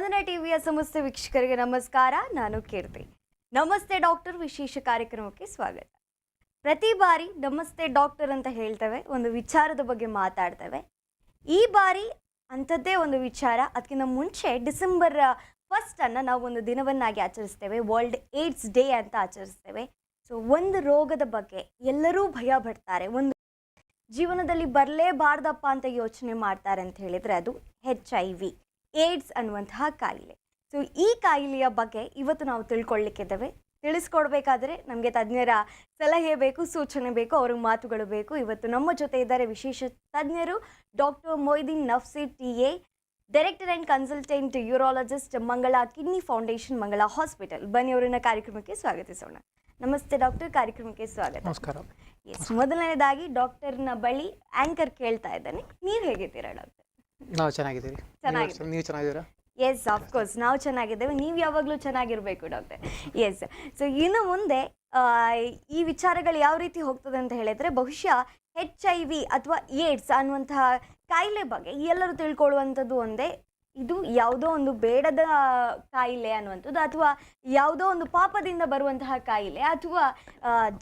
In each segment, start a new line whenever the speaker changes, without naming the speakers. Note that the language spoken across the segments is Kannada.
ಸ್ಪಂದನ ಟಿವಿಯ ಸಮಸ್ತ ವೀಕ್ಷಕರಿಗೆ ನಮಸ್ಕಾರ. ನಾನು ಕೀರ್ತಿ. ನಮಸ್ತೆ ಡಾಕ್ಟರ್ ವಿಶೇಷ ಕಾರ್ಯಕ್ರಮಕ್ಕೆ ಸ್ವಾಗತ. ಪ್ರತಿ ಬಾರಿ ನಮಸ್ತೆ ಡಾಕ್ಟರ್ ಅಂತ ಹೇಳ್ತೇವೆ, ಒಂದು ವಿಚಾರದ ಬಗ್ಗೆ ಮಾತಾಡ್ತೇವೆ. ಈ ಬಾರಿ ಅಂಥದ್ದೇ ಒಂದು ವಿಚಾರ. ಅದಕ್ಕಿಂತ ಮುಂಚೆ ಡಿಸೆಂಬರ್ 1 ನಾವು ಒಂದು ದಿನವನ್ನಾಗಿ ಆಚರಿಸ್ತೇವೆ, ವರ್ಲ್ಡ್ ಏಡ್ಸ್ ಡೇ ಅಂತ ಆಚರಿಸ್ತೇವೆ. ಸೊ ಒಂದು ರೋಗದ ಬಗ್ಗೆ ಎಲ್ಲರೂ ಭಯ ಪಡ್ತಾರೆ, ಒಂದು ಜೀವನದಲ್ಲಿ ಬರಲೇಬಾರ್ದಪ್ಪ ಅಂತ ಯೋಚನೆ ಮಾಡ್ತಾರೆ ಅಂತ ಹೇಳಿದರೆ ಅದು HIV, ಏಡ್ಸ್ ಅನ್ನುವಂತಹ ಕಾಯಿಲೆ. ಸೊ ಈ ಕಾಯಿಲೆಯ ಬಗ್ಗೆ ಇವತ್ತು ನಾವು ತಿಳ್ಕೊಳ್ಳಿಕ್ಕಿದ್ದೇವೆ. ತಿಳಿಸ್ಕೊಡ್ಬೇಕಾದ್ರೆ ನಮಗೆ ತಜ್ಞರ ಸಲಹೆ ಬೇಕು, ಸೂಚನೆ ಬೇಕು, ಅವ್ರಿಗೆ ಮಾತುಗಳು ಬೇಕು. ಇವತ್ತು ನಮ್ಮ ಜೊತೆ ಇದ್ದಾರೆ ವಿಶೇಷ ತಜ್ಞರು, doctor Moideen Nafsi TA, director and consultant urologist, Mangala kidney foundation, Mangala hospital. ಬನ್ನಿ ಅವರನ್ನ ಕಾರ್ಯಕ್ರಮಕ್ಕೆ ಸ್ವಾಗತಿಸೋಣ. ನಮಸ್ತೆ ಡಾಕ್ಟರ್, ಕಾರ್ಯಕ್ರಮಕ್ಕೆ ಸ್ವಾಗತ.
ನಮಸ್ಕಾರ.
ಎಸ್, ಮೊದಲನೇದಾಗಿ ಡಾಕ್ಟರ್ನ ಬಳಿ ಆಂಕರ್ ಕೇಳ್ತಾ ಇದ್ದಾನೆ, ನೀವು ಹೇಗಿದ್ದೀರಾ ಡಾಕ್ಟರ್?
ನಾವು ಚೆನ್ನಾಗಿದ್ದೀವಿ. ನೀವು ಚೆನ್ನಾಗಿದ್ದೀರಾ?
ಎಸ್, ಆಫ್ಕೋರ್ಸ್ ನಾವು ಚೆನ್ನಾಗಿದ್ದೇವೆ. ನೀವು ಯಾವಾಗಲೂ ಚೆನ್ನಾಗಿರಬೇಕು ಡಾಕ್ಟರ್. ಎಸ್, ಸೊ ಇನ್ನು ಮುಂದೆ ಈ ವಿಚಾರಗಳು ಯಾವ ರೀತಿ ಹೋಗ್ತದೆ ಅಂತ ಹೇಳಿದರೆ, ಬಹುಶಃ HIV ಅಥವಾ ಏಡ್ಸ್ ಅನ್ನುವಂತಹ ಕಾಯಿಲೆ ಬಗ್ಗೆ ಎಲ್ಲರೂ ತಿಳ್ಕೊಳ್ಳುವಂಥದ್ದು ಒಂದೇ, ಇದು ಯಾವುದೋ ಒಂದು ಬೇಡದ ಕಾಯಿಲೆ ಅನ್ನುವಂಥದ್ದು, ಅಥವಾ ಯಾವುದೋ ಒಂದು ಪಾಪದಿಂದ ಬರುವಂತಹ ಕಾಯಿಲೆ, ಅಥವಾ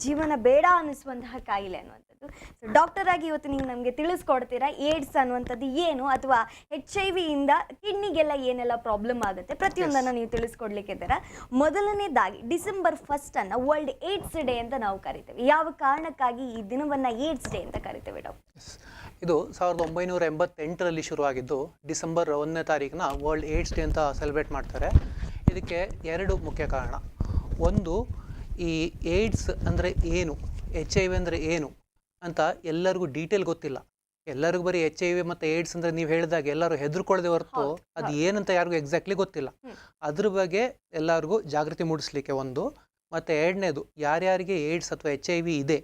ಜೀವನ ಬೇಡ ಅನ್ನಿಸುವಂತಹ ಕಾಯಿಲೆ ಅನ್ನುವಂಥದ್ದು. ಸೊ ಡಾಕ್ಟರ್ ಆಗಿ ಇವತ್ತು ನೀವು ನಮಗೆ ತಿಳಿಸ್ಕೊಡ್ತೀರಾ ಏಡ್ಸ್ ಅನ್ನುವಂಥದ್ದು ಏನು, ಅಥವಾ HIV ಇಂದ ಕಿಡ್ನಿಗೆಲ್ಲ ಏನೆಲ್ಲ ಪ್ರಾಬ್ಲಮ್ ಆಗುತ್ತೆ, ಪ್ರತಿಯೊಂದನ್ನು ನೀವು ತಿಳಿಸ್ಕೊಡ್ಲಿಕ್ಕಿದ್ದೀರಾ. ಮೊದಲನೇದಾಗಿ ಡಿಸೆಂಬರ್ 1 ವರ್ಲ್ಡ್ ಏಡ್ಸ್ ಡೇ ಅಂತ ನಾವು ಕರಿತೇವೆ. ಯಾವ ಕಾರಣಕ್ಕಾಗಿ ಈ ದಿನವನ್ನು ಏಡ್ಸ್ ಡೇ ಅಂತ ಕರಿತೇವೆ ಡಾಕ್ಟರ್?
ಇದು 1988ರಲ್ಲಿ ಶುರುವಾಗಿದ್ದು, ಡಿಸೆಂಬರ್ 1ನೇ ತಾರೀಕಿನ ವರ್ಲ್ಡ್ ಏಡ್ಸ್ ಡೇ ಅಂತ ಸೆಲೆಬ್ರೇಟ್ ಮಾಡ್ತಾರೆ. ಇದಕ್ಕೆ ಎರಡು ಮುಖ್ಯ ಕಾರಣ. ಒಂದು, ಈ ಏಡ್ಸ್ ಅಂದರೆ ಏನು, HIV ಅಂದರೆ ಏನು ಅಂತ ಎಲ್ಲರಿಗೂ ಡೀಟೇಲ್ ಗೊತ್ತಿಲ್ಲ. ಎಲ್ಲರಿಗೂ ಬರೀ HIV ಮತ್ತು ಏಡ್ಸ್ ಅಂದರೆ ನೀವು ಹೇಳಿದಾಗ ಎಲ್ಲರೂ ಹೆದರ್ಕೊಳ್ಳದೆ ಹೊರತು ಅದು ಏನಂತ ಯಾರಿಗೂ ಎಕ್ಸಾಕ್ಟ್ಲಿ ಗೊತ್ತಿಲ್ಲ. ಅದ್ರ ಬಗ್ಗೆ ಎಲ್ಲರಿಗೂ ಜಾಗೃತಿ ಮೂಡಿಸ್ಲಿಕ್ಕೆ ಒಂದು, ಮತ್ತು ಎರಡನೇದು, ಯಾರ್ಯಾರಿಗೆ ಏಡ್ಸ್ ಅಥವಾ HIV ಇದೆ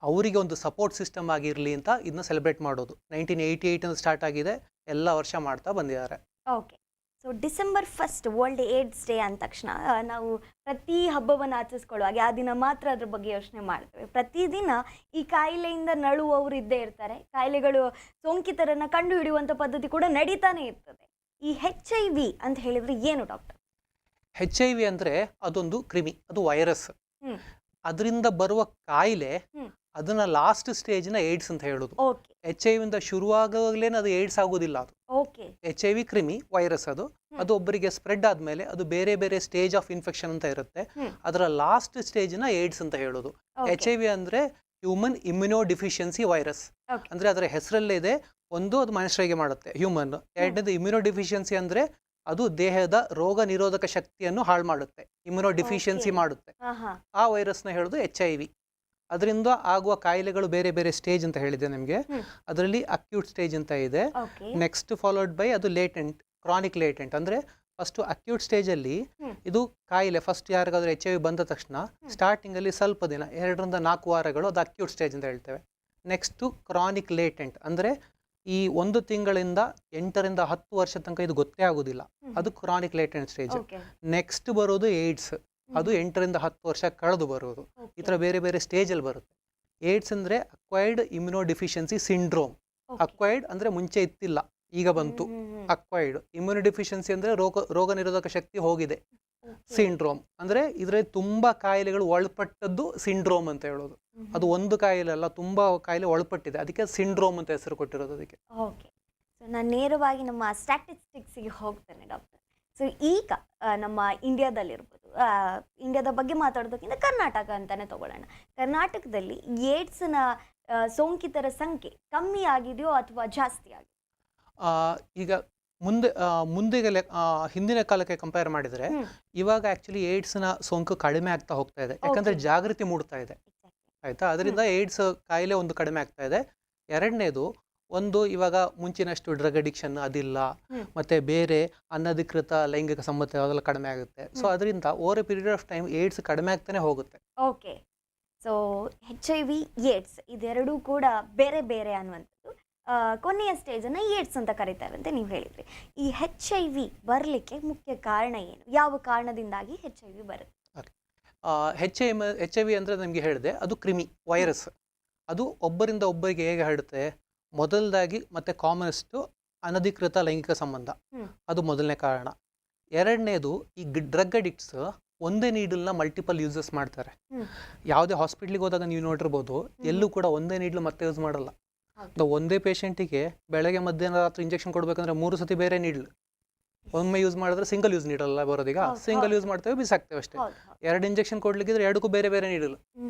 ಅವರಿಗೆ ಒಂದು ಸಪೋರ್ಟ್ ಸಿಸ್ಟಮ್ ಆಗಿರಲಿ ಅಂತ ಇದನ್ನ ಸೆಲೆಬ್ರೇಟ್ ಮಾಡೋದು. 1988 ಸ್ಟಾರ್ಟ್ ಆಗಿದೆ, ಎಲ್ಲ ವರ್ಷ ಮಾಡ್ತಾ ಬಂದಿದ್ದಾರೆ.
Okay, so December 1 world AIDS day ಅಂದ ತಕ್ಷಣ ನಾವು ಪ್ರತಿ ಹಬ್ಬವನ್ನು ಆಚರಿಸ್ಕೊಳ್ಳುವಾಗ ಆ ದಿನ ಮಾತ್ರ ಅದ್ರ ಬಗ್ಗೆ ಯೋಚನೆ ಮಾಡ್ತೇವೆ. ಪ್ರತಿದಿನ ಈ ಕಾಯಿಲೆಯಿಂದ ನಳುವವರು ಇದ್ದೇ ಇರ್ತಾರೆ. ಕಾಯಿಲೆಗಳು ಸೋಂಕಿತರನ್ನು ಕಂಡು ಹಿಡಿಯುವಂಥ ಪದ್ಧತಿ ಕೂಡ ನಡೀತಾನೆ ಇರ್ತದೆ. ಈ HIV ಅಂತ ಹೇಳಿದ್ರೆ ಏನು ಡಾಕ್ಟರ್?
HIV ಅಂದರೆ ಅದೊಂದು ಕ್ರಿಮಿ, ಅದು ವೈರಸ್. ಅದರಿಂದ ಬರುವ ಕಾಯಿಲೆ, ಅದನ್ನ ಲಾಸ್ಟ್ ಸ್ಟೇಜ್ನ ಏಡ್ಸ್ ಅಂತ ಹೇಳೋದು. HIV ಇಂದ ಶುರುವಾಗಲೇನೆ ಅದು ಏಡ್ಸ್ ಆಗೋದಿಲ್ಲ. ಅದು HIV ಕ್ರಿಮಿ ವೈರಸ್, ಅದು ಒಬ್ಬರಿಗೆ ಸ್ಪ್ರೆಡ್ ಆದ್ಮೇಲೆ ಅದು ಬೇರೆ ಬೇರೆ ಸ್ಟೇಜ್ ಆಫ್ ಇನ್ಫೆಕ್ಷನ್ ಅಂತ ಇರುತ್ತೆ. ಅದರ ಲಾಸ್ಟ್ ಸ್ಟೇಜ್ನ ಏಡ್ಸ್ ಅಂತ ಹೇಳೋದು. HIV ಅಂದ್ರೆ ಹ್ಯೂಮನ್ ಇಮ್ಯುನೋ ಡಿಫಿಷಿಯನ್ಸಿ ವೈರಸ್. ಅಂದ್ರೆ ಅದರ ಹೆಸರಲ್ಲೇ ಇದೆ, ಒಂದು ಅದು ಮನುಷ್ಯರಿಗೆ ಮಾಡುತ್ತೆ ಹ್ಯೂಮನ್, ಎರಡನೇದು ಇಮ್ಯುನೋ ಡಿಫಿಷಿಯನ್ಸಿ ಅಂದ್ರೆ ಅದು ದೇಹದ ರೋಗ ನಿರೋಧಕ ಶಕ್ತಿಯನ್ನು ಹಾಳು ಮಾಡುತ್ತೆ, ಇಮ್ಯುನೋ ಡಿಫಿಷಿಯನ್ಸಿ ಮಾಡುತ್ತೆ. ಆ ವೈರಸ್ನ ಹೇಳೋದು HIV. ಅದರಿಂದ ಆಗುವ ಕಾಯಿಲೆಗಳು ಬೇರೆ ಬೇರೆ ಸ್ಟೇಜ್ ಅಂತ ಹೇಳಿದೆ ನಿಮಗೆ. ಅದರಲ್ಲಿ ಅಕ್ಯೂಟ್ ಸ್ಟೇಜ್ ಅಂತ ಇದೆ, ನೆಕ್ಸ್ಟ್ ಫಾಲೋಡ್ ಬೈ ಅದು ಲೇಟೆಂಟ್, ಕ್ರಾನಿಕ್ ಲೇಟೆಂಟ್. ಅಂದ್ರೆ ಫಸ್ಟ್ ಅಕ್ಯೂಟ್ ಸ್ಟೇಜ್ ಅಲ್ಲಿ ಇದು ಕಾಯಿಲೆ ಫಸ್ಟ್ ಯಾರಿಗಾದ್ರೂ HIV ಬಂದ ತಕ್ಷಣ ಸ್ಟಾರ್ಟಿಂಗ್ ಅಲ್ಲಿ ಸ್ವಲ್ಪ ದಿನ, 2 ರಿಂದ 4 ವಾರಗಳು ಅದು ಅಕ್ಯೂಟ್ ಸ್ಟೇಜ್ ಅಂತ ಹೇಳ್ತೇವೆ. ನೆಕ್ಸ್ಟ್ ಕ್ರಾನಿಕ್ ಲೇಟೆಂಟ್, ಅಂದ್ರೆ ಈ 1 ತಿಂಗಳಿಂದ 8 ರಿಂದ 10 ವರ್ಷ ತನಕ ಇದು ಗೊತ್ತೇ ಆಗುದಿಲ್ಲ, ಅದು ಕ್ರಾನಿಕ್ ಲೇಟೆಂಟ್ ಸ್ಟೇಜ್. ನೆಕ್ಸ್ಟ್ ಬರೋದು ಏಡ್ಸ್, ಅದು 8 ರಿಂದ 10 ವರ್ಷ ಕಳೆದು ಬರೋದು. ಈ ಥರ ಬೇರೆ ಬೇರೆ ಸ್ಟೇಜಲ್ಲಿ ಬರುತ್ತೆ. ಏಡ್ಸ್ ಅಂದರೆ acquired immunodeficiency syndrome. Acquired ಅಂದರೆ ಮುಂಚೆ ಇತ್ತಿಲ್ಲ, ಈಗ ಬಂತು. ಅಕ್ವೈರ್ಡ್ ಇಮ್ಯುನೋ ಡಿಫಿಷಿಯನ್ಸಿ ಅಂದರೆ ರೋಗ ನಿರೋಧಕ ಶಕ್ತಿ ಹೋಗಿದೆ. ಸಿಂಡ್ರೋಮ್ ಅಂದರೆ ಇದರಲ್ಲಿ ತುಂಬಾ ಕಾಯಿಲೆಗಳು ಒಳಪಟ್ಟದ್ದು ಸಿಂಡ್ರೋಮ್ ಅಂತ ಹೇಳೋದು. ಅದು ಒಂದು ಕಾಯಿಲೆ ಅಲ್ಲ, ತುಂಬಾ ಕಾಯಿಲೆ ಒಳಪಟ್ಟಿದೆ, ಅದಕ್ಕೆ ಸಿಂಡ್ರೋಮ್ ಅಂತ ಹೆಸರು ಕೊಟ್ಟಿರೋದು ಅದಕ್ಕೆ.
ಓಕೆ, ಸೊ ನಾನು ನೇರವಾಗಿ ನಮ್ಮ ಸ್ಟ್ಯಾಟಿಸ್ಟಿಕ್ಸಿಗೆ ಹೋಗ್ತೇನೆ ಡಾಕ್ಟರ್. ಸೊ ಈಗ ನಮ್ಮ ಇಂಡಿಯಾದಲ್ಲಿರ್ಬೋದು, ಇಂಡಿಯಾದ ಬಗ್ಗೆ ಮಾತಾಡೋದಕ್ಕಿಂತ ಕರ್ನಾಟಕ ಅಂತಾನೆ ತಗೊಳ್ಳೋಣ. ಕರ್ನಾಟಕದಲ್ಲಿ ಏಡ್ಸ್ನ ಸೋಂಕಿತರ ಸಂಖ್ಯೆ ಕಮ್ಮಿ ಆಗಿದೆಯೋ ಅಥವಾ ಜಾಸ್ತಿ ಆಗಿದೆ?
ಈಗ ಮುಂದೆ ಹಿಂದಿನ ಕಾಲಕ್ಕೆ ಕಂಪೇರ್ ಮಾಡಿದರೆ ಇವಾಗ ಆಕ್ಚುಲಿ ಏಡ್ಸ್ನ ಸೋಂಕು ಕಡಿಮೆ ಆಗ್ತಾ ಹೋಗ್ತಾ ಇದೆ, ಯಾಕಂದ್ರೆ ಜಾಗೃತಿ ಮೂಡ್ತಾ ಇದೆ, ಆಯ್ತಾ. ಅದರಿಂದ ಏಡ್ಸ್ ಕಾಯಿಲೆ ಒಂದು ಕಡಿಮೆ ಆಗ್ತಾ ಇದೆ. ಎರಡನೇದು, ಒಂದು ಇವಾಗ ಮುಂಚಿನಷ್ಟು ಡ್ರಗ್ ಅಡಿಕ್ಷನ್ ಅದಿಲ್ಲ, ಮತ್ತೆ ಬೇರೆ ಅನಧಿಕೃತ ಲೈಂಗಿಕ ಸಂಬಂಧ ಅದೆಲ್ಲ ಕಡಿಮೆ ಆಗುತ್ತೆ. ಸೊ ಅದರಿಂದ over A period of time AIDS ಕಡಿಮೆ ಆಗ್ತಾನೆ ಹೋಗುತ್ತೆ.
ಓಕೆ, ಸೊ HIV ಏಡ್ಸ್ ಇದೆರಡೂ ಕೂಡ ಬೇರೆ ಬೇರೆ ಅನ್ನುವಂಥದ್ದು. ಕೊನೆಯ ಸ್ಟೇಜನ್ನು ಏಡ್ಸ್ ಅಂತ ಕರೀತಾರೆ ಅಂತ ನೀವು ಹೇಳಿದ್ರಿ. ಈ HIV ಬರಲಿಕ್ಕೆ ಮುಖ್ಯ ಕಾರಣ ಏನು? ಯಾವ ಕಾರಣದಿಂದಾಗಿ HIV ಬರುತ್ತೆ?
HIV ಅಂದರೆ ನಿಮಗೆ ಹೇಳಿದೆ, ಅದು ಕ್ರಿಮಿ ವೈರಸ್. ಅದು ಒಬ್ಬರಿಂದ ಒಬ್ಬರಿಗೆ ಹೇಗೆ ಹರಡುತ್ತೆ? ಮೊದಲದಾಗಿ ಮತ್ತೆ ಕಾಮನೆಸ್ಟ್ ಅನಧಿಕೃತ ಲೈಂಗಿಕ ಸಂಬಂಧ, ಅದು ಮೊದಲನೇ ಕಾರಣ. ಎರಡನೇದು ಈ ಡ್ರಗ್ ಅಡಿಕ್ಟ್ಸ್ ಒಂದೇ ನೀಡಲ್ನ ಮಲ್ಟಿಪಲ್ ಯೂಸಸ್ ಮಾಡ್ತಾರೆ. ಯಾವುದೇ ಹಾಸ್ಪಿಟ್ಲಿಗೆ ಹೋದಾಗ ನೀವು ನೋಡಿರ್ಬೋದು, ಎಲ್ಲೂ ಕೂಡ ಒಂದೇ ನೀಡ್ಲು ಮತ್ತೆ ಯೂಸ್ ಮಾಡಲ್ಲ. ಒಂದೇ ಪೇಷಂಟಿಗೆ ಬೆಳಗ್ಗೆ ಮಧ್ಯಾಹ್ನ ರಾತ್ರಿ ಇಂಜೆಕ್ಷನ್ ಕೊಡ್ಬೇಕಂದ್ರೆ 3 ಸತಿ ಬೇರೆ ನೀಡ್ಲು. ಒಮ್ಮೆ ಯೂಸ್ ಮಾಡಿದ್ರೆ ಸಿಂಗಲ್ ಯೂಸ್ ನೀಡಲ್ಲ ಬರೋದೀಗ, ಸಿಂಗಲ್ ಯೂಸ್ ಮಾಡ್ತೇವೆ ಬಿಸಾಕ್ತೇವೆ ಅಷ್ಟೇ. 2 ಇಂಜೆಕ್ಷನ್ ಕೊಡ್ಲಿಕ್ಕಿದ್ರೆ 2ಕ್ಕೂ ಬೇರೆ ಬೇರೆ ನೀಡಲ್ಲ.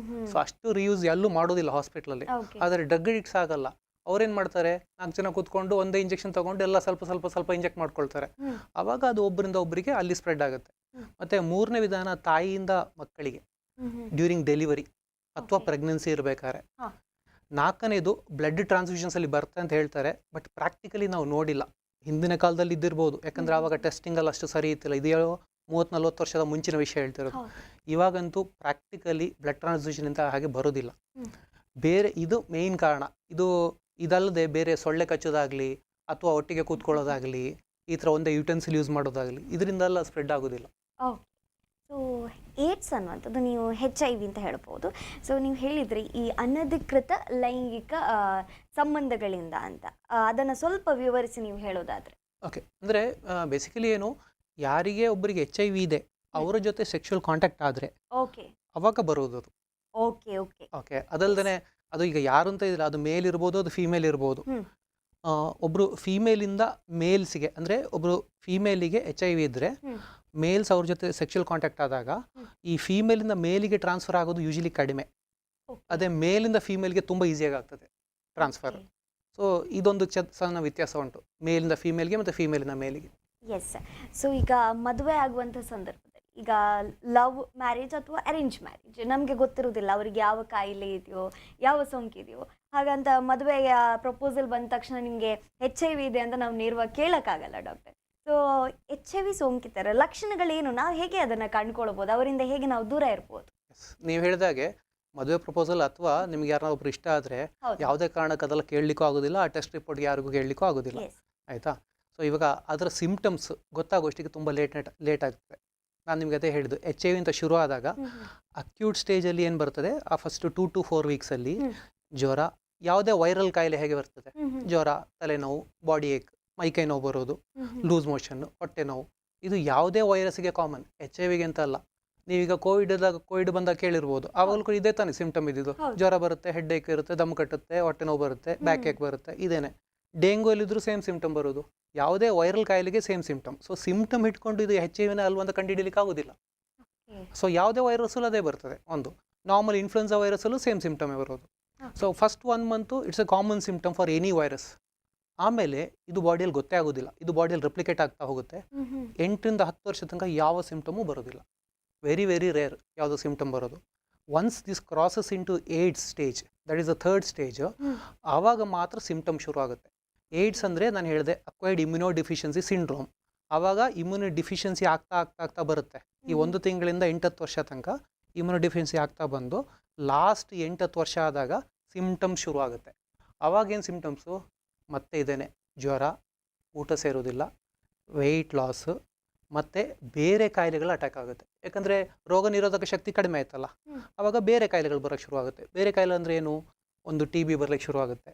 ಸೊ ಅಷ್ಟು ರಿಯೂಸ್ ಎಲ್ಲೂ ಮಾಡೋದಿಲ್ಲ ಹಾಸ್ಪಿಟ್ಲಲ್ಲಿ. ಆದರೆ ಡ್ರಗ್ ಅಡಿಕ್ಟ್ಸ್ ಆಗಲ್ಲ. ಅವ್ರೇನ್ ಮಾಡ್ತಾರೆ, 4 ಜನ ಕೂತ್ಕೊಂಡು ಒಂದೇ ಇಂಜೆಕ್ಷನ್ ತಗೊಂಡು ಎಲ್ಲ ಸ್ವಲ್ಪ ಸ್ವಲ್ಪ ಸ್ವಲ್ಪ ಇಂಜೆಕ್ಟ್ ಮಾಡ್ಕೊಳ್ತಾರೆ. ಅವಾಗ ಅದು ಒಬ್ಬರಿಂದ ಒಬ್ಬರಿಗೆ ಅಲ್ಲಿ ಸ್ಪ್ರೆಡ್ ಆಗುತ್ತೆ. ಮತ್ತೆ 3ನೇ ವಿಧಾನ ತಾಯಿಯಿಂದ ಮಕ್ಕಳಿಗೆ ಡ್ಯೂರಿಂಗ್ ಡೆಲಿವರಿ ಅಥವಾ ಪ್ರೆಗ್ನೆನ್ಸಿ ಇರಬೇಕಾದ್ರೆ. 4ನೇದು ಬ್ಲಡ್ ಟ್ರಾನ್ಸ್ಫ್ಯೂಷನ್ಸ್ ಅಲ್ಲಿ ಬರ್ತದೆ ಅಂತ ಹೇಳ್ತಾರೆ, ಬಟ್ ಪ್ರಾಕ್ಟಿಕಲಿ ನಾವು ನೋಡಿಲ್ಲ. ಹಿಂದಿನ ಕಾಲದಲ್ಲಿ ಇದ್ದಿರ್ಬೋದು, ಯಾಕಂದ್ರೆ ಆವಾಗ ಟೆಸ್ಟಿಂಗ್ ಅಲ್ಲಿ ಅಷ್ಟು ಸರಿ ಇತ್ತಿಲ್ಲ. ಇದು 30-40 ವರ್ಷದ ಮುಂಚಿನ ವಿಷಯ ಹೇಳ್ತಿರೋದು. ಇವಾಗಂತೂ ಪ್ರಾಕ್ಟಿಕಲಿ ಬ್ಲಡ್ ಟ್ರಾನ್ಸ್ಫ್ಯೂಷನ್ ಅಂತ ಹಾಗೆ ಬರೋದಿಲ್ಲ. ಬೇರೆ ಇದು ಮೇಯ್ನ್ ಕಾರಣ. ಇದಲ್ಲದೆ ಬೇರೆ ಸೊಳ್ಳೆ ಕಚ್ಚೋದಾಗ್ಲಿ ಅಥವಾ ಒಟ್ಟಿಗೆ ಕೂತ್ಕೊಳ್ಳೋದಾಗ್ಲಿ, ಈ ಥರ ಒಂದೇ ಯುಟೆನ್ಸಿಲ್ ಯೂಸ್ ಮಾಡೋದಾಗ್ಲಿ, ಇದರಿಂದೆಲ್ಲ ಸ್ಪ್ರೆಡ್ ಆಗೋದಿಲ್ಲ.
ಸೊ ಏಡ್ಸ್ ಅನ್ನುವಂಥದ್ದು ನೀವು HIV ಅಂತ ಹೇಳ್ಬೋದು. ಸೊ ನೀವು ಹೇಳಿದ್ರಿ ಈ ಅನಧಿಕೃತ ಲೈಂಗಿಕ ಸಂಬಂಧಗಳಿಂದ ಅಂತ, ಅದನ್ನು ಸ್ವಲ್ಪ ವಿವರಿಸಿ ನೀವು ಹೇಳೋದಾದ್ರೆ.
ಓಕೆ, ಅಂದರೆ ಬೇಸಿಕಲಿ ಏನು, ಯಾರಿಗೆ ಒಬ್ಬರಿಗೆ HIV ಇದೆ ಅವರ ಜೊತೆ ಸೆಕ್ಷುವಲ್ ಕಾಂಟ್ಯಾಕ್ಟ್ ಆದರೆ ಅವಾಗ ಬರೋದು ಅದು. ಓಕೆ, ಅದಲ್ದೇ ಅದು ಈಗ ಯಾರು ಅಂತ ಇದಿಲ್ಲ, ಅದು ಮೇಲ್ ಇರ್ಬೋದು, ಅದು ಫೀಮೇಲ್ ಇರ್ಬೋದು. ಒಬ್ರು ಫೀಮೇಲಿಂದ ಮೇಲ್ಸ್ಗೆ, ಅಂದರೆ ಒಬ್ರು ಫೀಮೇಲಿಗೆ HIV ಇದ್ರೆ ಮೇಲ್ಸ್ ಅವ್ರ ಜೊತೆ ಸೆಕ್ಷುವಲ್ ಕಾಂಟ್ಯಾಕ್ಟ್ ಆದಾಗ ಈ ಫೀಮೇಲಿಂದ ಮೇಲಿಗೆ ಟ್ರಾನ್ಸ್ಫರ್ ಆಗೋದು ಯೂಶಲಿ ಕಡಿಮೆ. ಅದೇ ಮೇಲಿಂದ ಫೀಮೇಲ್ಗೆ ತುಂಬ ಈಸಿಯಾಗಿ ಆಗ್ತದೆ ಟ್ರಾನ್ಸ್ಫರ್. ಸೊ ಇದೊಂದು ಸಣ್ಣ ವ್ಯತ್ಯಾಸ ಉಂಟು ಮೇಲಿಂದ ಫೀಮೇಲ್ಗೆ ಮತ್ತು ಫೀಮೇಲಿಂದ ಮೇಲಿಗೆ.
ಎಸ್. ಸೊ ಈಗ ಮದುವೆ ಆಗುವಂಥ ಸಂದರ್ಭದಲ್ಲಿ, ಈಗ ಲವ್ ಮ್ಯಾರೇಜ್ ಅಥವಾ ಅರೇಂಜ್ ಮ್ಯಾರೇಜ್, ನಮಗೆ ಗೊತ್ತಿರೋದಿಲ್ಲ ಅವರಿಗೆ ಯಾವ ಕಾಯಿಲೆ ಇದೆಯೋ ಯಾವ ಸೋಂಕಿದೆಯೋ. ಹಾಗಂತ ಮದುವೆಯ ಪ್ರಪೋಸಲ್ ಬಂದ ತಕ್ಷಣ ನಿಮಗೆ HIV ಇದೆ ಅಂತ ನಾವು ನೇರವಾಗಿ ಕೇಳೋಕ್ಕಾಗಲ್ಲ ಡಾಕ್ಟರ್. ಸೊ HIV ಸೋಂಕಿತರ ಲಕ್ಷಣಗಳೇನು, ನಾವು ಹೇಗೆ ಅದನ್ನು ಕಂಡುಕೊಳ್ಬೋದು, ಅವರಿಂದ ಹೇಗೆ ನಾವು ದೂರ ಇರ್ಬೋದು?
ನೀವು ಹೇಳಿದಾಗೆ ಮದುವೆ ಪ್ರಪೋಸಲ್ ಅಥವಾ ನಿಮ್ಗೆ ಯಾರನ್ನ ಒಬ್ರು ಇಷ್ಟ ಆದರೆ ಯಾವುದೇ ಕಾರಣಕ್ಕೆ ಅದೆಲ್ಲ ಕೇಳಲಿಕ್ಕೂ ಆಗೋದಿಲ್ಲ, ಆ ಟೆಸ್ಟ್ ರಿಪೋರ್ಟ್ ಯಾರಿಗೂ ಕೇಳಲಿಕ್ಕೂ ಆಗೋದಿಲ್ಲ, ಆಯಿತಾ. ಸೊ ಇವಾಗ ಅದರ ಸಿಂಪ್ಟಮ್ಸ್ ಗೊತ್ತಾಗೋಷ್ಟಿಗೆ ತುಂಬ ಲೇಟ್ ಆಗ್ತದೆ. ನಾನು ನಿಮ್ಗೆ ಅದೇ ಹೇಳಿದ್ದು, HIV ಅಂತ ಶುರು ಆದಾಗ ಅಕ್ಯೂಟ್ ಸ್ಟೇಜಲ್ಲಿ ಏನು ಬರ್ತದೆ, ಆ ಫಸ್ಟ್ 2 to 4 ವೀಕ್ಸಲ್ಲಿ ಜ್ವರ, ಯಾವುದೇ ವೈರಲ್ ಕಾಯಿಲೆ ಹೇಗೆ ಬರ್ತದೆ, ಜ್ವರ, ತಲೆನೋವು, ಬಾಡಿ ಏಕ್, ಮೈಕೈ ನೋವು ಬರೋದು, ಲೂಸ್ ಮೋಷನ್, ಹೊಟ್ಟೆ ನೋವು, ಇದು ಯಾವುದೇ ವೈರಸ್ಗೆ ಕಾಮನ್, HIV ಅಂತ ಅಲ್ಲ. ನೀವೀಗ ಕೋವಿಡ್ ಬಂದಾಗ ಕೇಳಿರ್ಬೋದು, ಆವಾಗಲೂ ಕೂಡ ಇದೇ ತಾನೇ ಸಿಂಪ್ಟಮ್ ಇದ್ದಿದ್ದು. ಜ್ವರ ಬರುತ್ತೆ, ಹೆಡ್ ಏಕ್ ಇರುತ್ತೆ, ದಮ್ ಕಟ್ಟುತ್ತೆ, ಹೊಟ್ಟೆ ನೋವು ಬರುತ್ತೆ, ಬ್ಯಾಕ್ ಏಕ್ ಬರುತ್ತೆ, ಇದೇನೆ. ಡೆಂಗು ಅಲ್ಲಿದ್ರು ಸೇಮ್ ಸಿಂಪ್ಟಮ್ ಬರೋದು, ಯಾವುದೇ ವೈರಲ್ ಕಾಯಿಲೆಗೆ ಸೇಮ್ ಸಿಂಪ್ಟಮ್. ಸೊ ಸಿಂಪ್ಟಮ್ ಇಟ್ಕೊಂಡು ಇದು HIV ಅಲ್ವಾ ಅಂತ ಕಂಡುಹಿಡಿಯಲಿಕ್ಕೆ ಆಗೋದಿಲ್ಲ. ಸೊ ಯಾವುದೇ ವೈರಸ್ಸಲ್ಲೂ ಅದೇ ಬರ್ತದೆ. ಒಂದು ನಾರ್ಮಲ್ ಇನ್ಫ್ಲುಯೆನ್ಸಾ ವೈರಸ್ಸಲ್ಲೂ ಸೇಮ್ ಸಿಂಪ್ಟಮೇ ಬರೋದು. So first 1 month it's A common symptom for any virus. ಆಮೇಲೆ ಇದು ಬಾಡಿಯಲ್ಲಿ ಗೊತ್ತೇ ಆಗೋದಿಲ್ಲ, ಇದು ಬಾಡಿಯಲ್ಲಿ ರೆಪ್ಲಿಕೇಟ್ ಆಗ್ತಾ ಹೋಗುತ್ತೆ. 8 ರಿಂದ 10 ವರ್ಷ ತನಕ ಯಾವ ಸಿಂಪ್ಟಮೂ ಬರೋದಿಲ್ಲ. ವೆರಿ ರೇರ್ ಯಾವುದೋ ಸಿಂಪ್ಟಮ್ ಬರೋದು. Once this crosses into AIDS stage, that is the 3rd stage, ಆವಾಗ ಮಾತ್ರ ಸಿಂಪ್ಟಮ್ ಶುರು ಆಗುತ್ತೆ. ಏಡ್ಸ್ ಅಂದರೆ ನಾನು ಹೇಳಿದೆ ಅಕ್ವೈರ್ಡ್ ಇಮ್ಯುನೋ ಡಿಫಿಷಿಯನ್ಸಿ ಸಿಂಡ್ರೋಮ್. ಆವಾಗ ಇಮ್ಯುನೋ ಡಿಫಿಷಿಯನ್ಸಿ ಆಗ್ತಾ ಬರುತ್ತೆ. ಈ 1 ತಿಂಗಳಿಂದ 8-10 ವರ್ಷ ತನಕ ಇಮ್ಯುನೋ ಡಿಫಿಷಿಯನ್ಸಿ ಆಗ್ತಾ ಬಂದು ಲಾಸ್ಟ್ 8-10 ವರ್ಷ ಆದಾಗ ಸಿಂಪ್ಟಮ್ಸ್ ಶುರು ಆಗುತ್ತೆ. ಆವಾಗೇನು ಸಿಂಪ್ಟಮ್ಸು, ಮತ್ತೆ ಇದೇನೆ, ಜ್ವರ, ಊಟ ಸೇರೋದಿಲ್ಲ, ವೆಯ್ಟ್ ಲಾಸ್, ಮತ್ತು ಬೇರೆ ಕಾಯಿಲೆಗಳು ಅಟ್ಯಾಕ್ ಆಗುತ್ತೆ. ಯಾಕಂದರೆ ರೋಗ ನಿರೋಧಕ ಶಕ್ತಿ ಕಡಿಮೆ ಆಯ್ತಲ್ಲ, ಆವಾಗ ಬೇರೆ ಕಾಯಿಲೆಗಳು ಬರೋಕ್ಕೆ ಶುರು ಆಗುತ್ತೆ. ಬೇರೆ ಕಾಯಿಲೆ ಅಂದರೆ ಏನು, ಒಂದು TB ಬರಲಿಕ್ಕೆ ಶುರು ಆಗುತ್ತೆ,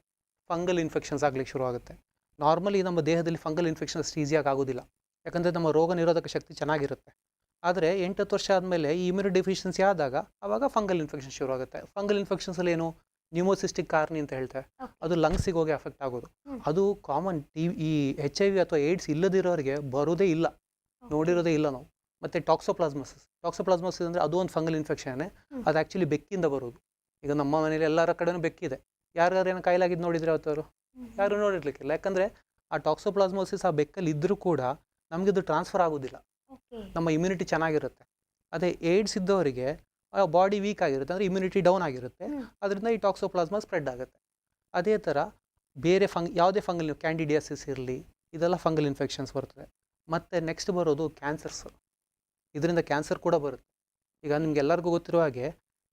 ಫಂಗಲ್ ಇನ್ಫೆಕ್ಷನ್ಸ್ ಆಗಲಿಕ್ಕೆ ಶುರು ಆಗುತ್ತೆ. ನಾರ್ಮಲಿ ನಮ್ಮ ದೇಹದಲ್ಲಿ ಫಂಗಲ್ ಇನ್ಫೆಕ್ಷನ್ ಅಷ್ಟು ಈಸಿಯಾಗಿ ಆಗೋದಿಲ್ಲ, ಯಾಕಂದರೆ ನಮ್ಮ ರೋಗ ನಿರೋಧಕ ಶಕ್ತಿ ಚೆನ್ನಾಗಿರುತ್ತೆ. ಆದರೆ 8-10 ವರ್ಷ ಆದಮೇಲೆ ಈ ಇಮ್ಯುನೋ ಡಿಫಿಷಿಯನ್ಸಿ ಆದಾಗ ಆವಾಗ ಫಂಗಲ್ ಇನ್ಫೆಕ್ಷನ್ ಶುರು ಆಗುತ್ತೆ. ಫಂಗಲ್ ಇನ್ಫೆಕ್ಷನ್ಸಲ್ಲಿ ಏನು, ನ್ಯೂಮೋಸಿಸ್ಟಿಕ್ ಕಾರ್ನಿ ಅಂತ ಹೇಳ್ತಾರೆ, ಅದು ಲಂಗ್ಸಿಗೆ ಹೋಗಿ ಅಫೆಕ್ಟ್ ಆಗೋದು. ಅದು ಕಾಮನ್. ಈ HIV ಅಥವಾ ಏಡ್ಸ್ ಇಲ್ಲದಿರೋರಿಗೆ ಬರೋದೇ ಇಲ್ಲ, ನೋಡಿರೋದೇ ಇಲ್ಲ ನಾವು. ಮತ್ತು ಟಾಕ್ಸೋಪ್ಲಾಸ್ಮೋಸಿಸ್ ಅಂದರೆ ಅದು ಒಂದು ಫಂಗಲ್ ಇನ್ಫೆಕ್ಷನ್ನೇ. ಅದು ಆ್ಯಕ್ಚುಲಿ ಬೆಕ್ಕಿಂದ ಬರೋದು. ಈಗ ನಮ್ಮ ಮನೇಲಿ ಎಲ್ಲರ ಕಡೆನೂ ಬೆಕ್ಕಿದೆ. ಯಾರ್ಯಾರೇನೋ ಕಾಯಿಲಾಗಿದ್ದು ನೋಡಿದರೆ ಅವತ್ತವರು ಯಾರು ನೋಡಿರ್ಲಿಕ್ಕಿಲ್ಲ, ಯಾಕಂದರೆ ಆ ಟಾಕ್ಸೋಪ್ಲಾಸ್ಮೋಸಿಸ್ ಆ ಬೆಕ್ಕಲ್ಲಿ ಇದ್ದರೂ ಕೂಡ ನಮಗೆ ಅದು ಟ್ರಾನ್ಸ್ಫರ್ ಆಗೋದಿಲ್ಲ, ನಮ್ಮ ಇಮ್ಯುನಿಟಿ ಚೆನ್ನಾಗಿರುತ್ತೆ. ಅದೇ ಏಡ್ಸ್ ಇದ್ದವರಿಗೆ ಬಾಡಿ ವೀಕ್ ಆಗಿರುತ್ತೆ, ಅಂದರೆ ಇಮ್ಯುನಿಟಿ ಡೌನ್ ಆಗಿರುತ್ತೆ, ಅದರಿಂದ ಈ ಟಾಕ್ಸೋಪ್ಲಾಸ್ಮಾ ಸ್ಪ್ರೆಡ್ ಆಗುತ್ತೆ. ಅದೇ ಥರ ಬೇರೆ ಯಾವುದೇ ಫಂಗಲ್, ಕ್ಯಾಂಡಿಡಿಯಾಸಿಸ್ ಇರಲಿ, ಇದೆಲ್ಲ ಫಂಗಲ್ ಇನ್ಫೆಕ್ಷನ್ಸ್ ಬರ್ತದೆ. ಮತ್ತು ನೆಕ್ಸ್ಟ್ ಬರೋದು ಕ್ಯಾನ್ಸರ್ಸ್. ಇದರಿಂದ ಕ್ಯಾನ್ಸರ್ ಕೂಡ ಬರುತ್ತೆ. ಈಗ ನಿಮ್ಗೆಲ್ಲರಿಗೂ ಗೊತ್ತಿರೋ ಹಾಗೆ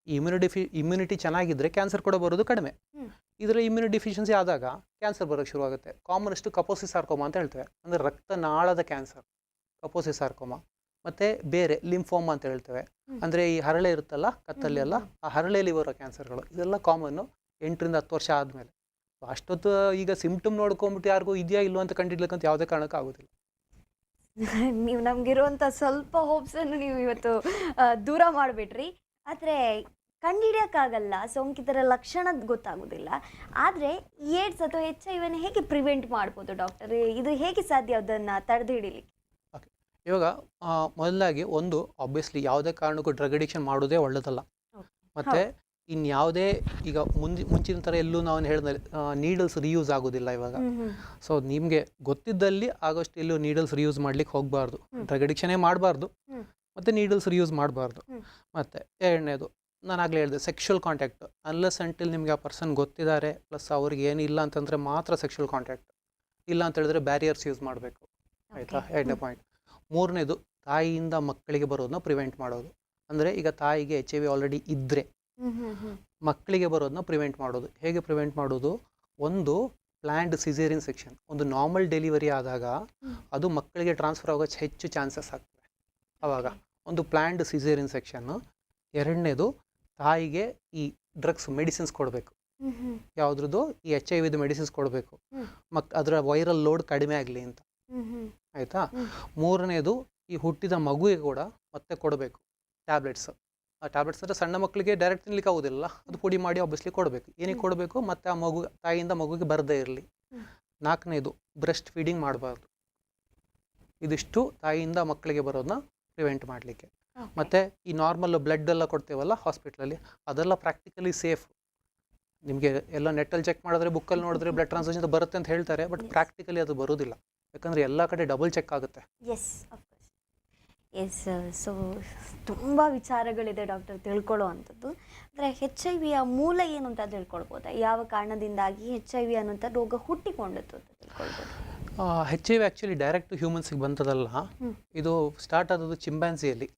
ಇಮ್ಯುನಿಟಿ ಚೆನ್ನಾಗಿದ್ದರೆ ಕ್ಯಾನ್ಸರ್ ಕೂಡ ಬರೋದು ಕಡಿಮೆ. ಇದರ ಇಮ್ಯುನೋ ಡಿಫಿಷಿಯನ್ಸಿ ಆದಾಗ ಕ್ಯಾನ್ಸರ್ ಬರೋಕ್ಕೆ ಶುರು ಆಗುತ್ತೆ. ಕಾಮನೆಸ್ಟ್ ಕಪೋಸಿಸಾರ್ಕೋಮಾ ಅಂತ ಹೇಳ್ತೇವೆ, ಅಂದರೆ ರಕ್ತನಾಳದ ಕ್ಯಾನ್ಸರ್, ಕಪೋಸಿಸಾರ್ಕೋಮಾ. ಮತ್ತು ಬೇರೆ ಲಿಂಫೋಮಾ ಅಂತ ಹೇಳ್ತೇವೆ, ಅಂದರೆ ಈ ಹರಳೆ ಇರುತ್ತಲ್ಲ ಕತ್ತಲ್ಲಿ ಎಲ್ಲ, ಆ ಹರಳೆಯಲ್ಲಿ ಬರೋ ಕ್ಯಾನ್ಸರ್ಗಳು, ಇದೆಲ್ಲ ಕಾಮನ್ನು 8 ರಿಂದ 10 ವರ್ಷ ಆದಮೇಲೆ. ಅಷ್ಟೊತ್ತು ಈಗ ಸಿಂಪ್ಟಮ್ ನೋಡ್ಕೊಂಬಿಟ್ಟು ಯಾರಿಗೂ ಇದೆಯಾ ಇಲ್ಲೋ ಅಂತ ಕಂಡಿಡ್ಲಿಕ್ಕಂತ ಯಾವುದೇ ಕಾರಣಕ್ಕೂ ಆಗೋದಿಲ್ಲ.
ನೀವು ನಮಗಿರುವಂಥ ಸ್ವಲ್ಪ ಹೋಪ್ಸನ್ನು ನೀವು ಇವತ್ತು ದೂರ ಮಾಡಿಬಿಟ್ರಿ. ಆದರೆ ಕಂಡುಹಿಡಿಯೋಕ್ಕಾಗಲ್ಲ, ಸೋಂಕಿತರ ಲಕ್ಷಣ ಗೊತ್ತಾಗೋದಿಲ್ಲ. ಆದರೆ ಏಡ್ಸ್ ಅಥವಾ HIV ಹೇಗೆ ಪ್ರಿವೆಂಟ್ ಮಾಡ್ಬೋದು ಡಾಕ್ಟರ್? ಇದು ಹೇಗೆ ಸಾಧ್ಯ ಅದನ್ನು ತಡೆದು ಹಿಡಿಲಿಕ್ಕೆ?
ಓಕೆ, ಇವಾಗ ಮೊದಲಾಗಿ ಒಂದು ಆಬ್ವಿಯಸ್ಲಿ ಯಾವುದೇ ಕಾರಣಕ್ಕೂ ಡ್ರಗ್ ಅಡಿಕ್ಷನ್ ಮಾಡೋದೇ ಒಳ್ಳೆಯದಲ್ಲ. ಮತ್ತು ಇನ್ಯಾವುದೇ ಈಗ ಮುಂಚಿನ ಥರ ಎಲ್ಲೂ ನಾವು ಹೇಳಿದ ನೀಡಲ್ಸ್ ರಿಯೂಸ್ ಆಗೋದಿಲ್ಲ ಇವಾಗ. ಸೊ ನಿಮಗೆ ಗೊತ್ತಿದ್ದಲ್ಲಿ ಆಗೋಷ್ಟು ಎಲ್ಲೂ ನೀಡಲ್ಸ್ ರಿಯೂಸ್ ಮಾಡ್ಲಿಕ್ಕೆ ಹೋಗಬಾರ್ದು, ಡ್ರಗ್ ಅಡಿಕ್ಷನೇ ಮಾಡಬಾರ್ದು, ಮತ್ತು ನೀಡಲ್ಸ್ ರಿಯೂಸ್ ಮಾಡಬಾರ್ದು. ಮತ್ತು ಎರಡನೇದು ನಾನು ಆಗಲೇ ಹೇಳಿದೆ, ಸೆಕ್ಷುವಲ್ ಕಾಂಟ್ಯಾಕ್ಟ್ ಅನ್ಲೆಸ್ ಅಂಟಿಲ್ ನಿಮಗೆ ಆ ಪರ್ಸನ್ ಗೊತ್ತಿದ್ದಾರೆ ಪ್ಲಸ್ ಅವ್ರಿಗೆ ಏನಿಲ್ಲ ಅಂತಂದರೆ ಮಾತ್ರ ಸೆಕ್ಷುವಲ್ ಕಾಂಟ್ಯಾಕ್ಟ್, ಇಲ್ಲ ಅಂತ ಹೇಳಿದ್ರೆ ಬ್ಯಾರಿಯರ್ಸ್ ಯೂಸ್ ಮಾಡಬೇಕು. ಆಯಿತಾ, ಎರಡನೇ ಪಾಯಿಂಟ್. ಮೂರನೇದು ತಾಯಿಯಿಂದ ಮಕ್ಕಳಿಗೆ ಬರೋದನ್ನ ಪ್ರಿವೆಂಟ್ ಮಾಡೋದು. ಅಂದರೆ ಈಗ ತಾಯಿಗೆ HIV ಆಲ್ರೆಡಿ ಇದ್ದರೆ ಮಕ್ಕಳಿಗೆ ಬರೋದನ್ನ ಪ್ರಿವೆಂಟ್ ಮಾಡೋದು. ಹೇಗೆ ಪ್ರಿವೆಂಟ್ ಮಾಡೋದು? ಒಂದು ಪ್ಲ್ಯಾಂಡ್ ಸಿಸೇರಿಯನ್ ಸೆಕ್ಷನ್, ಒಂದು ನಾರ್ಮಲ್ ಡೆಲಿವರಿ ಆದಾಗ ಅದು ಮಕ್ಕಳಿಗೆ ಟ್ರಾನ್ಸ್ಫರ್ ಆಗೋ ಹೆಚ್ಚು ಚಾನ್ಸಸ್ ಆಗ್ತದೆ ಆವಾಗ, ಒಂದು ಪ್ಲ್ಯಾಂಡ್ ಸಿಸೇರಿಯನ್ ಸೆಕ್ಷನ್ನು. ಎರಡನೇದು ತಾಯಿಗೆ ಈ ಡ್ರಗ್ಸ್ ಮೆಡಿಸಿನ್ಸ್ ಕೊಡಬೇಕು. ಯಾವುದ್ರದ್ದು? ಈ HIV ಮೆಡಿಸಿನ್ಸ್ ಕೊಡಬೇಕು, ಅದರ ವೈರಲ್ ಲೋಡ್ ಕಡಿಮೆ ಆಗಲಿ ಅಂತ. ಆಯಿತಾ. ಮೂರನೇದು ಈ ಹುಟ್ಟಿದ ಮಗುವಿಗೆ ಕೂಡ ಮತ್ತೆ ಕೊಡಬೇಕು ಟ್ಯಾಬ್ಲೆಟ್ಸ್. ಆ ಟ್ಯಾಬ್ಲೆಟ್ಸ್ ಅಂದರೆ ಸಣ್ಣ ಮಕ್ಕಳಿಗೆ ಡೈರೆಕ್ಟ್ ತಿನ್ಲಿಕ್ಕೆ ಆಗೋದಿಲ್ಲ, ಅದು ಪುಡಿ ಮಾಡಿ ಆಬ್ವಿಯಸ್ಲಿ ಕೊಡಬೇಕು. ಏನಕ್ಕೆ ಕೊಡಬೇಕು? ಮತ್ತು ಆ ಮಗು ತಾಯಿಯಿಂದ ಮಗುಗೆ ಬರದೇ ಇರಲಿ. ನಾಲ್ಕನೇದು ಬ್ರೆಸ್ಟ್ ಫೀಡಿಂಗ್ ಮಾಡಬಾರ್ದು. ಇದಿಷ್ಟು ತಾಯಿಯಿಂದ ಮಕ್ಕಳಿಗೆ ಬರೋದನ್ನ ಪ್ರಿವೆಂಟ್ ಮಾಡಲಿಕ್ಕೆ. ಮತ್ತು ಈ ನಾರ್ಮಲ್ ಬ್ಲಡ್ ಎಲ್ಲ ಕೊಡ್ತೇವಲ್ಲ ಹಾಸ್ಪಿಟ್ಲಲ್ಲಿ, ಅದೆಲ್ಲ ಪ್ರಾಕ್ಟಿಕಲಿ ಸೇಫ್. ನಿಮಗೆ ಎಲ್ಲ ನೆಟ್ಟಲ್ಲಿ ಚೆಕ್ ಮಾಡಿದ್ರೆ, ಬುಕ್ಕಲ್ಲಿ ನೋಡಿದ್ರೆ ಬ್ಲಡ್ ಟ್ರಾನ್ಸ್ಫ್ಯೂಷನ್ ಬರುತ್ತೆ ಅಂತ ಹೇಳ್ತಾರೆ, ಬಟ್ ಪ್ರಾಕ್ಟಿಕಲಿ ಅದು ಬರೋದಿಲ್ಲ. ಯಾಕಂದರೆ ಎಲ್ಲ ಕಡೆ ಡಬಲ್ ಚೆಕ್ ಆಗುತ್ತೆ.
ಎಸ್, ಸೊ ತುಂಬ ವಿಚಾರಗಳಿದೆ ಡಾಕ್ಟರ್ ತಿಳ್ಕೊಳ್ಳೋ ಅಂಥದ್ದು. ಅಂದರೆ HIV ಮೂಲ ಏನು ಅಂತ ತಿಳ್ಕೊಳ್ಬೋದಾ? ಯಾವ ಕಾರಣದಿಂದಾಗಿ HIV ಅನ್ನೋಂಥ ರೋಗ ಹುಟ್ಟಿಕೊಂಡಿತ್ತು ಅಂತ ತಿಳ್ಕೊಳ್ಬೋದು?
HIV ಆ್ಯಕ್ಚುಲಿ ಡೈರೆಕ್ಟ್ ಹ್ಯೂಮನ್ಸಿಗೆ ಬಂದದಲ್ಲ, ಇದು ಸ್ಟಾರ್ಟ್ ಆದದ್ದು ಚಿಂಪ್ಯಾನ್ಸಿಯಲ್ಲಿ.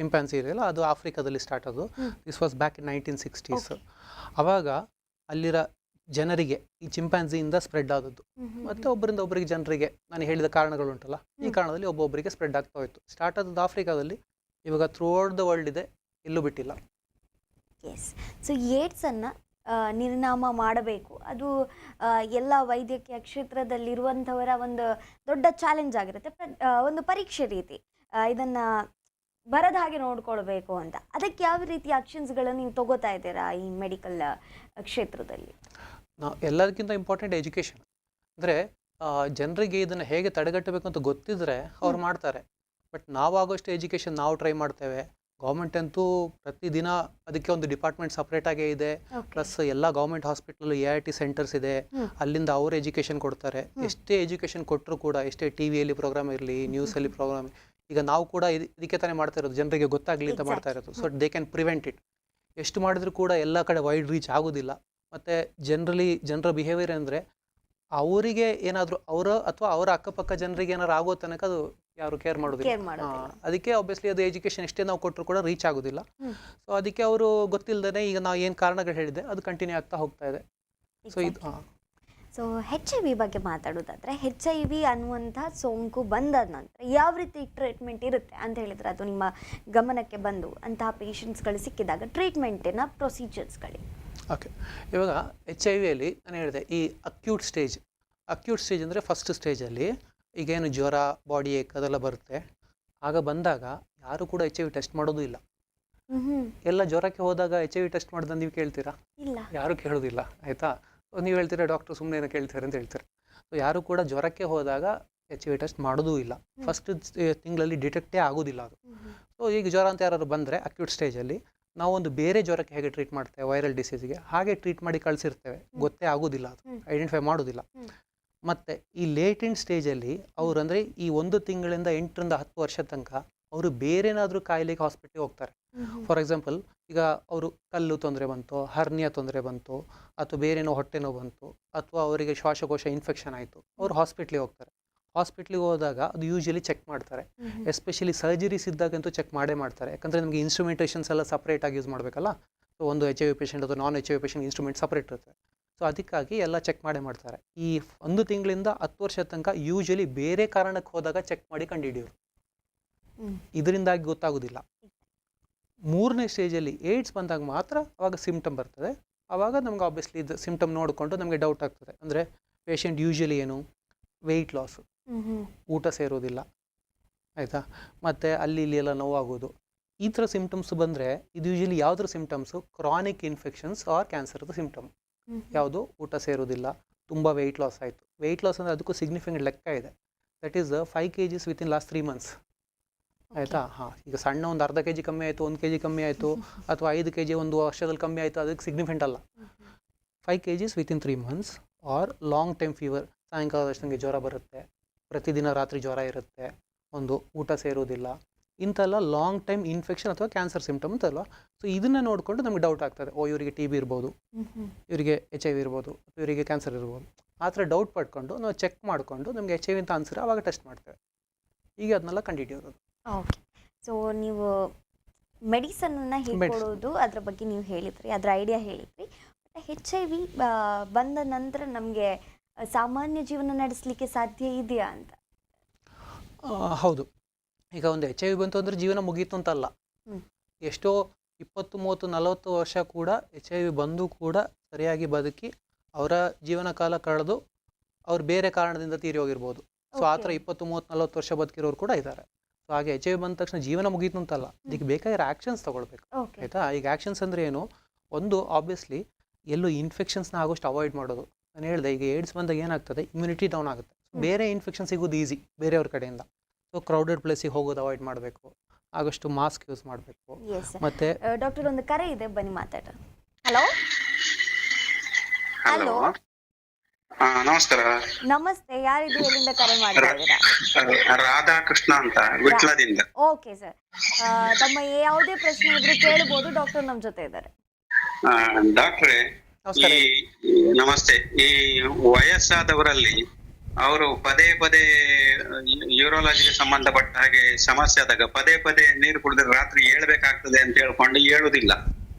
ಚಿಂಪ್ಯಾನ್ಸಿ ಇದೆಯಲ್ಲ, ಅದು ಆಫ್ರಿಕಾದಲ್ಲಿ ಸ್ಟಾರ್ಟ್ ಆದದ್ದು. This was back in 1960s. ಆವಾಗ ಅಲ್ಲಿರೋ ಜನರಿಗೆ ಈ ಚಿಂಪ್ಯಾನ್ಸಿಯಿಂದ ಸ್ಪ್ರೆಡ್ ಆದದ್ದು. ಮತ್ತು ಒಬ್ಬರಿಂದ ಒಬ್ಬರಿಗೆ ಜನರಿಗೆ ನಾನು ಹೇಳಿದ ಕಾರಣಗಳುಂಟಲ್ಲ, ಈ ಕಾರಣದಲ್ಲಿ ಒಬ್ಬೊಬ್ಬರಿಗೆ ಸ್ಪ್ರೆಡ್ ಆಗ್ತಾ ಹೋಯಿತು. ಸ್ಟಾರ್ಟ್ ಆದದ್ದು ಆಫ್ರಿಕಾದಲ್ಲಿ, ಇವಾಗ ಥ್ರೂ ಔಟ್ ದ ವರ್ಲ್ಡ್ ಇದೆ, ಎಲ್ಲೂ ಬಿಟ್ಟಿಲ್ಲ.
ಎಸ್, ಸೊ ಏಡ್ಸನ್ನು ನಿರ್ನಾಮ ಮಾಡಬೇಕು, ಅದು ಎಲ್ಲ ವೈದ್ಯಕೀಯ ಕ್ಷೇತ್ರದಲ್ಲಿರುವಂಥವರ ಒಂದು ದೊಡ್ಡ ಚಾಲೆಂಜ್ ಆಗಿರುತ್ತೆ, ಒಂದು ಪರೀಕ್ಷೆ ರೀತಿ. ಇದನ್ನು ಬರದ ಹಾಗೆ ನೋಡ್ಕೊಳ್ಬೇಕು ಅಂತ. ಅದಕ್ಕೆ ಯಾವ ರೀತಿ ಆಕ್ಷನ್ಸ್ಗಳನ್ನು ನೀವು ತಗೋತಾ ಇದ್ದೀರಾ ಈ ಮೆಡಿಕಲ್ ಕ್ಷೇತ್ರದಲ್ಲಿ?
ನಾವು ಎಲ್ಲದಕ್ಕಿಂತ ಇಂಪಾರ್ಟೆಂಟ್ ಎಜುಕೇಷನ್. ಅಂದರೆ ಜನರಿಗೆ ಇದನ್ನು ಹೇಗೆ ತಡೆಗಟ್ಟಬೇಕು ಅಂತ ಗೊತ್ತಿದ್ರೆ ಅವ್ರು ಮಾಡ್ತಾರೆ. ಬಟ್ ನಾವಾಗೋಷ್ಟು ಎಜುಕೇಷನ್ ನಾವು ಟ್ರೈ ಮಾಡ್ತೇವೆ. ಗೌರ್ಮೆಂಟ್ ಅಂತೂ ಪ್ರತಿದಿನ ಅದಕ್ಕೆ ಒಂದು ಡಿಪಾರ್ಟ್ಮೆಂಟ್ ಸಪ್ರೇಟಾಗೇ ಇದೆ. ಪ್ಲಸ್ ಎಲ್ಲ ಗೌರ್ಮೆಂಟ್ ಹಾಸ್ಪಿಟಲ್ AIT ಸೆಂಟರ್ಸ್ ಇದೆ, ಅಲ್ಲಿಂದ ಅವರು ಎಜುಕೇಷನ್ ಕೊಡ್ತಾರೆ. ಎಷ್ಟೇ ಎಜುಕೇಷನ್ ಕೊಟ್ಟರು ಕೂಡ, ಎಷ್ಟೇ TV ಪ್ರೋಗ್ರಾಮ್ ಇರಲಿ, ನ್ಯೂಸಲ್ಲಿ ಪ್ರೋಗ್ರಾಮ್, ಈಗ ನಾವು ಕೂಡ ಇದಕ್ಕೆ ತಾನೇ ಮಾಡ್ತಾ ಇರೋದು, ಜನರಿಗೆ ಗೊತ್ತಾಗಲಿ ಅಂತ ಮಾಡ್ತಾ ಇರೋದು. So they can prevent it. ಎಷ್ಟು ಮಾಡಿದ್ರು ಕೂಡ ಎಲ್ಲ ಕಡೆ ವೈಡ್ ರೀಚ್ ಆಗೋದಿಲ್ಲ. ಮತ್ತು ಜನರ ಬಿಹೇವಿಯರ್ ಅಂದರೆ ಅವರಿಗೆ ಏನಾದರೂ ಅಥವಾ ಅವರ ಅಕ್ಕಪಕ್ಕ ಜನರಿಗೆ ಏನಾದ್ರು ಆಗೋ ತನಕ ಅದು ಯಾರು ಕೇರ್ ಮಾಡೋದಿಲ್ಲ. ಅದಕ್ಕೆ ಆಬ್ವಿಯಸ್ಲಿ ಅದು ಎಜುಕೇಷನ್ ಎಷ್ಟೇ ನಾವು ಕೊಟ್ಟರು ಕೂಡ ರೀಚ್ ಆಗೋದಿಲ್ಲ. ಸೊ ಅದಕ್ಕೆ ಅವರು ಗೊತ್ತಿಲ್ಲದೇ ಈಗ ನಾವು ಏನು ಕಾರಣಗಳು ಹೇಳಿದೆ ಅದು ಕಂಟಿನ್ಯೂ ಆಗ್ತಾ ಹೋಗ್ತಾ ಇದೆ. ಸೊ ಇದು
ಸೊ HIV ಬಗ್ಗೆ ಮಾತಾಡೋದಾದರೆ, HIV ಅನ್ನುವಂಥ ಸೋಂಕು ಬಂದಾದ ನಂತರ ಯಾವ ರೀತಿ ಟ್ರೀಟ್ಮೆಂಟ್ ಇರುತ್ತೆ ಅಂತ ಹೇಳಿದರೆ, ಅದು ನಿಮ್ಮ ಗಮನಕ್ಕೆ ಬಂದು ಅಂತಹ ಪೇಷಂಟ್ಸ್ಗಳು ಸಿಕ್ಕಿದಾಗ ಟ್ರೀಟ್ಮೆಂಟಿನ ಪ್ರೊಸೀಜರ್ಸ್ಗಳು?
ಓಕೆ, ಇವಾಗ HIV ನಾನು ಹೇಳಿದೆ ಈ ಅಕ್ಯೂಟ್ ಸ್ಟೇಜ್ ಅಂದರೆ ಫಸ್ಟ್ ಸ್ಟೇಜಲ್ಲಿ ಈಗೇನು ಜ್ವರ, ಬಾಡಿ ಏಕ್ ಅದೆಲ್ಲ ಬರುತ್ತೆ. ಆಗ ಬಂದಾಗ ಯಾರು ಕೂಡ HIV ಟೆಸ್ಟ್ ಮಾಡೋದು ಇಲ್ಲ. ಎಲ್ಲ ಜ್ವರಕ್ಕೆ ಹೋದಾಗ HIV ಟೆಸ್ಟ್ ಮಾಡ್ದಂಗೆ ನೀವು ಕೇಳ್ತೀರಾ? ಇಲ್ಲ, ಯಾರು ಕೇಳೋದಿಲ್ಲ. ಆಯಿತಾ. ನೀವು ಹೇಳ್ತೀರಾ ಡಾಕ್ಟ್ರು ಸುಮ್ಮನೆ ಏನೋ ಕೇಳ್ತಾರೆ ಅಂತ ಹೇಳ್ತಾರೆ. ಸೊ ಯಾರು ಕೂಡ ಜ್ವರಕ್ಕೆ ಹೋದಾಗ HIV ಟೆಸ್ಟ್ ಮಾಡೋದೂ ಇಲ್ಲ. ಫಸ್ಟ್ ತಿಂಗಳಲ್ಲಿ ಡಿಟೆಕ್ಟೇ ಆಗೋದಿಲ್ಲ ಅದು. ಸೊ ಈಗ ಜ್ವರ ಅಂತ ಯಾರು ಬಂದರೆ ಅಕ್ಯೂಟ್ ಸ್ಟೇಜಲ್ಲಿ ನಾವೊಂದು ಬೇರೆ ಜ್ವರಕ್ಕೆ ಹೇಗೆ ಟ್ರೀಟ್ ಮಾಡ್ತೇವೆ, ವೈರಲ್ ಡಿಸೀಸ್ಗೆ, ಹಾಗೆ ಟ್ರೀಟ್ ಮಾಡಿ ಕಳಿಸಿರ್ತೇವೆ. ಗೊತ್ತೇ ಆಗೋದಿಲ್ಲ, ಅದು ಐಡೆಂಟಿಫೈ ಮಾಡೋದಿಲ್ಲ. ಮತ್ತು ಈ ಲೇಟೆಂಟ್ ಸ್ಟೇಜಲ್ಲಿ ಅವರು ಅಂದರೆ ಈ 1 ತಿಂಗಳಿಂದ 8 ರಿಂದ 10 ವರ್ಷ ತನಕ ಅವರು ಬೇರೆನಾದರೂ ಕಾಯಿಲೆಗೆ ಹಾಸ್ಪಿಟ್ಲಿಗೆ ಹೋಗ್ತಾರೆ. ಫಾರ್ ಎಕ್ಸಾಂಪಲ್, ಈಗ ಅವರು ಕಲ್ಲು ತೊಂದರೆ ಬಂತು, ಹರ್ನಿಯಾ ತೊಂದರೆ ಬಂತು, ಅಥವಾ ಬೇರೆನೋ ಹೊಟ್ಟೆ ನೋವು ಬಂತು, ಅಥವಾ ಅವರಿಗೆ ಶ್ವಾಸಕೋಶ ಇನ್ಫೆಕ್ಷನ್ ಆಯಿತು, ಅವರು ಹಾಸ್ಪಿಟ್ಲಿಗೆ ಹೋಗ್ತಾರೆ. ಹಾಸ್ಪಿಟ್ಲಿಗೆ ಹೋದಾಗ ಅದು ಯೂಶಲಿ ಚೆಕ್ ಮಾಡ್ತಾರೆ. ಎಸ್ಪೆಷಲಿ ಸರ್ಜರೀಸ್ ಇದ್ದಾಗಂತೂ ಚೆಕ್ ಮಾಡೇ ಮಾಡ್ತಾರೆ. ಯಾಕಂದರೆ ನಮಗೆ ಇನ್ಸ್ಟ್ರೂಮೆಂಟೇಷನ್ಸ್ ಎಲ್ಲ ಸಪ್ರೇಟಾಗಿ ಯೂಸ್ ಮಾಡಬೇಕಲ್ಲ. ಸೊ ಒಂದು HIV ಪೇಷಂಟ್ ಅಥವಾ ನಾನ್ HIV ಪೇಷಂಟ್ ಇನ್ಸ್ಟ್ರೂಮೆಂಟ್ ಸಪ್ರೇಟ್ ಇರುತ್ತೆ. ಸೊ ಅದಕ್ಕಾಗಿ ಎಲ್ಲ ಚೆಕ್ ಮಾಡೇ ಮಾಡ್ತಾರೆ. ಈ 1 ತಿಂಗಳಿಂದ 10 ವರ್ಷ ತನಕ ಯೂಶಲಿ ಬೇರೆ ಕಾರಣಕ್ಕೆ ಹೋದಾಗ ಚೆಕ್ ಮಾಡಿ ಕಂಡುಹಿಡಿಯೋರು, ಇದರಿಂದಾಗಿ ಗೊತ್ತಾಗೋದಿಲ್ಲ. 3ನೇ ಸ್ಟೇಜಲ್ಲಿ ಏಡ್ಸ್ ಬಂದಾಗ ಮಾತ್ರ ಅವಾಗ ಸಿಮ್ಟಮ್ ಬರ್ತದೆ. ಆವಾಗ ನಮ್ಗೆ ಆಬ್ವಿಯಸ್ಲಿ ಇದು ಸಿಮ್ಟಮ್ ನೋಡಿಕೊಂಡು ನಮಗೆ ಡೌಟ್ ಆಗ್ತದೆ. ಅಂದರೆ ಪೇಷಂಟ್ ಯೂಶಲಿ ಏನು ವೆಯ್ಟ್ ಲಾಸ್, ಊಟ ಸೇರೋದಿಲ್ಲ, ಆಯಿತಾ, ಮತ್ತು ಅಲ್ಲಿ ಇಲ್ಲಿ ಎಲ್ಲ ನೋವಾಗೋದು, ಈ ಥರ ಸಿಂಪ್ಟಮ್ಸ್ ಬಂದರೆ ಇದು ಯೂಶಲಿ ಯಾವುದ್ರ ಸಿಂಪ್ಟಮ್ಸು? ಕ್ರಾನಿಕ್ ಇನ್ಫೆಕ್ಷನ್ಸ್ ಆರ್ ಕ್ಯಾನ್ಸರ್ದು ಸಿಂಪ್ಟಮ್. ಯಾವುದು? ಊಟ ಸೇರೋದಿಲ್ಲ, ತುಂಬ ವೆಯ್ಟ್ ಲಾಸ್ ಆಯಿತು. ವೆಯ್ಟ್ ಲಾಸ್ ಅಂದರೆ ಅದಕ್ಕೂ ಸಿಗ್ನಿಫಿಕೆಂಟ್ ಲೆಕ್ಕ ಇದೆ. That is 5 kgs within last 3 months. ಆಯಿತಾ? ಹಾಂ, ಈಗ ಸಣ್ಣ ಒಂದು ಅರ್ಧ kg ಕಮ್ಮಿ ಆಯಿತು, 1 kg ಕಮ್ಮಿ ಆಯಿತು, ಅಥವಾ 5 kg ಒಂದು ವರ್ಷದಲ್ಲಿ ಕಮ್ಮಿ ಆಯಿತು, ಅದಕ್ಕೆ ಸಿಗ್ನಿಫಿಕೆಂಟ್ ಅಲ್ಲ. 5 kgs within 3 months or long time fever, ಸಾಯಂಕಾಲದಷ್ಟು ನನಗೆ ಜ್ವರ ಬರುತ್ತೆ, ಪ್ರತಿದಿನ ರಾತ್ರಿ ಜ್ವರ ಇರುತ್ತೆ, ಒಂದು ಊಟ ಸೇರೋದಿಲ್ಲ, ಇಂಥೆಲ್ಲ ಲಾಂಗ್ ಟೈಮ್ ಇನ್ಫೆಕ್ಷನ್ ಅಥವಾ ಕ್ಯಾನ್ಸರ್ ಸಿಂಪ್ಟಮ್ ಅಂತಲ್ವ. ಸೊ ಇದನ್ನು ನೋಡಿಕೊಂಡು ನಮಗೆ ಡೌಟ್ ಆಗ್ತದೆ, ಓ ಇವರಿಗೆ TB ಇರ್ಬೋದು, ಇವರಿಗೆ HIV ಇರ್ಬೋದು, ಇವರಿಗೆ ಕ್ಯಾನ್ಸರ್ ಇರ್ಬೋದು. ಆ ಥರ ಡೌಟ್ ಪಡ್ಕೊಂಡು ನಾವು ಚೆಕ್ ಮಾಡಿಕೊಂಡು ನಮಗೆ HIV ಅಂತ ಅನ್ಸಿದ್ರೆ ಆವಾಗ ಟೆಸ್ಟ್ ಮಾಡ್ತೇವೆ. ಈಗ ಅದನ್ನೆಲ್ಲ ಕಂಡುಹಿಡಿಯೋದು.
ಓಕೆ, ಸೊ ನೀವು ಮೆಡಿಸನ್ನ ಹೇಗೆ ಕೊಡೋದು ಅದ್ರ ಬಗ್ಗೆ ನೀವು ಹೇಳಿದ್ರಿ, ಅದ್ರ ಐಡಿಯಾ ಹೇಳಿದ್ರಿ. ಬಟ್ HIV ಬಂದ ನಂತರ ನಮಗೆ ಸಾಮಾನ್ಯ ಜೀವನ ನಡೆಸಲಿಕ್ಕೆ ಸಾಧ್ಯ ಇದೆಯಾ ಅಂತ?
ಹೌದು, ಈಗ ಒಂದು HIV ಬಂತು ಅಂದರೆ ಜೀವನ ಮುಗೀತು ಅಂತಲ್ಲ. ಎಷ್ಟೋ 20, 30, 40 ವರ್ಷ ಕೂಡ HIV ಬಂದು ಕೂಡ ಸರಿಯಾಗಿ ಬದುಕಿ ಅವರ ಜೀವನ ಕಾಲ ಕಳೆದು ಅವ್ರು ಬೇರೆ ಕಾರಣದಿಂದ ತೀರಿ ಹೋಗಿರ್ಬೋದು. ಸೊ ಆ ಥರ 20, 30, 40 ವರ್ಷ ಬದುಕಿರೋರು ಕೂಡ ಇದ್ದಾರೆ. ಸೊ ಹಾಗೆ HIV ಬಂದ ತಕ್ಷಣ ಜೀವನ ಮುಗೀತು ಅಂತಲ್ಲ, ಇದಕ್ಕೆ ಬೇಕಾಗಿರೋ ಆ್ಯಕ್ಷನ್ಸ್ ತೊಗೊಳ್ಬೇಕು, ಆಯಿತಾ. ಈಗ ಆ್ಯಕ್ಷನ್ಸ್ ಅಂದರೆ ಏನು? ಒಂದು ಆಬ್ವಿಯಸ್ಲಿ ಎಲ್ಲೂ ಇನ್ಫೆಕ್ಷನ್ಸ್ನ ಆಗೋಷ್ಟು ಅವಾಯ್ಡ್ ಮಾಡೋದು. ನಾನು ಹೇಳಿದೆ, ಈಗ ಏಡ್ಸ್ ಬಂದಾಗ ಏನಾಗ್ತದೆ, ಇಮ್ಯುನಿಟಿ ಡೌನ್ ಆಗುತ್ತೆ, ಬೇರೆ ಇನ್ಫೆಕ್ಷನ್ ಸಿಗೋದು ಈಸಿ ಬೇರೆಯವ್ರ ಕಡೆಯಿಂದ. ಸೊ ಕ್ರೌಡೆಡ್ ಪ್ಲೇಸಿಗೆ ಹೋಗೋದು ಅವಾಯ್ಡ್ ಮಾಡಬೇಕು, ಆಗೋಷ್ಟು ಮಾಸ್ಕ್ ಯೂಸ್ ಮಾಡಬೇಕು. ಮತ್ತೆ
ಡಾಕ್ಟರ್ ಒಂದು ಕರೆ ಇದೆ, ಬನ್ನಿ ಮಾತಾಡ. ಹಲೋ ಹಲೋ,
ನಮಸ್ಕಾರ.
ನಮಸ್ತೆ, ಯಾರಿದು, ಎಲ್ಲಿಂದ ಕರೆ ಮಾಡ್ತಾ ಇದ್ದೀರಾ?
ರಾಧಾಕೃಷ್ಣ ಅಂತ, ವಿಟ್ಲದಿಂದ.
ಓಕೆ ಸರ್, ತಮ್ಮ ಯಾವುದೇ ಪ್ರಶ್ನೆ ಇದ್ರೂ ಕೇಳಬಹುದು, ಡಾಕ್ಟರ್ ನಮ್ಮ ಜೊತೆ ಇದ್ದಾರೆ.
ಡಾಕ್ಟ್ರೇ, ನಮಸ್ತೆ. ಈ ವಯಸ್ಸಾದವರಲ್ಲಿ ಅವರು ಪದೇ ಪದೇ ಯೂರೋಲಜಿಗೆ ಸಂಬಂಧಪಟ್ಟ ಹಾಗೆ ಸಮಸ್ಯೆ ಆದಾಗ ಪದೇ ಪದೇ ನೀರು ಕುಡಿದ್ರೆ ರಾತ್ರಿ ಏಳ್ಬೇಕಾಗ್ತದೆ ಅಂತ ಹೇಳ್ಕೊಂಡು ಏಳುದಿಲ್ಲ.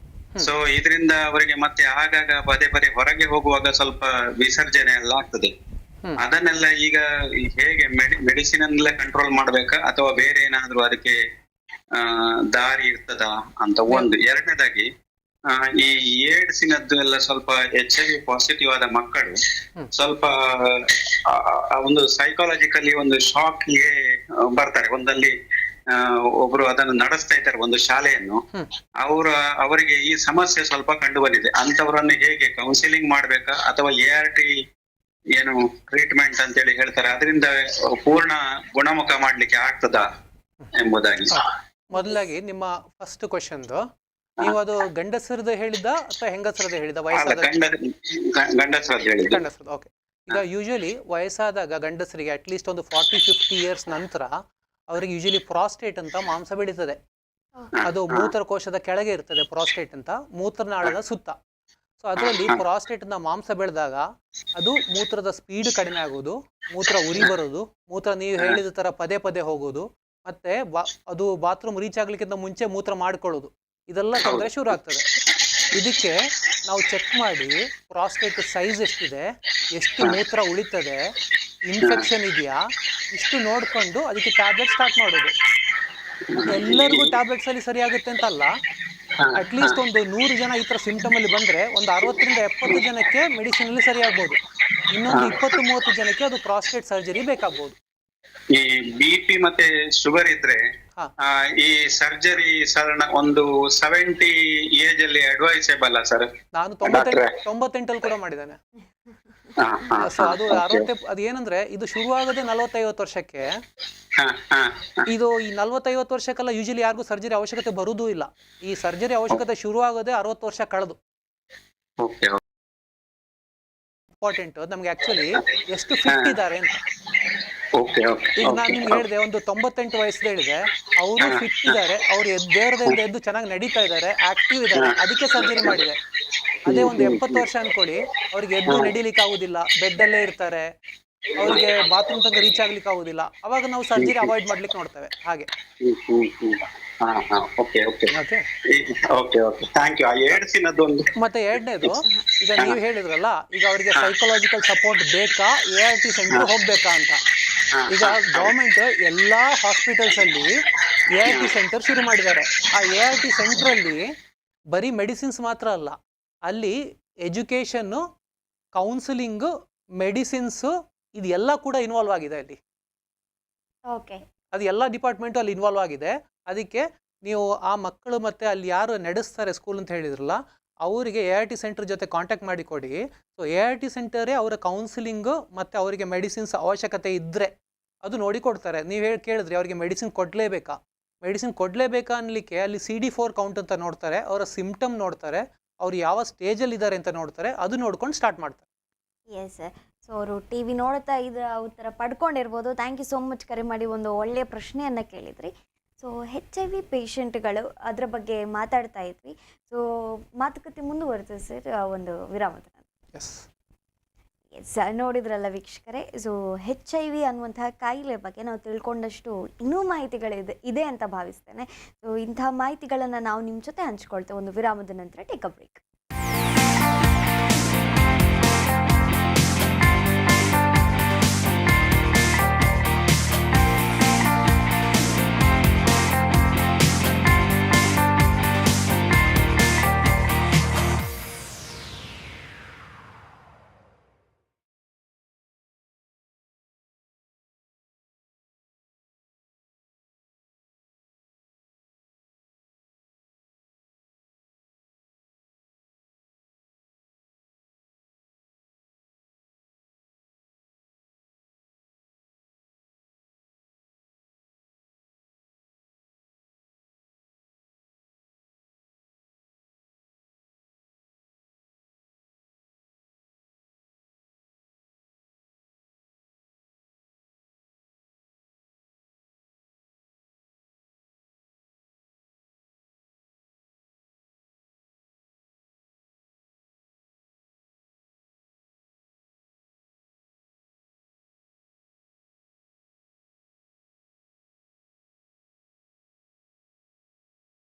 ಸೊ ಇದರಿಂದ ಅವರಿಗೆ ಮತ್ತೆ ಆಗಾಗ ಪದೇ ಪದೇ ಹೊರಗೆ ಹೋಗುವಾಗ ಸ್ವಲ್ಪ ವಿಸರ್ಜನೆ ಎಲ್ಲ ಆಗ್ತದೆ. ಅದನ್ನೆಲ್ಲ ಈಗ ಹೇಗೆ ಮೆಡಿಸಿನ್ ಅನ್ನೆಲ್ಲ ಕಂಟ್ರೋಲ್ ಮಾಡ್ಬೇಕಾ ಅಥವಾ ಬೇರೆ ಏನಾದ್ರೂ ಅದಕ್ಕೆ ದಾರಿ ಇರ್ತದಾ ಅಂತ ಒಂದು. ಎರಡನೇದಾಗಿ ಈ ಏಡ್ಸಿನದ್ದು ಎಲ್ಲ ಸ್ವಲ್ಪ HIV ಪಾಸಿಟಿವ್ ಆದ ಮಕ್ಕಳು ಸ್ವಲ್ಪ ಒಂದು ಸೈಕಾಲಜಿಕಲಿ ಒಂದು ಶಾಕ್ಗೆ ಬರ್ತಾರೆ. ಒಂದಲ್ಲಿ ಒಬ್ರು ಅದನ್ನು ನಡೆಸ್ತಾ ಇದ್ದಾರೆ ಒಂದು ಶಾಲೆಯನ್ನು, ಅವರಿಗೆ ಈ ಸಮಸ್ಯೆ ಸ್ವಲ್ಪ ಕಂಡು ಬಂದಿದೆ. ಅಂತವರನ್ನು ಹೇಗೆ ಕೌನ್ಸಿಲಿಂಗ್ ಮಾಡ್ಬೇಕಾ ಅಥವಾ ART ಏನು ಟ್ರೀಟ್ಮೆಂಟ್ ಅಂತೇಳಿ ಹೇಳ್ತಾರೆ, ಅದರಿಂದ ಪೂರ್ಣ ಗುಣಮುಖ ಮಾಡ್ಲಿಕ್ಕೆ ಆಗ್ತದಾ ಎಂಬುದಾಗಿ.
ಮೊದಲಾಗಿ ನಿಮ್ಮ ಫಸ್ಟ್ ಕ್ವಶನ್ದು, ನೀವು ಅದು ಗಂಡಸರದ್ದು ಹೇಳಿದ ಅಥವಾ ಹೆಂಗಸರದ್ದು ಹೇಳಿದ? ಗಂಡಸರದ್ದು. ಓಕೆ, ಈಗ ಯೂಶಲಿ ವಯಸ್ಸಾದಾಗ ಗಂಡಸರಿಗೆ ಅಟ್ಲೀಸ್ಟ್ ಒಂದು 40-50 years ನಂತರ ಅವರಿಗೆ ಯೂಶಲಿ ಪ್ರಾಸ್ಟೇಟ್ ಅಂತ ಮಾಂಸ ಬೆಳೀತದೆ. ಅದು ಮೂತ್ರಕೋಶದ ಕೆಳಗೆ ಇರ್ತದೆ. ಪ್ರಾಸ್ಟೇಟ್ ಅಂತ ಮೂತ್ರನಾಳದ ಸುತ್ತ. ಸೊ ಅದರಲ್ಲಿ ಪ್ರಾಸ್ಟೇಟ್ ಅಂತ ಮಾಂಸ ಬೆಳೆದಾಗ ಅದು ಮೂತ್ರದ ಸ್ಪೀಡ್ ಕಡಿಮೆ ಆಗೋದು, ಮೂತ್ರ ಉರಿ ಬರೋದು, ಮೂತ್ರ ನೀವು ಹೇಳಿದ ತರ ಪದೇ ಪದೇ ಹೋಗೋದು, ಮತ್ತೆ ಅದು ಬಾತ್ರೂಮ್ ರೀಚ್ ಆಗ್ಲಿಕ್ಕಿಂತ ಮುಂಚೆ ಮೂತ್ರ ಮಾಡ್ಕೊಳ್ಳೋದು, ಇದೆಲ್ಲ ತೊಂದರೆ ಶುರು ಆಗ್ತದೆ. ಇದಕ್ಕೆ ನಾವು ಚೆಕ್ ಮಾಡಿ ಪ್ರಾಸ್ಟೇಟ್ ಸೈಜ್ ಎಷ್ಟಿದೆ, ಎಷ್ಟು ಮೂತ್ರ ಉಳಿತದೆ, ಇನ್ಫೆಕ್ಷನ್ ಇದೆಯಾ, ಇಷ್ಟು ನೋಡಿಕೊಂಡು ಅದಕ್ಕೆ ಟ್ಯಾಬ್ಲೆಟ್ ಸ್ಟಾರ್ಟ್ ಮಾಡೋದು. ಎಲ್ಲರಿಗೂ ಟ್ಯಾಬ್ಲೆಟ್ಸ್ ಅಲ್ಲಿ ಸರಿ ಆಗುತ್ತೆ ಅಂತಲ್ಲ, ಅಟ್ಲೀಸ್ಟ್ ಒಂದು 100 ಜನ ಈ ಥರ ಸಿಂಪ್ಟಮ್ ಅಲ್ಲಿ ಬಂದ್ರೆ ಒಂದು 60-70 ಜನಕ್ಕೆ ಮೆಡಿಸಿನ್ ಅಲ್ಲಿ ಸರಿ ಆಗ್ಬೋದು. ಇನ್ನೊಂದು 20-30 ಜನಕ್ಕೆ ಅದು ಪ್ರಾಸ್ಟೇಟ್ ಸರ್ಜರಿ ಬೇಕಾಗ್ಬೋದು.
ಈ BP ಮತ್ತೆ ಶುಗರ್ ಇದ್ರೆ ಈ ಸರ್ಜರಿ ಸಾಧಾರಣ ಒಂದು 70 ಏಜ್ ಅಲ್ಲಿ ಅಡ್ವೈಸೇಬಲ್ ಸರ್?
ನಾನು 98 ಕೂಡ ಮಾಡಿದ್ದೇನೆ. ಸೊ ಅದು 60, ಅದೇನಂದ್ರೆ ಇದು ಶುರುವಾಗದೆ 40-50 ವರ್ಷಕ್ಕೆ. ಇದು ಈ 40-50 ವರ್ಷಕ್ಕೆಲ್ಲ ಯೂಶಲಿ ಯಾರಿಗೂ ಸರ್ಜರಿ ಅವಶ್ಯಕತೆ ಬರುವುದೂ ಇಲ್ಲ. ಈ ಸರ್ಜರಿ ಅವಶ್ಯಕತೆ ಶುರುವಾಗದೆ 60 ವರ್ಷ ಕಳೆದು. ಇಂಪಾರ್ಟೆಂಟ್ ನಮ್ಗೆ ಆಕ್ಚುಲಿ ಎಷ್ಟು ಫಿಟ್ ಇದ್ದಾರೆ ಅಂತ. ಈಗ ನಾನು ನಿಮ್ಗೆ ಹೇಳಿದೆ, ಒಂದು 98 ವಯಸ್ಸು ಹೇಳಿದೆ, ಅವರು ಫಿಟ್ ಇದ್ದಾರೆ, ಅವ್ರು ದೇವರದಿಂದ ಎದ್ದು ಚೆನ್ನಾಗಿ ನಡೀತಾ ಇದ್ದಾರೆ, ಆಕ್ಟಿವ್ ಇದ್ದಾರೆ, ಅದಕ್ಕೆ ಸರ್ಜರಿ ಮಾಡಿದೆ. ಅದೇ ಒಂದು 70 ವರ್ಷ ಅನ್ಕೊಳ್ಳಿ, ಅವ್ರಿಗೆ ಎದ್ದು ನಡಿಲಿಕ್ಕೆ ಆಗುದಿಲ್ಲ, ಬೆಡ್ ಅಲ್ಲೇ ಇರ್ತಾರೆ, ಅವ್ರಿಗೆ ಬಾತ್ರೂಮ್ ತನಕ ರೀಚ್ ಆಗ್ಲಿಕ್ಕೆ ಆಗುದಿಲ್ಲ, ಅವಾಗ ನಾವು ಸರ್ಜರಿ ಅವಾಯ್ಡ್ ಮಾಡ್ಲಿಕ್ಕೆ ನೋಡ್ತೇವೆ. ಹಾಗೆ ಮತ್ತೆ ಎರಡನೇದು, ಈಗ ನೀವು ಹೇಳಿದ್ರಲ್ಲ, ಈಗ ಅವರಿಗೆ ಸೈಕಲಾಜಿಕಲ್ ಸಪೋರ್ಟ್ ಬೇಕಾ, ART ಸೆಂಟರ್ ಹೋಗ್ಬೇಕಾ ಅಂತ. ಈಗ ಗವರ್ಮೆಂಟ್ ಎಲ್ಲಾ ಹಾಸ್ಪಿಟಲ್ಸ್ ಅಲ್ಲಿ ART ಸೆಂಟರ್ ಶುರು ಮಾಡಿದ್ದಾರೆ. ಆ ART ಸೆಂಟರ್ ಅಲ್ಲಿ ಬರೀ ಮೆಡಿಸಿನ್ಸ್ ಮಾತ್ರ ಅಲ್ಲ, ಅಲ್ಲಿ ಎಜುಕೇಶನ್, ಕೌನ್ಸಿಲಿಂಗ್, ಮೆಡಿಸಿನ್ಸ್ ಇದೆಲ್ಲ ಕೂಡ ಇನ್ವಾಲ್ವ್ ಆಗಿದೆ ಅಲ್ಲಿ.
ಓಕೆ.
ಅದು ಎಲ್ಲ ಡಿಪಾರ್ಟ್ಮೆಂಟು ಅಲ್ಲಿ ಇನ್ವಾಲ್ವ್ ಆಗಿದೆ. ಅದಕ್ಕೆ ನೀವು ಆ ಮಕ್ಕಳು ಮತ್ತು ಅಲ್ಲಿ ಯಾರು ನಡೆಸ್ತಾರೆ ಸ್ಕೂಲ್ ಅಂತ ಹೇಳಿದ್ರಲ್ಲ, ಅವರಿಗೆ ART ಸೆಂಟರ್ ಜೊತೆ ಕಾಂಟ್ಯಾಕ್ಟ್ ಮಾಡಿ ಕೊಡಿ. ಸೊ ART ಸೆಂಟರೇ ಅವರ ಕೌನ್ಸಿಲಿಂಗು ಮತ್ತು ಅವರಿಗೆ ಮೆಡಿಸಿನ್ಸ್ ಅವಶ್ಯಕತೆ ಇದ್ದರೆ ಅದು ನೋಡಿ ಕೊಡ್ತಾರೆ. ನೀವು ಕೇಳಿದ್ರಿ ಅವ್ರಿಗೆ ಮೆಡಿಸಿನ್ ಕೊಡಲೇಬೇಕಾ ಅನ್ನಲಿಕ್ಕೆ ಅಲ್ಲಿ CD4 ಕೌಂಟ್ ಅಂತ ನೋಡ್ತಾರೆ, ಅವರ ಸಿಂಪ್ಟಮ್ ನೋಡ್ತಾರೆ, ಅವ್ರು ಯಾವ ಸ್ಟೇಜಲ್ಲಿ ಇದ್ದಾರೆ ಅಂತ ನೋಡ್ತಾರೆ, ಅದು ನೋಡ್ಕೊಂಡು ಸ್ಟಾರ್ಟ್ ಮಾಡ್ತಾರೆ.
Yes sir. ಸೊ ಅವರು ಟಿ ವಿ ನೋಡ್ತಾ ಇದರ ಉತ್ತರ ಪಡ್ಕೊಂಡಿರ್ಬೋದು. ಥ್ಯಾಂಕ್ ಯು ಸೋ ಮಚ್ ಕರೆ ಮಾಡಿ ಒಂದು ಒಳ್ಳೆಯ ಪ್ರಶ್ನೆಯನ್ನು ಕೇಳಿದ್ರಿ. ಸೊ HIV ಪೇಷಂಟ್ಗಳು ಅದರ ಬಗ್ಗೆ ಮಾತಾಡ್ತಾ ಇದ್ವಿ. ಸೊ ಮಾತುಕತೆ ಮುಂದುವರಿತದೆ ಸರ್ ಒಂದು ವಿರಾಮದ ನಂತರ. ಎಸ್ ನೋಡಿದ್ರಲ್ಲ ವೀಕ್ಷಕರೇ. ಸೊ HIV ಅನ್ನುವಂತಹ ಕಾಯಿಲೆ ಬಗ್ಗೆ ನಾವು ತಿಳ್ಕೊಂಡಷ್ಟು ಇನ್ನೂ ಮಾಹಿತಿಗಳಿದೆ ಅಂತ ಭಾವಿಸ್ತೇನೆ. ಸೊ ಇಂತಹ ಮಾಹಿತಿಗಳನ್ನು ನಾವು ನಿಮ್ಮ ಜೊತೆ ಹಂಚ್ಕೊಳ್ತೇವೆ ಒಂದು ವಿರಾಮದ ನಂತರ. Take a break.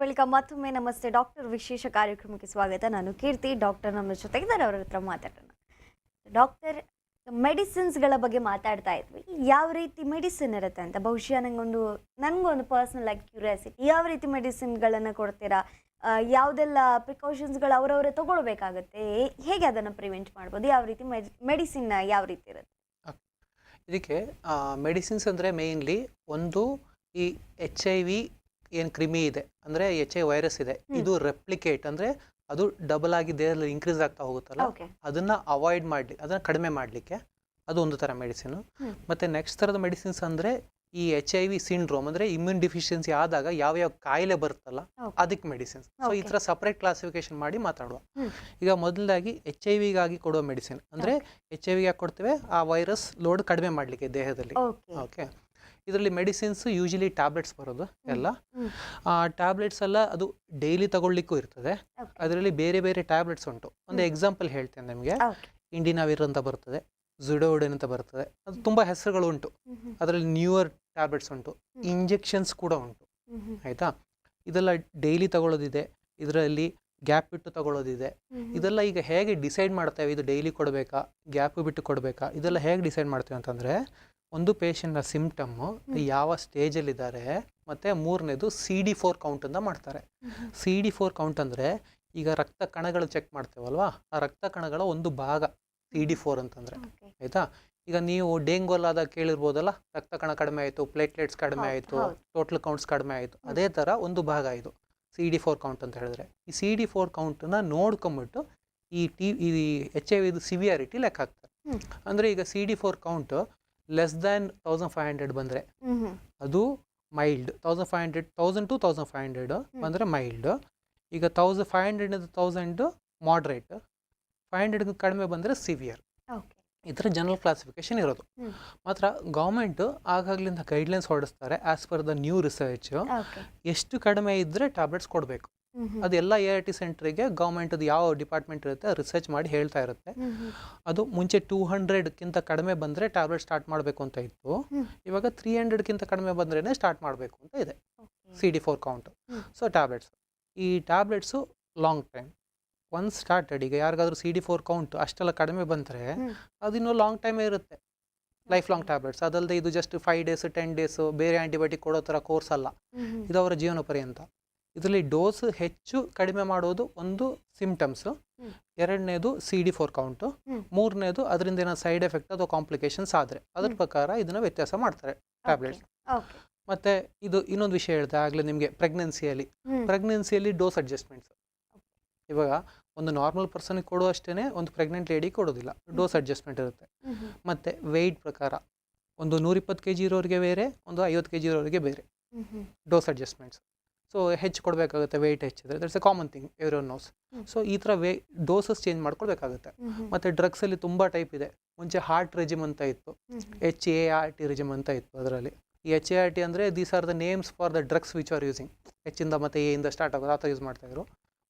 ಬಳಿಕ ಮತ್ತೊಮ್ಮೆ ನಮಸ್ತೆ ಡಾಕ್ಟರ್ ವಿಶೇಷ ಕಾರ್ಯಕ್ರಮಕ್ಕೆ ಸ್ವಾಗತ. ನಾನು ಕೀರ್ತಿ. ಡಾಕ್ಟರ್ ನಮ್ಮ ಜೊತೆಗಿದ್ದಾರೆ, ಅವರ ಹತ್ರ ಮಾತಾಡೋಣ. ಡಾಕ್ಟರ್, ಮೆಡಿಸಿನ್ಸ್ಗಳ ಬಗ್ಗೆ ಮಾತಾಡ್ತಾ ಇದ್ವಿ. ಯಾವ ರೀತಿ ಮೆಡಿಸಿನ್ ಇರುತ್ತೆ ಅಂತ ಬಹುಶಃ ನನಗೊಂದು ಪರ್ಸ್ನಲ್ ಆಗಿ ಕ್ಯೂರಿಯಾಸಿಟಿ. ಯಾವ ರೀತಿ ಮೆಡಿಸಿನ್ಗಳನ್ನು ಕೊಡ್ತೀರಾ? ಯಾವುದೆಲ್ಲ ಪ್ರಿಕಾಷನ್ಸ್ಗಳು ಅವರವರೇ ತಗೊಳ್ಬೇಕಾಗತ್ತೆ? ಹೇಗೆ ಅದನ್ನು ಪ್ರಿವೆಂಟ್ ಮಾಡ್ಬೋದು? ಯಾವ ರೀತಿ ಮೆಡಿಸಿನ್ ಯಾವ ರೀತಿ ಇರುತ್ತೆ?
ಇದಕ್ಕೆ ಮೆಡಿಸಿನ್ಸ್ ಅಂದರೆ ಮೇಯ್ನ್ಲಿ ಒಂದು ಈ HIV ಏನು ಕ್ರಿಮಿ ಇದೆ ಅಂದರೆ HIV ವೈರಸ್ ಇದೆ, ಇದು ರೆಪ್ಲಿಕೇಟ್ ಅಂದರೆ ಅದು ಡಬಲ್ ಆಗಿ ದೇಹದಲ್ಲಿ ಇನ್ಕ್ರೀಸ್ ಆಗ್ತಾ ಹೋಗುತ್ತಲ್ಲ, ಅದನ್ನು ಅವಾಯ್ಡ್ ಮಾಡಲಿ, ಅದನ್ನು ಕಡಿಮೆ ಮಾಡಲಿಕ್ಕೆ ಅದು ಒಂದು ಥರ ಮೆಡಿಸಿನು. ಮತ್ತು ನೆಕ್ಸ್ಟ್ ಥರದ ಮೆಡಿಸಿನ್ಸ್ ಅಂದರೆ ಈ HIV ಸಿಂಡ್ರೋಮ್ ಅಂದರೆ ಇಮ್ಯೂನ್ ಡಿಫಿಷಿಯನ್ಸಿ ಆದಾಗ ಯಾವ್ಯಾವ ಕಾಯಿಲೆ ಬರುತ್ತಲ್ಲ ಅದಕ್ಕೆ ಮೆಡಿಸಿನ್ಸ್. ಸೊ ಈ ಥರ ಸಪ್ರೇಟ್ ಕ್ಲಾಸಿಫಿಕೇಶನ್ ಮಾಡಿ ಮಾತಾಡುವ. ಈಗ ಮೊದಲಾಗಿ HIV ಕೊಡುವ ಮೆಡಿಸಿನ್ ಅಂದರೆ HIV ಯಾಕೆ ಕೊಡ್ತೇವೆ? ಆ ವೈರಸ್ ಲೋಡ್ ಕಡಿಮೆ ಮಾಡಲಿಕ್ಕೆ ದೇಹದಲ್ಲಿ. ಓಕೆ, ಇದರಲ್ಲಿ ಮೆಡಿಸಿನ್ಸ್ ಯೂಶಲಿ ಟ್ಯಾಬ್ಲೆಟ್ಸ್ ಬರೋದು ಎಲ್ಲ. ಟ್ಯಾಬ್ಲೆಟ್ಸ್ ಎಲ್ಲ ಅದು ಡೈಲಿ ತಗೊಳ್ಲಿಕ್ಕೂ ಇರ್ತದೆ. ಅದರಲ್ಲಿ ಬೇರೆ ಬೇರೆ ಟ್ಯಾಬ್ಲೆಟ್ಸ್ ಉಂಟು. ಒಂದು ಎಕ್ಸಾಂಪಲ್ ಹೇಳ್ತೇನೆ ನಿಮಗೆ. ಇಂಡಿನಾವಿರ್ ಅಂತ ಬರ್ತದೆ, ಜುಡೋಡಿನ್ ಅಂತ ಬರ್ತದೆ. ಅದು ತುಂಬಾ ಹೆಸರುಗಳು ಉಂಟು. ಅದರಲ್ಲಿ ನ್ಯೂಯರ್ ಟ್ಯಾಬ್ಲೆಟ್ಸ್ ಉಂಟು, ಇಂಜೆಕ್ಷನ್ಸ್ ಕೂಡ ಉಂಟು. ಆಯ್ತಾ, ಇದೆಲ್ಲ ಡೈಲಿ ತಗೊಳ್ಳೋದಿದೆ, ಇದರಲ್ಲಿ ಗ್ಯಾಪ್ ಬಿಟ್ಟು ತಗೊಳ್ಳೋದಿದೆ. ಇದೆಲ್ಲ ಈಗ ಹೇಗೆ ಡಿಸೈಡ್ ಮಾಡ್ತೇವೆ, ಇದು ಡೈಲಿ ಕೊಡಬೇಕಾ ಗ್ಯಾಪ್ ಬಿಟ್ಟು ಕೊಡಬೇಕಾ, ಇದೆಲ್ಲ ಹೇಗೆ ಡಿಸೈಡ್ ಮಾಡ್ತೇವೆ ಅಂತಂದರೆ, ಒಂದು ಪೇಷಂಟ್ನ ಸಿಂಪ್ಟಮ್ಮು ಯಾವ ಸ್ಟೇಜಲ್ಲಿದ್ದಾರೆ, ಮತ್ತು ಮೂರನೇದು CD4 ಕೌಂಟ್ ಅಂತ ಮಾಡ್ತಾರೆ. CD4 ಕೌಂಟ್ ಅಂದರೆ ಈಗ ರಕ್ತ ಕಣಗಳು ಚೆಕ್ ಮಾಡ್ತೇವಲ್ವಾ, ಆ ರಕ್ತ ಕಣಗಳ ಒಂದು ಭಾಗ CD4 ಅಂತಂದರೆ. ಆಯಿತಾ, ಈಗ ನೀವು ಡೆಂಗೋಲಾದ ಕೇಳಿರ್ಬೋದಲ್ಲ, ರಕ್ತ ಕಣ ಕಡಿಮೆ ಆಯಿತು, ಪ್ಲೇಟ್ಲೆಟ್ಸ್ ಕಡಿಮೆ ಆಯಿತು, ಟೋಟಲ್ ಕೌಂಟ್ಸ್ ಕಡಿಮೆ ಆಯಿತು, ಅದೇ ಥರ ಒಂದು ಭಾಗ ಇದು CD4 ಕೌಂಟ್ ಅಂತ ಹೇಳಿದ್ರೆ. ಈ CD4 ಕೌಂಟನ್ನ ನೋಡ್ಕೊಂಬಿಟ್ಟು ಈ HIV ಸಿವಿಯಾರಿಟಿ ಲೆಕ್ಕ ಹಾಕ್ತಾರೆ. ಅಂದರೆ ಈಗ CD4 ಕೌಂಟ್ ಲೆಸ್ ದ್ಯಾನ್ 1500 ಬಂದರೆ ಅದು ಮೈಲ್ಡ್, 1500 1000 to 1500 ಬಂದರೆ ಮೈಲ್ಡ್. ಈಗ 1500 1000 ಮಾಡ್ರೇಟ್, 500 ಕಡಿಮೆ ಬಂದರೆ ಸಿವಿಯರ್. ಈ ಥರ ಜನರಲ್ ಕ್ಲಾಸಿಫಿಕೇಶನ್ ಇರೋದು. ಮಾತ್ರ ಗೌರ್ಮೆಂಟ್ ಆಗಾಗ್ಲಿಂದ ಗೈಡ್ಲೈನ್ಸ್ ಹೊರಡಿಸ್ತಾರೆ. As per the new research ಎಷ್ಟು ಕಡಿಮೆ ಇದ್ದರೆ ಟ್ಯಾಬ್ಲೆಟ್ಸ್ ಕೊಡಬೇಕು. ಅದೆಲ್ಲ ART ಸೆಂಟ್ರಿಗೆ ಗೌರ್ಮೆಂಟದು ಯಾವ ಡಿಪಾರ್ಟ್ಮೆಂಟ್ ಇರುತ್ತೆ ರಿಸರ್ಚ್ ಮಾಡಿ ಹೇಳ್ತಾ ಇರುತ್ತೆ. ಅದು ಮುಂಚೆ 200ಕ್ಕಿಂತ ಕಡಿಮೆ ಬಂದರೆ ಟ್ಯಾಬ್ಲೆಟ್ ಸ್ಟಾರ್ಟ್ ಮಾಡಬೇಕು ಅಂತ ಇತ್ತು. ಇವಾಗ 300ಕ್ಕಿಂತ ಕಡಿಮೆ ಬಂದ್ರೇ ಸ್ಟಾರ್ಟ್ ಮಾಡಬೇಕು ಅಂತ ಇದೆ CD4 ಕೌಂಟ್. ಸೊ ಟ್ಯಾಬ್ಲೆಟ್ಸ್, ಈ tablets long time once started. ಈಗ ಯಾರಿಗಾದ್ರೂ CD4 ಕೌಂಟ್ ಅಷ್ಟೆಲ್ಲ ಕಡಿಮೆ ಬಂದರೆ ಅದು ಇನ್ನೂ ಲಾಂಗ್ ಟೈಮೇ ಇರುತ್ತೆ, ಲೈಫ್ ಲಾಂಗ್ ಟ್ಯಾಬ್ಲೆಟ್ಸ್. ಅದಲ್ಲದೆ ಇದು ಜಸ್ಟ್ 5 days 10 days ಬೇರೆ ಆ್ಯಂಟಿಬಯೋಟಿಕ್ ಕೊಡೋ ಥರ ಕೋರ್ಸ್ ಅಲ್ಲ, ಇದು ಅವರ ಜೀವನ ಪರ್ಯಂತ. ಇದರಲ್ಲಿ ಡೋಸ್ ಹೆಚ್ಚು ಕಡಿಮೆ ಮಾಡೋದು ಒಂದು ಸಿಂಪ್ಟಮ್ಸು, ಎರಡನೇದು CD4 ಕೌಂಟು, ಮೂರನೇದು ಅದರಿಂದ ಏನೋ ಸೈಡ್ ಎಫೆಕ್ಟ್ ಅಥವಾ ಕಾಂಪ್ಲಿಕೇಶನ್ಸ್ ಆದರೆ ಅದ್ರ ಪ್ರಕಾರ ಇದನ್ನು ವ್ಯತ್ಯಾಸ ಮಾಡ್ತಾರೆ ಟ್ಯಾಬ್ಲೆಟ್ಸ್. ಮತ್ತು ಇದು ಇನ್ನೊಂದು ವಿಷಯ ಹೇಳ್ದೆ ಆಗಲೇ ನಿಮಗೆ, ಪ್ರೆಗ್ನೆನ್ಸಿಯಲ್ಲಿ ಡೋಸ್ ಅಡ್ಜಸ್ಟ್ಮೆಂಟ್ಸ್. ಇವಾಗ ಒಂದು ನಾರ್ಮಲ್ ಪರ್ಸನ್ಗೆ ಕೊಡುವಷ್ಟೇ ಒಂದು ಪ್ರೆಗ್ನೆಂಟ್ ಲೇಡಿ ಕೊಡೋದಿಲ್ಲ, ಡೋಸ್ ಅಡ್ಜಸ್ಟ್ಮೆಂಟ್ ಇರುತ್ತೆ. ಮತ್ತು ವೆಯ್ಟ್ ಪ್ರಕಾರ ಒಂದು 120 kg ಇರೋರಿಗೆ ಬೇರೆ, ಒಂದು 50 kg ಇರೋರಿಗೆ ಬೇರೆ ಡೋಸ್ ಅಡ್ಜಸ್ಟ್ಮೆಂಟ್ಸ್. ಸೊ ಹೆಚ್ಚು ಕೊಡಬೇಕಾಗುತ್ತೆ ವೆಯ್ಟ್ ಹೆಚ್ಚಿದ್ರೆ, that's a common thing, everyone knows. So ಈ ಥರ ಡೋಸಸ್ ಚೇಂಜ್ ಮಾಡ್ಕೊಳ್ಬೇಕಾಗುತ್ತೆ. ಮತ್ತು ಡ್ರಗ್ಸಲ್ಲಿ ತುಂಬ ಟೈಪ್ ಇದೆ. ಮುಂಚೆ ಹಾರ್ಟ್ ರೆಜಿಮ್ ಅಂತ ಇತ್ತು, HART ರೆಜಿಮ್ ಅಂತ ಇತ್ತು. ಅದರಲ್ಲಿ ಈ HART ಅಂದರೆ these are the names for the drugs which are using. H-ಇಂದ ಮತ್ತು A-ಇಂದ ಸ್ಟಾರ್ಟ್ ಆಗೋದು, ಆ ಥರ ಯೂಸ್ ಮಾಡ್ತಾಯಿದ್ರು.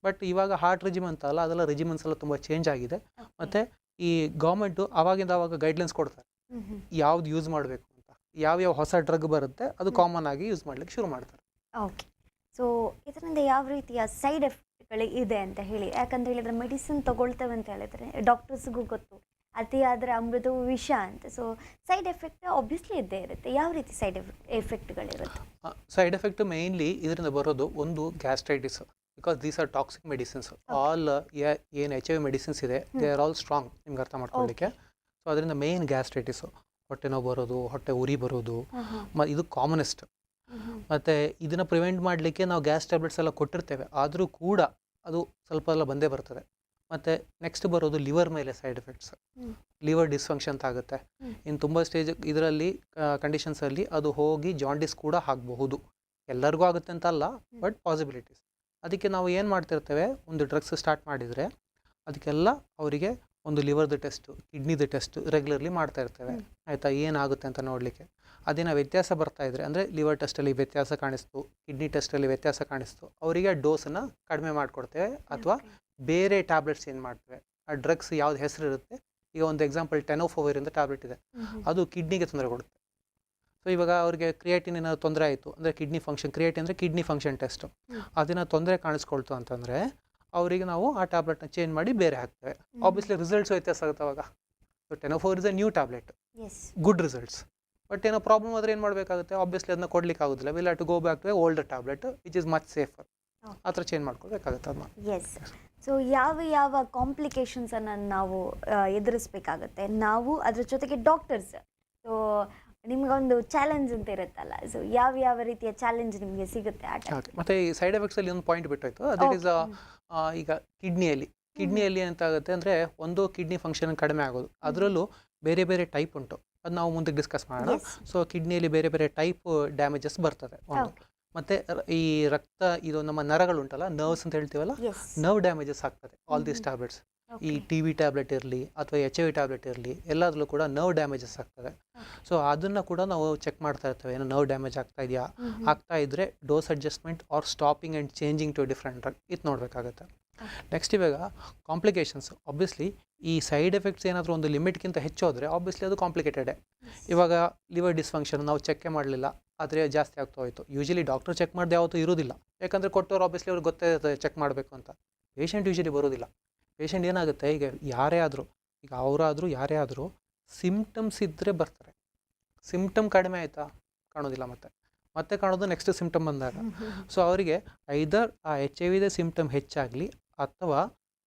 ಬಟ್ ಇವಾಗ ಹಾರ್ಟ್ ರೆಜಿಮ್ ಅಂತ ಅಲ್ಲ, ಅದೆಲ್ಲ ರೆಜಿಮೆನ್ಸ್ ಎಲ್ಲ ತುಂಬ ಚೇಂಜ್ ಆಗಿದೆ. ಮತ್ತು ಈ ಗೌರ್ಮೆಂಟು ಆವಾಗಿಂದ ಆವಾಗ ಗೈಡ್ಲೈನ್ಸ್ ಕೊಡ್ತಾರೆ ಯಾವ್ದು ಯೂಸ್ ಮಾಡಬೇಕು ಅಂತ. ಯಾವ್ಯಾವ ಹೊಸ ಡ್ರಗ್ ಬರುತ್ತೆ ಅದು ಕಾಮನ್ ಆಗಿ ಯೂಸ್ ಮಾಡ್ಲಿಕ್ಕೆ ಶುರು ಮಾಡ್ತಾರೆ.
ಓಕೆ, ಸೊ ಇದರಿಂದ ಯಾವ ರೀತಿಯ ಸೈಡ್ ಎಫೆಕ್ಟ್ಗಳು ಇದೆ ಅಂತ ಹೇಳಿ. ಯಾಕಂತ ಹೇಳಿದ್ರೆ ಮೆಡಿಸಿನ್ ತಗೊಳ್ತೇವೆ ಅಂತ ಹೇಳಿದ್ರೆ ಡಾಕ್ಟರ್ಸ್ಗೂ ಗೊತ್ತು ಅತಿ ಆದರೆ ಅಮೃತವು ವಿಷ ಅಂತ. ಸೊ ಸೈಡ್ ಎಫೆಕ್ಟ್ ಆಬ್ವಿಯಸ್ಲಿ ಇದ್ದೇ ಇರುತ್ತೆ. ಯಾವ ರೀತಿ ಸೈಡ್ ಎಫೆಕ್ಟ್ಗಳಿರುತ್ತೆ?
ಸೈಡ್ ಎಫೆಕ್ಟ್ ಮೇಯ್ನ್ಲಿ ಇದರಿಂದ ಬರೋದು ಒಂದು gastritis, because these are toxic medicines. All ಏನು HIV ಮೆಡಿಸಿನ್ಸ್ ಇದೆ ದೇ ಆರ್ ಆಲ್ ಸ್ಟ್ರಾಂಗ್, ನಿಮ್ಗೆ ಅರ್ಥ ಮಾಡ್ಕೊಳ್ಳಿಕ್ಕೆ. ಸೊ ಅದರಿಂದ ಮೇಯ್ನ್ ಗ್ಯಾಸ್ಟ್ರೈಟಿಸು, ಹೊಟ್ಟೆ ನೋವು ಬರೋದು, ಹೊಟ್ಟೆ ಉರಿ ಬರೋದು, ಇದು ಕಾಮನೆಸ್ಟ್. ಮತ್ತು ಇದನ್ನು ಪ್ರಿವೆಂಟ್ ಮಾಡಲಿಕ್ಕೆ ನಾವು ಗ್ಯಾಸ್ ಟ್ಯಾಬ್ಲೆಟ್ಸ್ ಎಲ್ಲ ಕೊಟ್ಟಿರ್ತೇವೆ, ಆದರೂ ಕೂಡ ಅದು ಸ್ವಲ್ಪ ಎಲ್ಲ ಬಂದೇ ಬರ್ತದೆ. ಮತ್ತು ನೆಕ್ಸ್ಟ್ ಬರೋದು ಲಿವರ್ ಮೇಲೆ ಸೈಡ್ ಎಫೆಕ್ಟ್ಸ್. ಲಿವರ್ ಡಿಸ್ಫಂಕ್ಷನ್ ಅಂತ ಆಗುತ್ತೆ. ಇನ್ನು ತುಂಬ ಸ್ಟೇಜ್ ಇದರಲ್ಲಿ ಕಂಡೀಷನ್ಸಲ್ಲಿ ಅದು ಹೋಗಿ ಜಾಂಡಿಸ್ ಕೂಡ ಆಗಬಹುದು. ಎಲ್ಲರಿಗೂ ಆಗುತ್ತೆ ಅಂತ ಅಲ್ಲ, ಬಟ್ ಪಾಸಿಬಿಲಿಟೀಸ್. ಅದಕ್ಕೆ ನಾವು ಏನು ಮಾಡ್ತಿರ್ತೇವೆ, ಒಂದು ಡ್ರಗ್ಸ್ ಸ್ಟಾರ್ಟ್ ಮಾಡಿದರೆ ಅದಕ್ಕೆಲ್ಲ ಅವರಿಗೆ ಒಂದು ಲಿವರ್ದು ಟೆಸ್ಟು, ಕಿಡ್ನಿದು ಟೆಸ್ಟು ರೆಗ್ಯುಲರ್ಲಿ ಮಾಡ್ತಾ ಇರ್ತೇವೆ. ಆಯಿತಾ, ಏನಾಗುತ್ತೆ ಅಂತ ನೋಡಲಿಕ್ಕೆ. ಅದೇನೋ ವ್ಯತ್ಯಾಸ ಬರ್ತಾ ಇದ್ರೆ, ಅಂದರೆ ಲಿವರ್ ಟೆಸ್ಟಲ್ಲಿ ವ್ಯತ್ಯಾಸ ಕಾಣಿಸ್ತು, ಕಿಡ್ನಿ ಟೆಸ್ಟಲ್ಲಿ ವ್ಯತ್ಯಾಸ ಕಾಣಿಸ್ತು, ಅವರಿಗೆ ಡೋಸನ್ನು ಕಡಿಮೆ ಮಾಡಿಕೊಡ್ತೇವೆ ಅಥವಾ ಬೇರೆ ಟ್ಯಾಬ್ಲೆಟ್ಸ್ ಏನು ಮಾಡ್ತೇವೆ. ಆ ಡ್ರಗ್ಸ್ ಯಾವ್ದು ಹೆಸರು ಇರುತ್ತೆ, ಈಗ ಒಂದು ಎಕ್ಸಾಂಪಲ್ ಟೆನೋಫೋವಿರ್ ಅಂತ ಟ್ಯಾಬ್ಲೆಟ್ ಇದೆ, ಅದು ಕಿಡ್ನಿಗೆ ತೊಂದರೆ ಕೊಡುತ್ತೆ. ಸೊ ಇವಾಗ ಅವ್ರಿಗೆ ಕ್ರಿಯೇಟಿನ್ ಏನಾದ್ರು ತೊಂದರೆ ಆಯಿತು ಅಂದರೆ ಕಿಡ್ನಿ ಫಂಕ್ಷನ್, ಕ್ರಿಯೇಟಿನ್ ಅಂದರೆ ಕಿಡ್ನಿ ಫಂಕ್ಷನ್ ಟೆಸ್ಟು, ಅದನ್ನು ತೊಂದರೆ ಕಾಣಿಸ್ಕೊಳ್ತು ಅಂತಂದರೆ ಅವರಿಗೆ ನಾವು ಆ ಟ್ಯಾಬ್ಲೆಟ್ನ ಚೇಂಜ್ ಮಾಡಿ ಬೇರೆ ಹಾಕ್ತೇವೆ. ಆಬ್ವಿಯಸ್ಲಿ ರಿಸಲ್ಟ್ಸ್ ವ್ಯತ್ಯಾಸ ಆಗುತ್ತೆ ಅವಾಗ. So tenofovir is a new tablet, good results. But ಏನೋ ಪ್ರಾಬ್ಲಮ್ ಆದರೆ ಏನು ಮಾಡಬೇಕಾಗುತ್ತೆ, ಆಬ್ವಿಯಸ್ಲಿ ಅದನ್ನ ಕೊಡ್ಲಿಕ್ಕೆ ಆಗೋದಿಲ್ಲ. Will have to go back to a older tablet which is much safer. ಆ ಥರ ಚೇಂಜ್ ಮಾಡ್ಕೊಳ್ಬೇಕಾಗುತ್ತೆ ಅದನ್ನ.
ಎಸ್. ಸೊ ಯಾವ ಕಾಂಪ್ಲಿಕೇಶನ್ಸನ್ನು ನಾವು ಎದುರಿಸ್ಬೇಕಾಗುತ್ತೆ ನಾವು, ಅದ್ರ ಜೊತೆಗೆ ಡಾಕ್ಟರ್ಸ್. ಸೊ ನಿಮ್ಗೊಂದು ಚಾಲೆಂಜ್ ಅಂತ ಇರುತ್ತಲ್ಲ, ಸೊ ಯಾವ ರೀತಿಯ ಚಾಲೆಂಜ್ ನಿಮಗೆ ಸಿಗುತ್ತೆ ಆ ಟೈಮ್?
ಮತ್ತೆ ಈ ಸೈಡ್ ಎಫೆಕ್ಟ್ಸಲ್ಲಿ ಒಂದು ಪಾಯಿಂಟ್ ಬಿಟ್ಟೋಯ್ತು, ದಟ್ ಈಸ್ ಈಗ ಕಿಡ್ನಿಯಲ್ಲಿ ಎಂತಾಗುತ್ತೆ ಅಂದರೆ, ಒಂದು ಕಿಡ್ನಿ ಫಂಕ್ಷನ್ ಕಡಿಮೆ ಆಗೋದು, ಅದರಲ್ಲೂ ಬೇರೆ ಬೇರೆ ಟೈಪ್ ಉಂಟು, ಅದು ನಾವು ಮುಂದೆ ಡಿಸ್ಕಸ್ ಮಾಡೋಣ. ಸೊ ಕಿಡ್ನಿಯಲ್ಲಿ ಬೇರೆ ಬೇರೆ ಟೈಪ್ ಡ್ಯಾಮೇಜಸ್ ಬರ್ತದೆ ಒಂದು. ಮತ್ತು ಈ ರಕ್ತ, ಇದು ನಮ್ಮ ನರಗಳು ಉಂಟಲ್ಲ, ನರ್ವ್ಸ್ ಅಂತ ಹೇಳ್ತೀವಲ್ಲ, ನರ್ವ್ ಡ್ಯಾಮೇಜಸ್ ಆಗ್ತದೆ ಆಲ್ ದೀಸ್ ಟ್ಯಾಬ್ಲೆಟ್ಸ್. ಈ ಟಿ ವಿ ಟ್ಯಾಬ್ಲೆಟ್ ಇರಲಿ ಅಥವಾ HIV ಟ್ಯಾಬ್ಲೆಟ್ ಇರಲಿ ಎಲ್ಲದರಲ್ಲೂ ಕೂಡ ನರ್ವ್ ಡ್ಯಾಮೇಜಸ್ ಆಗ್ತದೆ. ಸೊ ಅದನ್ನು ಕೂಡ ನಾವು ಚೆಕ್ ಮಾಡ್ತಾ ಇರ್ತೇವೆ, ಏನೋ ನರ್ವ್ ಡ್ಯಾಮೇಜ್ ಆಗ್ತಾ ಇದೆಯಾ, ಆಗ್ತಾ ಇದ್ದರೆ dose adjustment or stopping and changing to different drug ಇದು ನೋಡಬೇಕಾಗುತ್ತೆ. ನೆಕ್ಸ್ಟ್ ಇವಾಗ ಕಾಂಪ್ಲಿಕೇಶನ್ಸ್, ಆಬ್ವಿಯಸ್ಲಿ ಈ ಸೈಡ್ ಎಫೆಕ್ಟ್ಸ್ ಏನಾದರೂ ಒಂದು ಲಿಮಿಟ್ಗಿಂತ ಹೆಚ್ಚು ಹೋದರೆ ಆಬ್ವಿಯಸ್ಲಿ ಅದು ಕಾಂಪ್ಲಿಕೇಟೆಡೇ. ಇವಾಗ ಲಿವರ್ ಡಿಸ್ಫಂಕ್ಷನ್ ನಾವು ಚೆಕ್ಕೇ ಮಾಡಲಿಲ್ಲ, ಆದರೆ ಜಾಸ್ತಿ ಆಗ್ತಾ ಹೋಯಿತು. ಯೂಶಲಿ ಡಾಕ್ಟರ್ ಚೆಕ್ ಮಾಡಿದೆ ಯಾವತ್ತೂ ಇರೋದಿಲ್ಲ, ಯಾಕಂದರೆ ಕೊಟ್ಟವ್ರು ಆಬ್ವಿಯಸ್ಲಿ ಅವ್ರಿಗೆ ಗೊತ್ತೇ ಇರ್ತದೆ ಚೆಕ್ ಮಾಡಬೇಕು ಅಂತ. ಪೇಷಂಟ್ ಯೂಶಲಿ ಬರೋದಿಲ್ಲ. ಪೇಷಂಟ್ ಏನಾಗುತ್ತೆ, ಈಗ ಯಾರೇ ಆದರೂ, ಈಗ ಅವರಾದರೂ ಯಾರೇ ಆದರೂ ಸಿಮ್ಟಮ್ಸ್ ಇದ್ದರೆ ಬರ್ತಾರೆ. ಸಿಮ್ಟಮ್ ಕಡಿಮೆ ಆಯಿತಾ ಕಾಣೋದಿಲ್ಲ, ಮತ್ತೆ ಕಾಣೋದು ನೆಕ್ಸ್ಟ್ ಸಿಮ್ಟಮ್ ಬಂದಾಗ. ಸೊ ಅವರಿಗೆ ಐದರ್ ಆ HIV ಸಿಮ್ಟಮ್ ಹೆಚ್ಚಾಗಲಿ ಅಥವಾ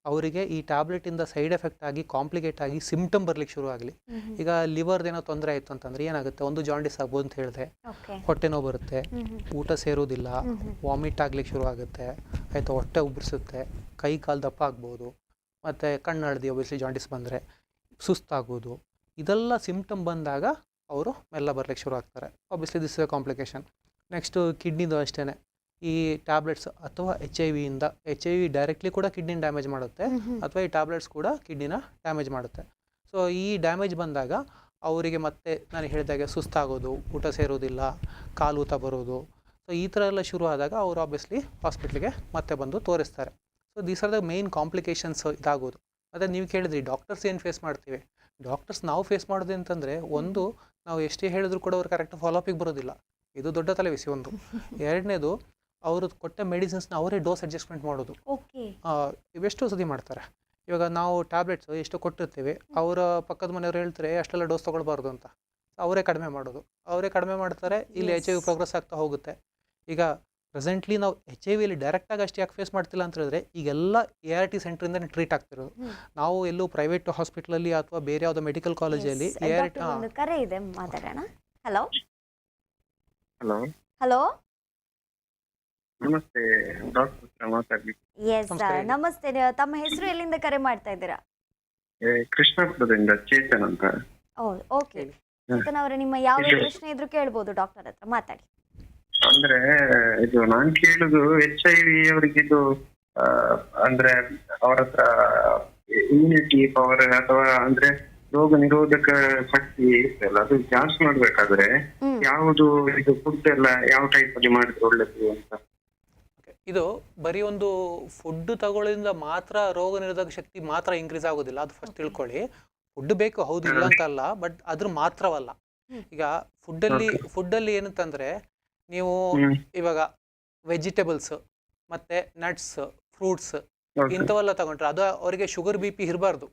ಅವರಿಗೆ ಈ ಟ್ಯಾಬ್ಲೆಟಿಂದ ಸೈಡ್ ಎಫೆಕ್ಟ್ ಆಗಿ ಕಾಂಪ್ಲಿಕೇಟ್ ಆಗಿ ಸಿಮ್ಟಮ್ ಬರ್ಲಿಕ್ಕೆ ಶುರು ಆಗಲಿ. ಈಗ ಲಿವರ್ದೇನೋ ತೊಂದರೆ ಆಯಿತು ಅಂತಂದರೆ ಏನಾಗುತ್ತೆ, ಒಂದು ಜಾಂಡಿಸ್ ಆಗ್ಬೋದು ಅಂತ ಹೇಳಿದೆ, ಹೊಟ್ಟೆ ನೋವು ಬರುತ್ತೆ, ಊಟ ಸೇರೋದಿಲ್ಲ, ವಾಮಿಟ್ ಆಗ್ಲಿಕ್ಕೆ ಶುರು ಆಗುತ್ತೆ, ಆಯಿತು, ಹೊಟ್ಟೆ ಉಬ್ಬಿಸುತ್ತೆ, ಕೈ ಕಾಲು ದಪ್ಪ ಆಗ್ಬೋದು, ಮತ್ತು ಕಣ್ಣು ಹಳದಿ ಒಬ್ವಿಯಸ್ಲಿ ಜಾಂಡಿಸ್ ಬಂದರೆ ಸುಸ್ತಾಗೋದು. ಇದೆಲ್ಲ ಸಿಮ್ಟಮ್ ಬಂದಾಗ ಅವರು ಮೆಲ್ಲ ಬರ್ಲಿಕ್ಕೆ ಶುರು ಆಗ್ತಾರೆ. Obviously this is a complication. Next ಕಿಡ್ನಿದು ಅಷ್ಟೇ, ಈ ಟ್ಯಾಬ್ಲೆಟ್ಸ್ ಅಥವಾ HIV ಡೈರೆಕ್ಟ್ಲಿ ಕೂಡ ಕಿಡ್ನಿನ ಡ್ಯಾಮೇಜ್ ಮಾಡುತ್ತೆ, ಅಥವಾ ಈ ಟ್ಯಾಬ್ಲೆಟ್ಸ್ ಕೂಡ ಕಿಡ್ನಿನ ಡ್ಯಾಮೇಜ್ ಮಾಡುತ್ತೆ. ಸೊ ಈ ಡ್ಯಾಮೇಜ್ ಬಂದಾಗ ಅವರಿಗೆ ಮತ್ತೆ ನಾನು ಹೇಳಿದಾಗೆ ಸುಸ್ತಾಗೋದು, ಊಟ ಸೇರೋದಿಲ್ಲ, ಕಾಲು ಊತ ಬರೋದು. ಸೊ ಈ ಥರ ಎಲ್ಲ ಶುರು ಆದಾಗ ಅವರು ಆಬ್ವಿಯಸ್ಲಿ ಹಾಸ್ಪಿಟ್ಲಿಗೆ ಮತ್ತೆ ಬಂದು ತೋರಿಸ್ತಾರೆ. So these are the main complications ಇದಾಗೋದು. ಮತ್ತು ನೀವು ಕೇಳಿದ್ರಿ ಡಾಕ್ಟರ್ಸ್ ಏನು ಫೇಸ್ ಮಾಡ್ತೀವಿ. ಡಾಕ್ಟರ್ಸ್ ನಾವು ಫೇಸ್ ಮಾಡೋದು ಅಂತಂದರೆ, ಒಂದು, ನಾವು ಎಷ್ಟೇ ಹೇಳಿದ್ರು ಕೂಡ ಅವ್ರು ಕರೆಕ್ಟ್ ಫಾಲೋಅಪಿಗೆ ಬರೋದಿಲ್ಲ, ಇದು ದೊಡ್ಡ ತಲೆಬಿಸಿ ಒಂದು. ಎರಡನೇದು, ಅವರು ಕೊಟ್ಟ ಮೆಡಿಸಿನ್ಸ್ನ ಅವರೇ ಡೋಸ್ ಅಡ್ಜಸ್ಟ್ಮೆಂಟ್ ಮಾಡೋದು. ಇವೆಷ್ಟೋ ಸತಿ ಮಾಡ್ತಾರೆ. ಇವಾಗ ನಾವು ಟ್ಯಾಬ್ಲೆಟ್ಸ್ ಎಷ್ಟು ಕೊಟ್ಟಿರ್ತೀವಿ, ಅವರ ಪಕ್ಕದ ಮನೆಯವ್ರು ಹೇಳ್ತಾರೆ ಅಷ್ಟೆಲ್ಲ ಡೋಸ್ ತೊಗೊಳ್ಬಾರ್ದು ಅಂತ, ಅವರೇ ಕಡಿಮೆ ಮಾಡೋದು, ಅವರೇ ಕಡಿಮೆ ಮಾಡ್ತಾರೆ. ಇಲ್ಲಿ HIV ಪ್ರೋಗ್ರೆಸ್ ಆಗ್ತಾ ಹೋಗುತ್ತೆ. ಈಗ ಪ್ರೆಸೆಂಟ್ಲಿ ನಾವು HIV ಡೈರೆಕ್ಟಾಗಿ ಅಷ್ಟು ಯಾಕೆ ಫೇಸ್ ಮಾಡ್ತಿಲ್ಲ ಅಂತ ಹೇಳಿದ್ರೆ, ಈಗೆಲ್ಲ ART ಸೆಂಟ್ರಿಂದನೇ ಟ್ರೀಟ್ ಆಗ್ತಿರೋದು. ನಾವು ಎಲ್ಲೂ ಪ್ರೈವೇಟ್ ಹಾಸ್ಪಿಟ್ಲಲ್ಲಿ ಅಥವಾ ಬೇರೆ ಯಾವುದೋ ಮೆಡಿಕಲ್ ಕಾಲೇಜಲ್ಲಿ ART.
ಕರೆ ಇದೆ, ಮಾತಾಡೋಣ. ಹಲೋ
ಹಲೋ
ಹಲೋ,
ನಮಸ್ತೆ ಡಾಕ್ಟರ್ ಮಾತಾಡ್ಲಿಕ್ಕೆ.
ಎಸ್ ನಮಸ್ತೆ. ತಮ್ಮ ಹೆಸರು, ಎಲ್ಲಿಂದ ಕರೆ ಮಾಡ್ತಾ ಇದ್ದೀರಾ?
ಕೃಷ್ಣಾಪುರದಿಂದ ಚೇತನ್ ಅಂತ.
ಓಕೆ ಚೇತನ್ ಅವರೇ, ನಿಮ್ಮ ಯಾವುದೇ ಪ್ರಶ್ನೆ ಇದ್ರೂ ಕೇಳ್ಬೋದು ಡಾಕ್ಟರ್ ಹತ್ರ, ಮಾತಾಡಿ.
ಅಂದ್ರೆ ಇದು ನಾನ್ ಕೇಳುದು HIV ಅವರಿಗೆ ಇದು ಅಂದ್ರೆ ಅವ್ರ ಹತ್ರ ಇಮ್ಯುನಿಟಿ ಪವರ್ ಅಥವಾ ಅಂದ್ರೆ ರೋಗ ನಿರೋಧಕ ಶಕ್ತಿ ಇರ್ತಲ್ಲ, ಅದು ಜಾಸ್ತಿ ಮಾಡ್ಬೇಕಾದ್ರೆ ಯಾವುದು ಇದು ಫುಡ್ ಎಲ್ಲ ಯಾವ ಟೈಪ್ ಅಲ್ಲಿ ಮಾಡಿದ್ರೆ ಒಳ್ಳೇದು ಅಂತ.
ಇದು ಬರೀ ಒಂದು ಫುಡ್ ತಗೊಳ್ಳೋದ್ರಿಂದ ಮಾತ್ರ ರೋಗ ನಿರೋಧಕ ಶಕ್ತಿ ಮಾತ್ರ ಇನ್ಕ್ರೀಸ್ ಆಗೋದಿಲ್ಲ, ಅದು ಫಸ್ಟ್ ತಿಳ್ಕೊಳ್ಳಿ. ಫುಡ್ ಬೇಕು, ಹೌದು, ಇಲ್ಲ ಅಂತಲ್ಲ, ಬಟ್ ಅದ್ರ ಮಾತ್ರವಲ್ಲ. ಈಗ ಫುಡ್ಡಲ್ಲಿ ಏನಂತಂದ್ರೆ, ನೀವು ಇವಾಗ ವೆಜಿಟೇಬಲ್ಸ್ ಮತ್ತೆ ನಟ್ಸ್, ಫ್ರೂಟ್ಸ್ ಇಂಥವೆಲ್ಲ ತಗೊಂಡ್ರೆ ಅದು ಅವರಿಗೆ ಶುಗರ್ BP ಇರಬಾರ್ದು.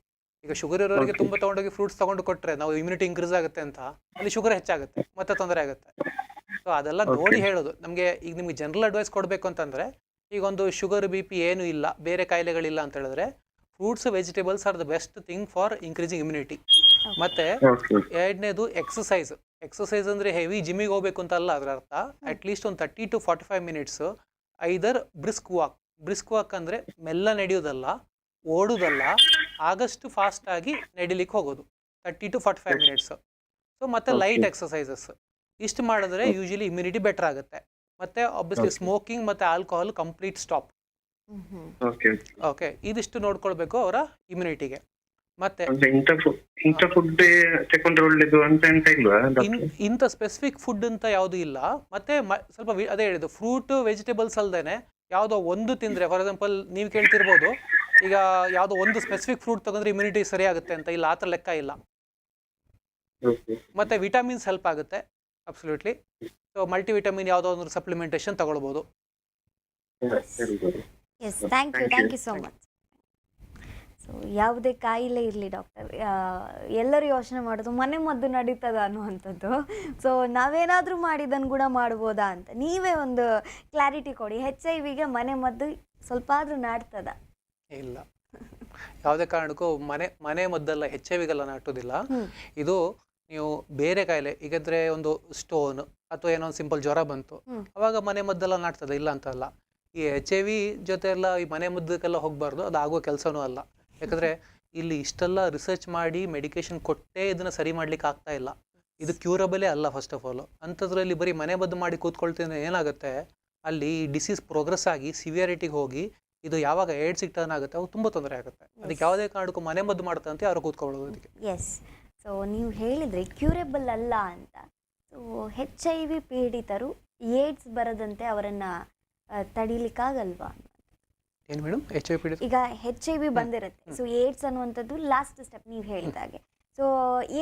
ಈಗ ಶುಗರ್ ಇರೋರಿಗೆ ತುಂಬ ತಗೊಂಡೋಗಿ ಫ್ರೂಟ್ಸ್ ತಗೊಂಡು ಕೊಟ್ಟರೆ ನಾವು ಇಮ್ಯುನಿಟಿ ಇನ್ಕ್ರೀಸ್ ಆಗುತ್ತೆ ಅಂತ, ಅಲ್ಲಿ ಶುಗರ್ ಹೆಚ್ಚಾಗುತ್ತೆ, ಮತ್ತೆ ತೊಂದರೆ ಆಗುತ್ತೆ. ಸೊ ಅದೆಲ್ಲ ನೋಡಿ ಹೇಳೋದು ನಮಗೆ. ಈಗ ನಿಮ್ಗೆ ಜನರಲ್ ಅಡ್ವೈಸ್ ಕೊಡಬೇಕು ಅಂತಂದರೆ, ಈಗ ಒಂದು ಶುಗರ್ BP ಏನೂ ಇಲ್ಲ, ಬೇರೆ ಕಾಯಿಲೆಗಳಿಲ್ಲ ಅಂತ ಹೇಳಿದ್ರೆ, fruits vegetables are the best thing for increasing immunity. ಮತ್ತು ಎರಡನೇದು ಎಕ್ಸಸೈಸ್ ಅಂದರೆ ಹೆವಿ ಜಿಮ್ಮಿಗೆ ಹೋಗ್ಬೇಕು ಅಂತ ಅಲ್ಲ, ಅದರ ಅರ್ಥ ಅಟ್ಲೀಸ್ಟ್ ಒಂದು 30 to 45 minutes either brisk walk ಅಂದರೆ ಮೆಲ್ಲ ನಡೆಯೋದಲ್ಲ, ಓಡೋದಲ್ಲ, ಆಗಷ್ಟು ಫಾಸ್ಟಾಗಿ ನಡಿಲಿಕ್ಕೆ ಹೋಗೋದು 30 to 45 minutes. ಸೊ ಮತ್ತು ಲೈಟ್ ಎಕ್ಸಸೈಸಸ್ ಇಷ್ಟು ಮಾಡಿದ್ರೆ ಯೂಶಲಿ ಇಮ್ಯುನಿಟಿ ಬೆಟರ್ ಆಗುತ್ತೆ. ಮತ್ತು ಆಬ್ವಿಯಸ್ಲಿ ಸ್ಮೋಕಿಂಗ್ ಮತ್ತು ಆಲ್ಕೋಹಾಲ್ ಕಂಪ್ಲೀಟ್ ಸ್ಟಾಪ್. ಓಕೆ, ಇದಿಷ್ಟು ನೋಡ್ಕೊಳ್ಬೇಕು ಅವರ ಇಮ್ಯುನಿಟಿಗೆ. ಮತ್ತೆ ಇಂಥ ಸ್ಪೆಸಿಫಿಕ್ ಫುಡ್ ಅಂತ ಯಾವುದು ಇಲ್ಲ. ಮತ್ತೆ ಸ್ವಲ್ಪ ಅದೇ ಹೇಳಿದ್ದು, ಫ್ರೂಟ್ ವೆಜಿಟೇಬಲ್ಸ್ ಅಲ್ದೇನೆ ಯಾವುದೋ ಒಂದು ತಿಂದರೆ, ಫಾರ್ ಎಕ್ಸಾಂಪಲ್ ನೀವು ಕೇಳ್ತಿರ್ಬೋದು, ಈಗ ಯಾವುದೋ ಒಂದು ಸ್ಪೆಸಿಫಿಕ್ ಫ್ರೂಟ್ ತಗೊಂಡ್ರೆ ಇಮ್ಯುನಿಟಿ ಸರಿ ಆಗುತ್ತೆ ಅಂತ, ಇಲ್ಲ, ಆ ಥರ ಲೆಕ್ಕ ಇಲ್ಲ. ಮತ್ತೆ ವಿಟಮಿನ್ಸ್ ಹೆಲ್ಪ್ ಆಗುತ್ತೆ ಅಬ್ಸಲ್ಯೂಟ್ಲಿ. ಸೊ ಮಲ್ಟಿವಿಟಮಿನ್ ಯಾವುದೋ ಒಂದು ಸಪ್ಲಿಮೆಂಟೇಷನ್ ತಗೊಳ್ಬೋದು.
Yes, thank you so much. So ಯಾವುದೇ ಕಾಯಿಲೆ ಇರಲಿ ಡಾಕ್ಟರ್, ಎಲ್ಲರೂ ಯೋಚನೆ ಮಾಡೋದು ಮನೆ ಮದ್ದು ನಡೀತದ ಅನ್ನುವಂಥದ್ದು. ಸೊ ನಾವೇನಾದರೂ ಮಾಡಿದನ್ನು ಕೂಡ ಮಾಡ್ಬೋದಾ ಅಂತ, ನೀವೇ ಒಂದು ಕ್ಲಾರಿಟಿ ಕೊಡಿ. HIV ಮನೆ ಮದ್ದು ಸ್ವಲ್ಪ ಆದರೂ ನಾಡ್ತದ?
ಇಲ್ಲ, ಯಾವುದೇ ಕಾರಣಕ್ಕೂ ಮನೆ ಮದ್ದೆಲ್ಲ HIV ನಾಟೋದಿಲ್ಲ. ಇದು ನೀವು ಬೇರೆ ಕಾಯಿಲೆ, ಈಗಂದ್ರೆ ಒಂದು ಸ್ಟೋನ್ ಅಥವಾ ಏನೋ ಒಂದು ಸಿಂಪಲ್ ಜ್ವರ ಬಂತು, ಅವಾಗ ಮನೆ ಮದ್ದೆಲ್ಲ ನಾಡ್ತದೆ, ಇಲ್ಲ ಅಂತಲ್ಲ. ಈ HIV ಜೊತೆ ಎಲ್ಲ ಈ ಮನೆ ಮದ್ದಕ್ಕೆಲ್ಲ ಹೋಗಬಾರ್ದು, ಅದು ಆಗೋ ಕೆಲಸನೂ ಅಲ್ಲ. ಯಾಕಂದರೆ ಇಲ್ಲಿ ಇಷ್ಟೆಲ್ಲ ರಿಸರ್ಚ್ ಮಾಡಿ ಮೆಡಿಕೇಶನ್ ಕೊಟ್ಟೇ ಇದನ್ನು ಸರಿ ಮಾಡ್ಲಿಕ್ಕೆ ಆಗ್ತಾ ಇಲ್ಲ. ಇದು ಕ್ಯೂರಬಲೇ ಅಲ್ಲ ಫಸ್ಟ್ ಆಫ್ ಆಲ್. ಅಂಥದ್ರಲ್ಲಿ ಬರೀ ಮನೆ ಮದ್ದು ಮಾಡಿ ಕೂತ್ಕೊಳ್ತೀನಿ ಏನಾಗುತ್ತೆ, ಅಲ್ಲಿ ಡಿಸೀಸ್ ಪ್ರೋಗ್ರೆಸ್ ಆಗಿ ಸಿವಿಯಾರಿಟಿಗೆ ಹೋಗಿ ಇದು ಯಾವಾಗ ಏಡ್ಸಿಗೆ ಟರ್ನ್ ಆಗುತ್ತೆ ಅವಾಗ ತುಂಬ ತೊಂದರೆ ಆಗುತ್ತೆ. ಅದಕ್ಕೆ ಯಾವುದೇ ಕಾರಣಕ್ಕೂ ಮನೆ ಮದ್ದು ಮಾಡ್ತಂತೆ ಅವ್ರು ಕೂತ್ಕೊಳ್ಳೋದು ಅದಕ್ಕೆ.
ಎಸ್. ಸೊ ನೀವು ಹೇಳಿದ್ರಿ ಕ್ಯೂರೇಬಲ್ ಅಲ್ಲ ಅಂತ. ಸೊ HIV ಪೀಡಿತರು ಏಡ್ಸ್ ಬರದಂತೆ ಅವರನ್ನು ತಡೀಲಿಕ್ಕಾಗಲ್ವಾ?
ಏನು ಮೇಡಮ್ HIV ಪೀಡಿತ?
ಈಗ HIV ಬಂದಿರುತ್ತೆ, ಸೊ ಏಡ್ಸ್ ಅನ್ನುವಂಥದ್ದು ಲಾಸ್ಟ್ ಸ್ಟೆಪ್ ನೀವು ಹೇಳಿದಾಗೆ. ಸೊ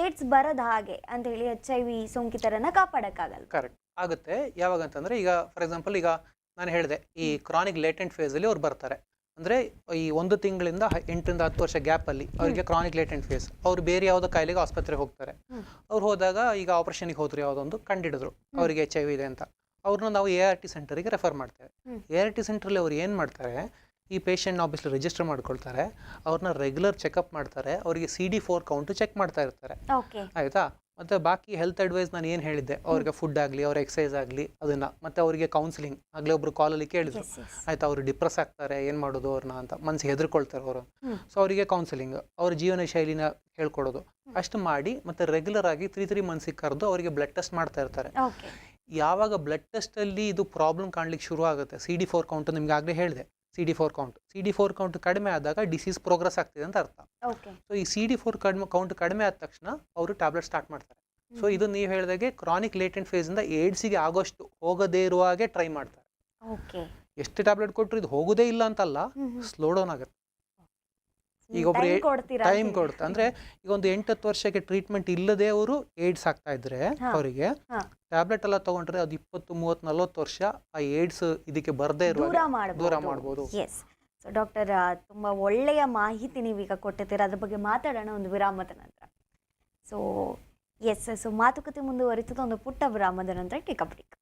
ಏಡ್ಸ್ ಬರದ ಹಾಗೆ ಅಂತ ಹೇಳಿ HIV ಸೋಂಕಿತರನ್ನ ಕಾಪಾಡಕ್ಕಾಗಲ್ಲ.
ಕರೆಕ್ಟ್ ಆಗುತ್ತೆ. ಯಾವಾಗ ಅಂತಂದ್ರೆ ಈಗ ಫಾರ್ ಎಕ್ಸಾಂಪಲ್ ಈಗ ನಾನು ಹೇಳಿದೆ ಈ ಕ್ರಾನಿಕ್ ಲೇಟೆಂಟ್ ಫೇಸಲ್ಲಿ ಅವ್ರು ಬರ್ತಾರೆ ಅಂದರೆ ಈ 1 ತಿಂಗಳಿಂದ 8 ರಿಂದ 10 ವರ್ಷ ಗ್ಯಾಪಲ್ಲಿ ಅವರಿಗೆ ಕ್ರಾನಿಕ್ ಲೇಟೆಂಟ್ ಫೇಸ್. ಅವ್ರು ಬೇರೆ ಯಾವುದೋ ಕಾಯಿಲೆಗೆ ಆಸ್ಪತ್ರೆಗೆ ಹೋಗ್ತಾರೆ. ಅವ್ರು ಹೋದಾಗ ಈಗ ಆಪರೇಷನ್ಗೆ ಹೋದ್ರು, ಯಾವುದೊಂದು ಕಂಡಿಡಿದ್ರು ಅವರಿಗೆ HIV ಇದೆ ಅಂತ. ಅವ್ರನ್ನ ನಾವು ART ಸೆಂಟರಿಗೆ ರೆಫರ್ ಮಾಡ್ತೇವೆ. ART ಸೆಂಟ್ರಲ್ಲಿ ಅವ್ರು ಏನು ಮಾಡ್ತಾರೆ, ಈ ಪೇಷಂಟ್ನ ಆಬ್ವಿಯಸ್ಲಿ ರಿಜಿಸ್ಟರ್ ಮಾಡ್ಕೊಳ್ತಾರೆ, ಅವ್ರನ್ನ ರೆಗ್ಯುಲರ್ ಚೆಕಪ್ ಮಾಡ್ತಾರೆ, ಅವರಿಗೆ CD4 ಕೌಂಟು ಚೆಕ್ ಮಾಡ್ತಾ ಇರ್ತಾರೆ. ಆಯಿತಾ? ಮತ್ತು ಬಾಕಿ ಹೆಲ್ತ್ ಅಡ್ವೈಸ್ ನಾನು ಏನು ಹೇಳಿದ್ದೆ, ಅವ್ರಿಗೆ ಫುಡ್ ಆಗಲಿ ಅವ್ರ ಎಕ್ಸಸೈಸ್ ಆಗಲಿ ಅದನ್ನು, ಮತ್ತು ಅವರಿಗೆ ಕೌನ್ಸಿಲಿಂಗ್ ಆಗಲಿ. ಒಬ್ರು ಕಾಲಲ್ಲಿ ಕೇಳಿದ್ರು, ಆಯ್ತಾ ಅವರು ಡಿಪ್ರೆಸ್ ಆಗ್ತಾರೆ, ಏನು ಮಾಡೋದು ಅವ್ರನ್ನ ಅಂತ ಮನಸ್ಸಿಗೆ ಹೆದರ್ಕೊಳ್ತಾರೆ ಅವರು. ಸೊ ಅವರಿಗೆ ಕೌನ್ಸಿಲಿಂಗ್, ಅವ್ರ ಜೀವನ ಶೈಲಿನ ಹೇಳ್ಕೊಡೋದು ಅಷ್ಟು ಮಾಡಿ, ಮತ್ತು ರೆಗ್ಯುಲರ್ ಆಗಿ 3 ಮಂತ್ಸಿಗೆ ಕರೆದು ಅವರಿಗೆ ಬ್ಲಡ್ ಟೆಸ್ಟ್ ಮಾಡ್ತಾ ಇರ್ತಾರೆ. ಯಾವಾಗ ಬ್ಲಡ್ ಟೆಸ್ಟಲ್ಲಿ ಇದು ಪ್ರಾಬ್ಲಮ್ ಕಾಣ್ಲಿಕ್ಕೆ ಶುರು ಆಗುತ್ತೆ, CD4 ಕೌಂಟು ನಿಮ್ಗೆ ಆಗಲೇ ಹೇಳಿದೆ, CD4 ಕೌಂಟ್ ಕಡಿಮೆ ಆದಾಗ ಡಿಸೀಸ್ ಪ್ರೋಗ್ರೆಸ್ ಆಗ್ತಿದೆ ಅಂತ ಅರ್ಥ. ಸೊ ಈ CD4 ಕೌಂಟ್ ಕಡಿಮೆ ಆದ ತಕ್ಷಣ ಅವರು ಟ್ಯಾಬ್ಲೆಟ್ ಸ್ಟಾರ್ಟ್ ಮಾಡ್ತಾರೆ. ಸೊ ಇದು ನೀವು ಹೇಳಿದಾಗೆ ಕ್ರಾನಿಕ್ ಲೇಟೆಂಟ್ ಫೇಸಿಂದ ಏಡ್ಸಿಗೆ ಆಗೋಷ್ಟು ಹೋಗದೇ ಇರುವ ಹಾಗೆ ಟ್ರೈ ಮಾಡ್ತಾರೆ. ಎಷ್ಟು ಟ್ಯಾಬ್ಲೆಟ್ ಕೊಟ್ಟರು ಇದು ಹೋಗೋದೇ ಇಲ್ಲ ಅಂತಲ್ಲ, ಸ್ಲೋ ಡೌನ್ ಆಗುತ್ತೆ. ಈಗ ಒಬ್ರು ಟೈಮ್ ಕೊಡುತ್ತೆ ಅಂದ್ರೆ ಈಗ ಒಂದು 8-10 ವರ್ಷಕ್ಕೆ ಟ್ರೀಟ್ಮೆಂಟ್ ಇಲ್ಲದೆ ಅವರು ಏಡ್ಸ್ ಆಗ್ತಾ ಇದ್ರೆ ಅವರಿಗೆ ಟ್ಯಾಬ್ಲೆಟ್ ಎಲ್ಲ ತಗೊಂಡ್ರೆ ಅದು 20-30-40 ವರ್ಷ ಆ ಏಡ್ಸ್ ಇದಕ್ಕೆ ಬರದೇ ಇರುವ ದೂರ ಮಾಡಬಹುದು.
ಸೊ ಡಾಕ್ಟರ್, ತುಂಬಾ ಒಳ್ಳೆಯ ಮಾಹಿತಿ ನೀವೀಗ ಕೊಟ್ಟಿದ್ದೀರಾ. ಅದ್ರ ಬಗ್ಗೆ ಮಾತಾಡೋಣ ಒಂದು ವಿರಾಮದ ನಂತರ. ಸೊ ಮಾತುಕತೆ ಮುಂದುವರಿತದ ಒಂದು ಪುಟ್ಟ ವಿರಾಮದ ನಂತರ ಟೇಕ್ ಅ ಬ್ರೇಕ್.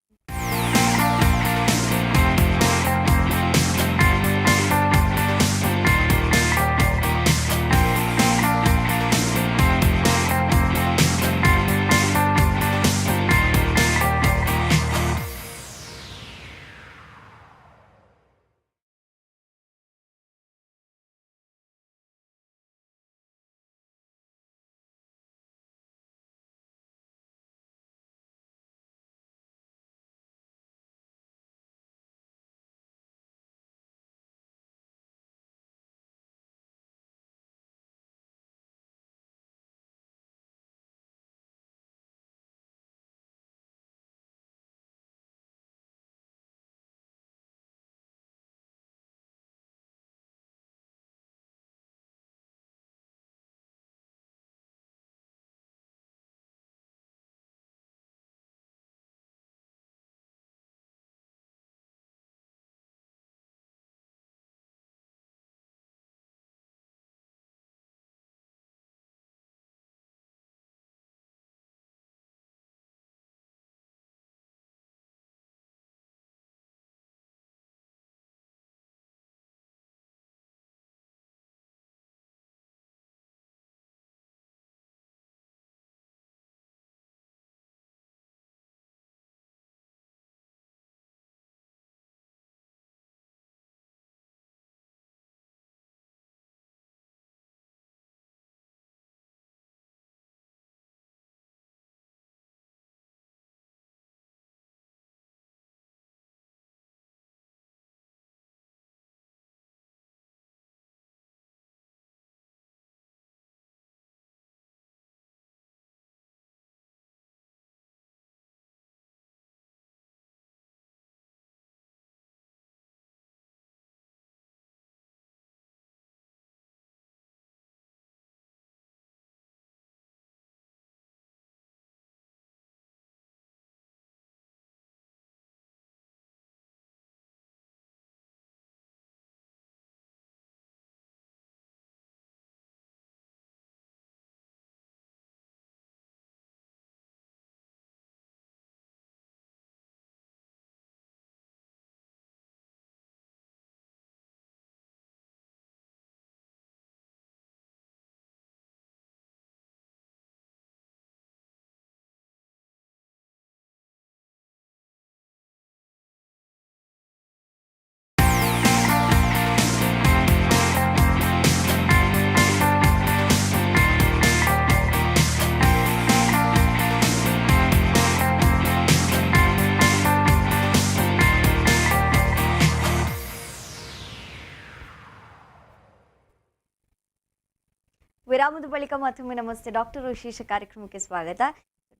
ವಿರಾಮದ ಬಳಿಕ ಮತ್ತೊಮ್ಮೆ ನಮಸ್ತೆ ಡಾಕ್ಟರ್ ವಿಶೇಷ ಕಾರ್ಯಕ್ರಮಕ್ಕೆ ಸ್ವಾಗತ.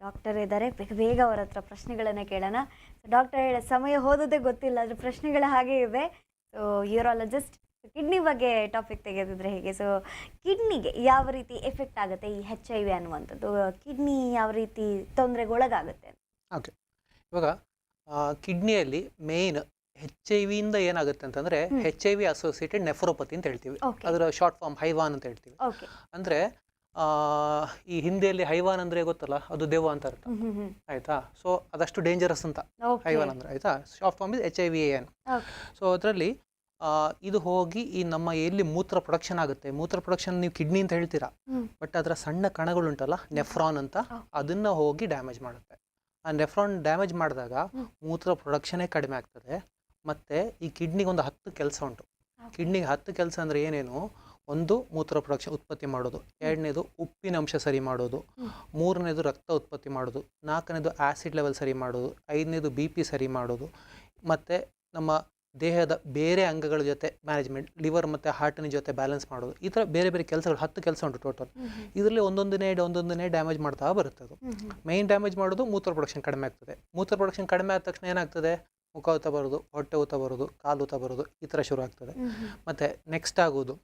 ಡಾಕ್ಟರ್ ಇದ್ದಾರೆ, ಬೇಗ ಬೇಗ ಅವರ ಹತ್ರ ಪ್ರಶ್ನೆಗಳನ್ನು ಕೇಳೋಣ. ಡಾಕ್ಟರ್ ಹೇಳ ಸಮಯ ಹೋದದೇ ಗೊತ್ತಿಲ್ಲ, ಅದ್ರ ಪ್ರಶ್ನೆಗಳು ಹಾಗೆ ಇವೆ. ಸೊ ಯೂರಾಲಜಿಸ್ಟ್, ಕಿಡ್ನಿ ಬಗ್ಗೆ ಟಾಪಿಕ್ ತೆಗೆದಿದ್ರೆ ಹೇಗೆ? ಸೊ ಕಿಡ್ನಿಗೆ ಯಾವ ರೀತಿ ಎಫೆಕ್ಟ್ ಆಗುತ್ತೆ ಈ HIV ಅನ್ನುವಂಥದ್ದು? ಕಿಡ್ನಿ ಯಾವ ರೀತಿ ತೊಂದರೆಗೊಳಗಾಗುತ್ತೆ?
ಓಕೆ, ಇವಾಗ ಕಿಡ್ನಿಯಲ್ಲಿ ಮೇಯ್ನ್ HIV ಇಂದ ಏನಾಗುತ್ತೆ ಅಂತಂದ್ರೆ HIV ಅಸೋಸಿಯೇಟೆಡ್ ನೆಫ್ರೋಪತಿ ಅಂತ ಹೇಳ್ತೀವಿ. ಅದರ ಶಾರ್ಟ್ ಫಾರ್ಮ್ ಹೈವಾನ್ ಅಂತ ಹೇಳ್ತೀವಿ. ಅಂದ್ರೆ ಈ ಹಿಂದಿಯಲ್ಲಿ ಹೈವಾನ್ ಅಂದ್ರೆ ಗೊತ್ತಲ್ಲ, ಅದು ದೆವ್ವ ಅಂತ ಅರ್ಥ, ಆಯ್ತಾ? ಸೊ ಅದಷ್ಟು ಡೇಂಜರಸ್ ಅಂತ ಹೈವಾನ್ ಅಂದ್ರೆ, ಆಯ್ತಾ? Short form is HIV-AN. So ಅದರಲ್ಲಿ ಇದು ಹೋಗಿ ಈ ನಮ್ಮ ಎಲ್ಲಿ ಮೂತ್ರ ಪ್ರೊಡಕ್ಷನ್ ಆಗುತ್ತೆ, ಮೂತ್ರ ಪ್ರೊಡಕ್ಷನ್ ನೀವು ಕಿಡ್ನಿ ಅಂತ ಹೇಳ್ತೀರಾ, ಬಟ್ ಅದರ ಸಣ್ಣ ಕಣಗಳು ಉಂಟಲ್ಲ, ನೆಫ್ರಾನ್ ಅಂತ, ಅದನ್ನ ಹೋಗಿ ಡ್ಯಾಮೇಜ್ ಮಾಡುತ್ತೆ. ಆ ನೆಫ್ರಾನ್ ಡ್ಯಾಮೇಜ್ ಮಾಡಿದಾಗ ಮೂತ್ರ ಪ್ರೊಡಕ್ಷನೇ ಕಡಿಮೆ ಆಗ್ತದೆ. ಮತ್ತೆ ಈ ಕಿಡ್ನಿಗೆ ಒಂದು 10 ಕೆಲಸ ಉಂಟು. ಕಿಡ್ನಿಗೆ 10 ಕೆಲಸ ಅಂದ್ರೆ ಏನೇನು? ಒಂದು, ಮೂತ್ರ ಪ್ರೊಡಕ್ಷನ್ ಉತ್ಪತ್ತಿ ಮಾಡೋದು. ಎರಡನೇದು ಉಪ್ಪಿನ ಅಂಶ ಸರಿ ಮಾಡೋದು. ಮೂರನೇದು ರಕ್ತ ಉತ್ಪತ್ತಿ ಮಾಡೋದು. ನಾಲ್ಕನೇದು ಆ್ಯಸಿಡ್ ಲೆವೆಲ್ ಸರಿ ಮಾಡೋದು. ಐದನೇದು BP ಸರಿ ಮಾಡೋದು. ಮತ್ತು ನಮ್ಮ ದೇಹದ ಬೇರೆ ಅಂಗಗಳ ಜೊತೆ ಮ್ಯಾನೇಜ್ಮೆಂಟ್, ಲಿವರ್ ಮತ್ತು ಹಾರ್ಟಿನ ಜೊತೆ ಬ್ಯಾಲೆನ್ಸ್ ಮಾಡೋದು. ಈ ಥರ ಬೇರೆ ಬೇರೆ ಕೆಲಸಗಳು 10 ಕೆಲಸ ಉಂಟು ಟೋಟಲ್. ಇದರಲ್ಲಿ ಒಂದೊಂದನೇ ಡ್ಯಾಮೇಜ್ ಮಾಡ್ತಾ ಬರುತ್ತೆ. ಅದು ಮೈನ್ ಡ್ಯಾಮೇಜ್ ಮಾಡೋದು ಮೂತ್ರ ಪ್ರೊಡಕ್ಷನ್ ಕಡಿಮೆ ಆಗ್ತದೆ. ಮೂತ್ರ ಪ್ರೊಡಕ್ಷನ್ ಕಡಿಮೆ ಆದ ತಕ್ಷಣ ಏನಾಗ್ತದೆ? ಮುಖ ಊತ ಬರೋದು, ಹೊಟ್ಟೆ ಊತ ಬರೋದು, ಕಾಲು ಊತ ಬರೋದು, ಈ ಥರ ಶುರು ಆಗ್ತದೆ. ಮತ್ತು ನೆಕ್ಸ್ಟ್ ಆಗೋದು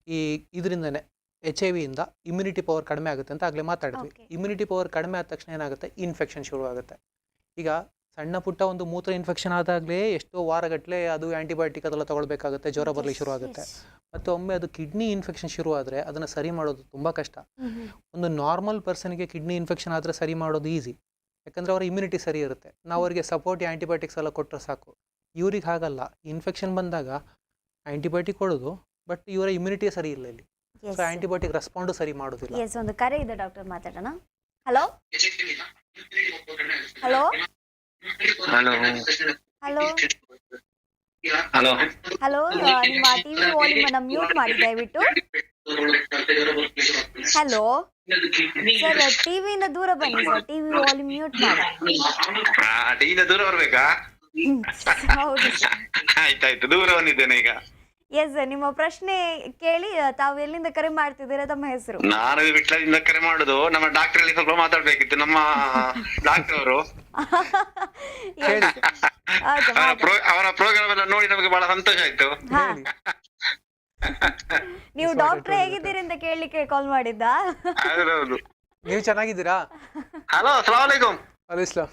ಈ ಇದರಿಂದನೇ HIV ಇಂದ ಇಮ್ಯುನಿಟಿ ಪವರ್ ಕಡಿಮೆ ಆಗುತ್ತೆ ಅಂತ ಆಗಲೇ ಮಾತಾಡಿದ್ವಿ. ಇಮ್ಯುನಿಟಿ ಪವರ್ ಕಡಿಮೆ ಆದ ತಕ್ಷಣ ಏನಾಗುತ್ತೆ? ಇನ್ಫೆಕ್ಷನ್ ಶುರು ಆಗುತ್ತೆ. ಈಗ ಸಣ್ಣ ಪುಟ್ಟ ಒಂದು ಮೂತ್ರ ಇನ್ಫೆಕ್ಷನ್ ಆದಾಗಲೇ ಎಷ್ಟೋ ವಾರಗಟ್ಟಲೆ ಅದು ಆ್ಯಂಟಿಬಯೋಟಿಕ್ ಅದೆಲ್ಲ ತೊಗೊಳ್ಬೇಕಾಗುತ್ತೆ, ಜ್ವರ ಬರಲಿಕ್ಕೆ ಶುರು ಆಗುತ್ತೆ. ಮತ್ತು ಒಮ್ಮೆ ಅದು ಕಿಡ್ನಿ ಇನ್ಫೆಕ್ಷನ್ ಶುರು ಆದರೆ ಅದನ್ನು ಸರಿ ಮಾಡೋದು ತುಂಬ ಕಷ್ಟ. ಒಂದು ನಾರ್ಮಲ್ ಪರ್ಸನ್ಗೆ ಕಿಡ್ನಿ ಇನ್ಫೆಕ್ಷನ್ ಆದರೆ ಸರಿ ಮಾಡೋದು ಈಸಿ, ಯಾಕಂದರೆ ಅವರ ಇಮ್ಯುನಿಟಿ ಸರಿ ಇರುತ್ತೆ. ನಾವು ಅವರಿಗೆ ಸಪೋರ್ಟ್ ಆ್ಯಂಟಿಬಯೋಟಿಕ್ಸ್ ಎಲ್ಲ ಕೊಟ್ಟರೆ ಸಾಕು. ಇವ್ರಿಗೆ ಹಾಗಲ್ಲ, ಇನ್ಫೆಕ್ಷನ್ ಬಂದಾಗ ಆ್ಯಂಟಿಬಯೋಟಿಕ್ ಕೊಡೋದು, ಬಟ್ ಇವರ ಇಮ್ಯುನಿಟಿ ಸರಿ ಇಲ್ಲ ಇಲ್ಲಿ. ಸೊ ಆ್ಯಂಟಿಬಯೋಟಿಕ್ ರೆಸ್ಪಾಂಡು ಸರಿ ಮಾಡೋದಿಲ್ಲ.
ಎಸ್, ಒಂದು ಕರೆ ಇದೆ ಡಾಕ್ಟರ್, ಮಾತಾಡೋಣ. Hello hello
hello
hello
hello
hello, ನಿಮ್ಮ ಟಿವಿ ವಾಲ್ಯೂಮ್ ಮ್ಯೂಟ್ ಮಾಡಿ ದಯವಿಟ್ಟು. ಹಲೋ ಸರ್, ಟಿವಿಯಿಂದ ದೂರ ಬನ್ನಿ ಸರ್, ಟಿವಿ ವಾಲ್ಯೂಮ್ ಮ್ಯೂಟ್ ಮಾಡಿ.
ಟಿವಿಯಿಂದ ದೂರ ಬರ್ಬೇಕಾ?
ಹೌದು,
ಆಯ್ತಾಯ್ತು, ದೂರ ಬಂದಿದ್ದೇನೆ ಈಗ.
ಎಸ್, ನಿಮ್ಮ ಪ್ರಶ್ನೆ ಕೇಳಿ. ತಾವು ಎಲ್ಲಿಂದ ಕರೆ ಮಾಡ್ತಿದ್ದೀರಾ? ತಮ್ಮ ಹೆಸರು?
ನಾನು ವಿಟ್ಲದಿಂದ ಕರೆ ಮಾಡುದು. ನಮ್ಮ ಡಾಕ್ಟರ್ ಅಲ್ಲಿ ಸ್ವಲ್ಪ ಮಾತಾಡ್ಬೇಕಿತ್ತು. ನಮ್ಮ ಡಾಕ್ಟರ್ ಅವರು ಅವರ ಪ್ರೋಗ್ರಾಮ್ ಎಲ್ಲ ನೋಡಿ ನಮಗೆ ಬಹಳ ಸಂತೋಷ ಆಯ್ತು.
ನೀವು ಡಾಕ್ಟರ್ ಹೇಗಿದ್ದೀರಿ ಅಂತ ಕೇಳಲಿಕ್ಕೆ ಕಾಲ್ ಮಾಡಿದ್ದ?
ಹೌದೌದು.
ನೀವು ಚೆನ್ನಾಗಿದ್ದೀರಾ?
ಹಲೋ, ಅಸ್ಸಲಾಂ ವಾಲೇಕುಮ್.
ಅಲೈಕುಮ್ ಸಲಾಮ್.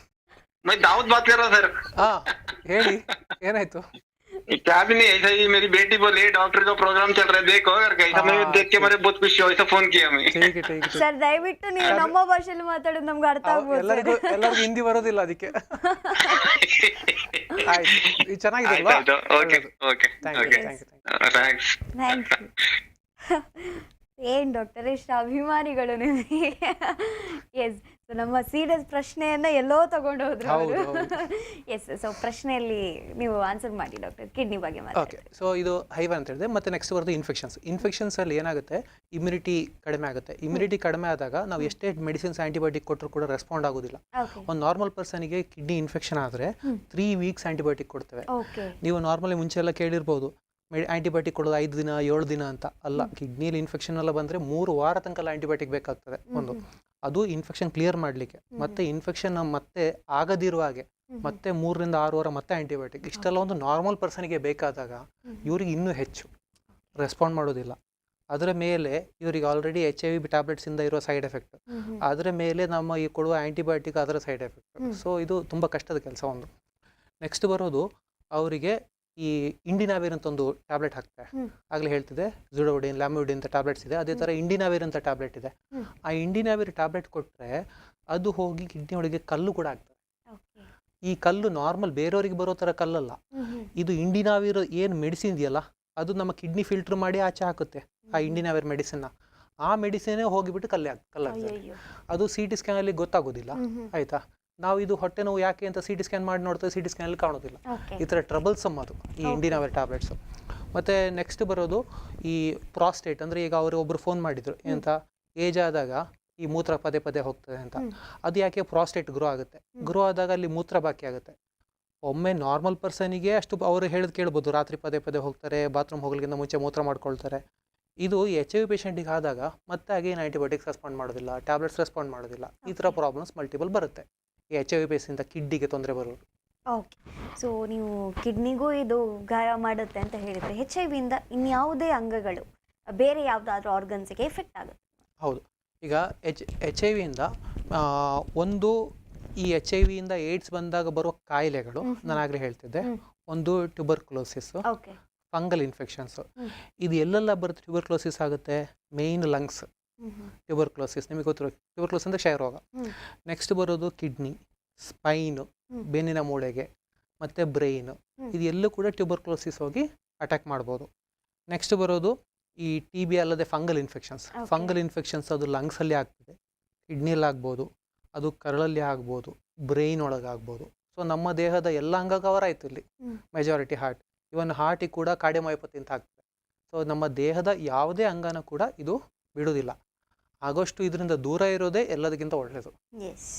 मैं दाऊद बात कर रहा हूँ सर.
हाँ, ಹೇಳಿ, ಏನಾಯ್ತು?
क्या भी नहीं, ऐसा ही मेरी बेटी बोली डॉक्टर का प्रोग्राम चल रहा है, देखो करके ऐसा मैं देख के मेरे बहुत खुशी हुई, ऐसा फोन किया मैं.
ठीक है ठीक है.
ಸರ್, ದಯವಿಟ್ಟು ನೀವು ನಮ್ಮ ಭಾಷೆಯಲ್ಲಿ ಮಾತಾಡೋದು ನಮ್ಗೆ ಅರ್ಥ ಆಗ್ಬೋದು.
ಎಲ್ಲರಿಗೂ ಹಿಂದಿ ಬರೋದಿಲ್ಲ, ಅದಕ್ಕೆ. ಆಯ್ತು, ಇದು ಚೆನ್ನಾಗಿದೆಯಲ್ವಾ?
Okay okay thanks.
Thank you. ಏನ್ ಡಾಕ್ಟರ್, ಎಷ್ಟು ಅಭಿಮಾನಿಗಳು ನಿಮಗೆ. ಎಸ್, ನಮ್ಮ ಸೀರಿಯಸ್ ಪ್ರಶ್ನೆಯನ್ನ ಎಲ್ಲೋ ತಗೊಂಡು ಹೋದ್ರು ಅವರು. ಎಸ್, ಸೊ ಪ್ರಶ್ನೆಯಲ್ಲಿ ನೀವು ಆನ್ಸರ್ ಮಾಡಿ ಡಾಕ್ಟರ್, ಕಿಡ್ನಿ ಬಗ್ಗೆ ಮಾತಾಡಿ.
ಓಕೆ, ಸೊ ಇದು ಹೈವಾನ್ ಅಂತ ಹೇಳಿದೆ. ಮತ್ತೆ ನೆಕ್ಸ್ಟ್ ಬರೋದು ಇನ್ಫೆಕ್ಷನ್ಸ್ ಅಲ್ಲಿ ಏನಾಗುತ್ತೆ? ಇಮ್ಯುನಿಟಿ ಕಡಿಮೆ ಆಗುತ್ತೆ. ಇಮ್ಯುನಿಟಿ ಕಡಿಮೆ ಆದಾಗ ನಾವು ಎಷ್ಟೇ ಮೆಡಿಸಿನ್ಸ್ ಆಂಟಿಬಯೋಟಿಕ್ ಕೊಟ್ಟರು ಕೂಡ ರೆಸ್ಪಾಂಡ್ ಆಗೋದಿಲ್ಲ. ಒಂದು ನಾರ್ಮಲ್ ಪರ್ಸನ್ಗೆ ಕಿಡ್ನಿ ಇನ್ಫೆಕ್ಷನ್ ಆದರೆ 3 ವೀಕ್ಸ್ ಆಂಟಿಬಯೋಟಿಕ್ ಕೊಡ್ತೇವೆ. ನೀವು ನಾರ್ಮಲಿ ಮುಂಚೆ ಎಲ್ಲ ಕೇಳಿರ್ಬೋದು, ಆಂಟಿಬಯೋಟಿಕ್ ಕೊಡೋದು 5 ದಿನ 7 ದಿನ ಅಂತ. ಅಲ್ಲ, ಕಿಡ್ನಿಯಲ್ಲಿ ಇನ್ಫೆಕ್ಷನ್ ಎಲ್ಲ ಬಂದರೆ 3 ವಾರ ತನಕ ಆಂಟಿಬಯೋಟಿಕ್ ಬೇಕಾಗ್ತದೆ. ಒಂದು, ಅದು ಇನ್ಫೆಕ್ಷನ್ ಕ್ಲಿಯರ್ ಮಾಡಲಿಕ್ಕೆ. ಮತ್ತೆ ಇನ್ಫೆಕ್ಷನ್ ಮತ್ತೆ ಆಗದಿರುವ ಹಾಗೆ ಮತ್ತೆ 3 ರಿಂದ 6 ವಾರ ಮತ್ತೆ ಆಂಟಿಬಯೋಟಿಕ್. ಇಷ್ಟೆಲ್ಲ ಒಂದು ನಾರ್ಮಲ್ ಪರ್ಸನ್ಗೆ ಬೇಕಾದಾಗ ಇವ್ರಿಗೆ ಇನ್ನೂ ಹೆಚ್ಚು ರೆಸ್ಪಾಂಡ್ ಮಾಡೋದಿಲ್ಲ. ಅದರ ಮೇಲೆ ಇವರಿಗೆ ಆಲ್ರೆಡಿ HIV ಟ್ಯಾಬ್ಲೆಟ್ಸ್ ಇಂದ ಇರೋ ಸೈಡ್ ಎಫೆಕ್ಟ್, ಅದರ ಮೇಲೆ ನಮ್ಮ ಈ ಕೊಡುವ ಆಂಟಿಬಯೋಟಿಕ್ ಅದರ ಸೈಡ್ ಎಫೆಕ್ಟ್. ಸೊ ಇದು ತುಂಬ ಕಷ್ಟದ ಕೆಲಸ. ಒಂದು ನೆಕ್ಸ್ಟ್ ಬರೋದು ಅವರಿಗೆ ಈ ಇಂಡಿನಾವಿರ್ ಅಂತ ಒಂದು ಟ್ಯಾಬ್ಲೆಟ್ ಹಾಕ್ತಾರೆ. ಆಗಲೇ ಹೇಳ್ತಿದೆ, ಜುಡೋಡಿನ್, ಲ್ಯಾಮಿಡಿನ್ ಅಂತ ಟ್ಯಾಬ್ಲೆಟ್ಸ್ ಇದೆ. ಅದೇ ಥರ ಇಂಡಿನಾವಿರ್ ಅಂತ ಟ್ಯಾಬ್ಲೆಟ್ ಇದೆ. ಆ ಇಂಡಿನಾವಿರ್ ಟ್ಯಾಬ್ಲೆಟ್ ಕೊಟ್ಟರೆ ಅದು ಹೋಗಿ ಕಿಡ್ನಿ ಒಳಗೆ ಕಲ್ಲು ಕೂಡ ಆಗ್ತದೆ. ಈ ಕಲ್ಲು ನಾರ್ಮಲ್ ಬೇರೆಯವರಿಗೆ ಬರೋ ಥರ ಕಲ್ಲಲ್ಲ. ಇದು ಇಂಡಿನಾವಿರ್ ಏನು ಮೆಡಿಸಿನ್ ಇದೆಯಲ್ಲ, ಅದು ನಮ್ಮ ಕಿಡ್ನಿ ಫಿಲ್ಟರ್ ಮಾಡಿ ಆಚೆ ಹಾಕುತ್ತೆ ಆ ಇಂಡಿನಾವಿರ್ ಮೆಡಿಸಿನ್ನ. ಆ ಮೆಡಿಸಿನೇ ಹೋಗಿಬಿಟ್ಟು ಕಲ್ಲಾಗ್ತದೆ. ಅದು CT ಸ್ಕ್ಯಾನಲ್ಲಿ ಗೊತ್ತಾಗೋದಿಲ್ಲ, ಆಯ್ತಾ? ನಾವು ಇದು ಹೊಟ್ಟೆ ನೋವು ಯಾಕೆ ಅಂತ CT ಸ್ಕ್ಯಾನ್ ಮಾಡಿ ನೋಡ್ತೇವೆ, CT ಸ್ಕ್ಯಾನಲ್ಲಿ ಕಾಣೋದಿಲ್ಲ. ಈ ಥರ ಟ್ರಬಲ್ಸಮ್ ಅದು ಈ ಇಂಡಿನಾವಿರ್ ಟ್ಯಾಬ್ಲೆಟ್ಸು. ಮತ್ತು ನೆಕ್ಸ್ಟ್ ಬರೋದು ಈ ಪ್ರಾಸ್ಟೇಟ್. ಅಂದರೆ ಈಗ ಅವರು ಒಬ್ಬರು ಫೋನ್ ಮಾಡಿದ್ರು, ಎಂತ ಏಜ್ ಆದಾಗ ಈ ಮೂತ್ರ ಪದೇ ಹೋಗ್ತದೆ ಅಂತ. ಅದು ಯಾಕೆ? ಪ್ರಾಸ್ಟೇಟ್ ಗ್ರೋ ಆಗುತ್ತೆ. ಗ್ರೋ ಆದಾಗ ಅಲ್ಲಿ ಮೂತ್ರ ಬಾಕಿ ಆಗುತ್ತೆ. ಒಮ್ಮೆ ನಾರ್ಮಲ್ ಪರ್ಸನಿಗೆ ಅಷ್ಟು ಅವರು ಹೇಳೋದು ಕೇಳ್ಬೋದು, ರಾತ್ರಿ ಪದೇ ಹೋಗ್ತಾರೆ, ಬಾತ್ರೂಮ್ ಹೋಗ್ಲಿಕ್ಕಿಂತ ಮುಂಚೆ ಮೂತ್ರ ಮಾಡ್ಕೊಳ್ತಾರೆ. ಇದು ಎಚ್ ಐ ವಿ ಪೇಷಂಟಿಗೆ ಆದಾಗ ಮತ್ತೆ ಅಗೇನ್ ಆಂಟಿಬಯೋಟಿಕ್ಸ್ ರೆಸ್ಪಾಂಡ್ ಮಾಡೋದಿಲ್ಲ, ಟ್ಯಾಬ್ಲೆಟ್ಸ್ ರೆಸ್ಪಾಂಡ್ ಮಾಡೋದಿಲ್ಲ, ಈ ಥರ ಪ್ರಾಬ್ಲಮ್ಸ್ ಮಲ್ಟಿಪಲ್ ಬರುತ್ತೆ ಈ ಎಚ್ ಐ ವಿ ಪೇಷಂಟಿಂದ. ಕಿಡ್ನಿಗೆ ತೊಂದರೆ ಬರೋದು.
ಓಕೆ, ಸೊ ನೀವು ಕಿಡ್ನಿಗೂ ಇದು ಗಾಯ ಮಾಡುತ್ತೆ ಅಂತ ಹೇಳಿದರೆ, ಎಚ್ ಐ ವಿಯಿಂದ ಇನ್ಯಾವುದೇ ಅಂಗಗಳು ಬೇರೆ ಯಾವುದಾದ್ರೂ ಆರ್ಗನ್ಸಿಗೆ ಎಫೆಕ್ಟ್ ಆಗುತ್ತೆ?
ಹೌದು. ಈಗ ಎಚ್ ಐ ವಿಯಿಂದ ಒಂದು ಈ ಎಚ್ ಐ ವಿಯಿಂದ ಏಡ್ಸ್ ಬಂದಾಗ ಬರುವ ಕಾಯಿಲೆಗಳು ನಾನು ಆಗಲೇ ಹೇಳ್ತಿದ್ದೆ. ಒಂದು ಟ್ಯೂಬರ್ಕ್ಲೋಸಿಸ್,
ಓಕೆ,
ಫಂಗಲ್ ಇನ್ಫೆಕ್ಷನ್ಸ್. ಇದು ಎಲ್ಲೆಲ್ಲ ಬರುತ್ತೆ ಟ್ಯೂಬರ್ಕ್ಲೋಸಿಸ್ ಆಗುತ್ತೆ? ಮೇಯ್ನ್ ಲಂಗ್ಸ್ ಟ್ಯೂಬರ್ಕ್ಲೋಸಿಸ್, ನಿಮಗೆ ಗೊತ್ತಿರೋ ಟ್ಯೂಬರ್ಕ್ಲೋಸಿಸ್ ಅಂದರೆ ಕ್ಷಯರೋಗ. ನೆಕ್ಸ್ಟ್ ಬರೋದು ಕಿಡ್ನಿ, ಸ್ಪೈನು, ಬೆನ್ನಿನ ಮೂಳೆಗೆ, ಮತ್ತು ಬ್ರೈನು. ಇದು ಎಲ್ಲೂ ಕೂಡ ಟ್ಯೂಬರ್ಕ್ಲೋಸಿಸ್ ಹೋಗಿ ಅಟ್ಯಾಕ್ ಮಾಡ್ಬೋದು. ನೆಕ್ಸ್ಟ್ ಬರೋದು ಈ ಟಿ ಬಿ ಅಲ್ಲದೆ ಫಂಗಲ್ ಇನ್ಫೆಕ್ಷನ್ಸ್. ಫಂಗಲ್ ಇನ್ಫೆಕ್ಷನ್ಸ್ ಅದು ಲಂಗ್ಸಲ್ಲಿ ಆಗ್ತದೆ, ಕಿಡ್ನಿಯಲ್ಲಿ ಆಗ್ಬೋದು, ಅದು ಕರಳಲ್ಲಿ ಆಗ್ಬೋದು, ಬ್ರೈನ್ ಒಳಗಾಗ್ಬೋದು. ಸೊ ನಮ್ಮ ದೇಹದ ಎಲ್ಲ ಅಂಗ ಕವರ್ ಆಯಿತು ಇಲ್ಲಿ, ಮೆಜಾರಿಟಿ ಹಾರ್ಟ್. ಇವನ್ ಹಾರ್ಟಿಗೆ ಕೂಡ ಕಾರ್ಡಿಯೋಮಯೋಪತಿ ಅಂತ ಆಗ್ತದೆ. ಸೊ ನಮ್ಮ ದೇಹದ ಯಾವುದೇ ಅಂಗನ ಕೂಡ ಇದು ಬಿಡೋದಿಲ್ಲ. ಆಗೋಷ್ಟು ಇದರಿಂದ ದೂರ ಇರೋದೇ ಎಲ್ಲದಕ್ಕಿಂತ ಒಳ್ಳೆಯದು.
ಎಸ್.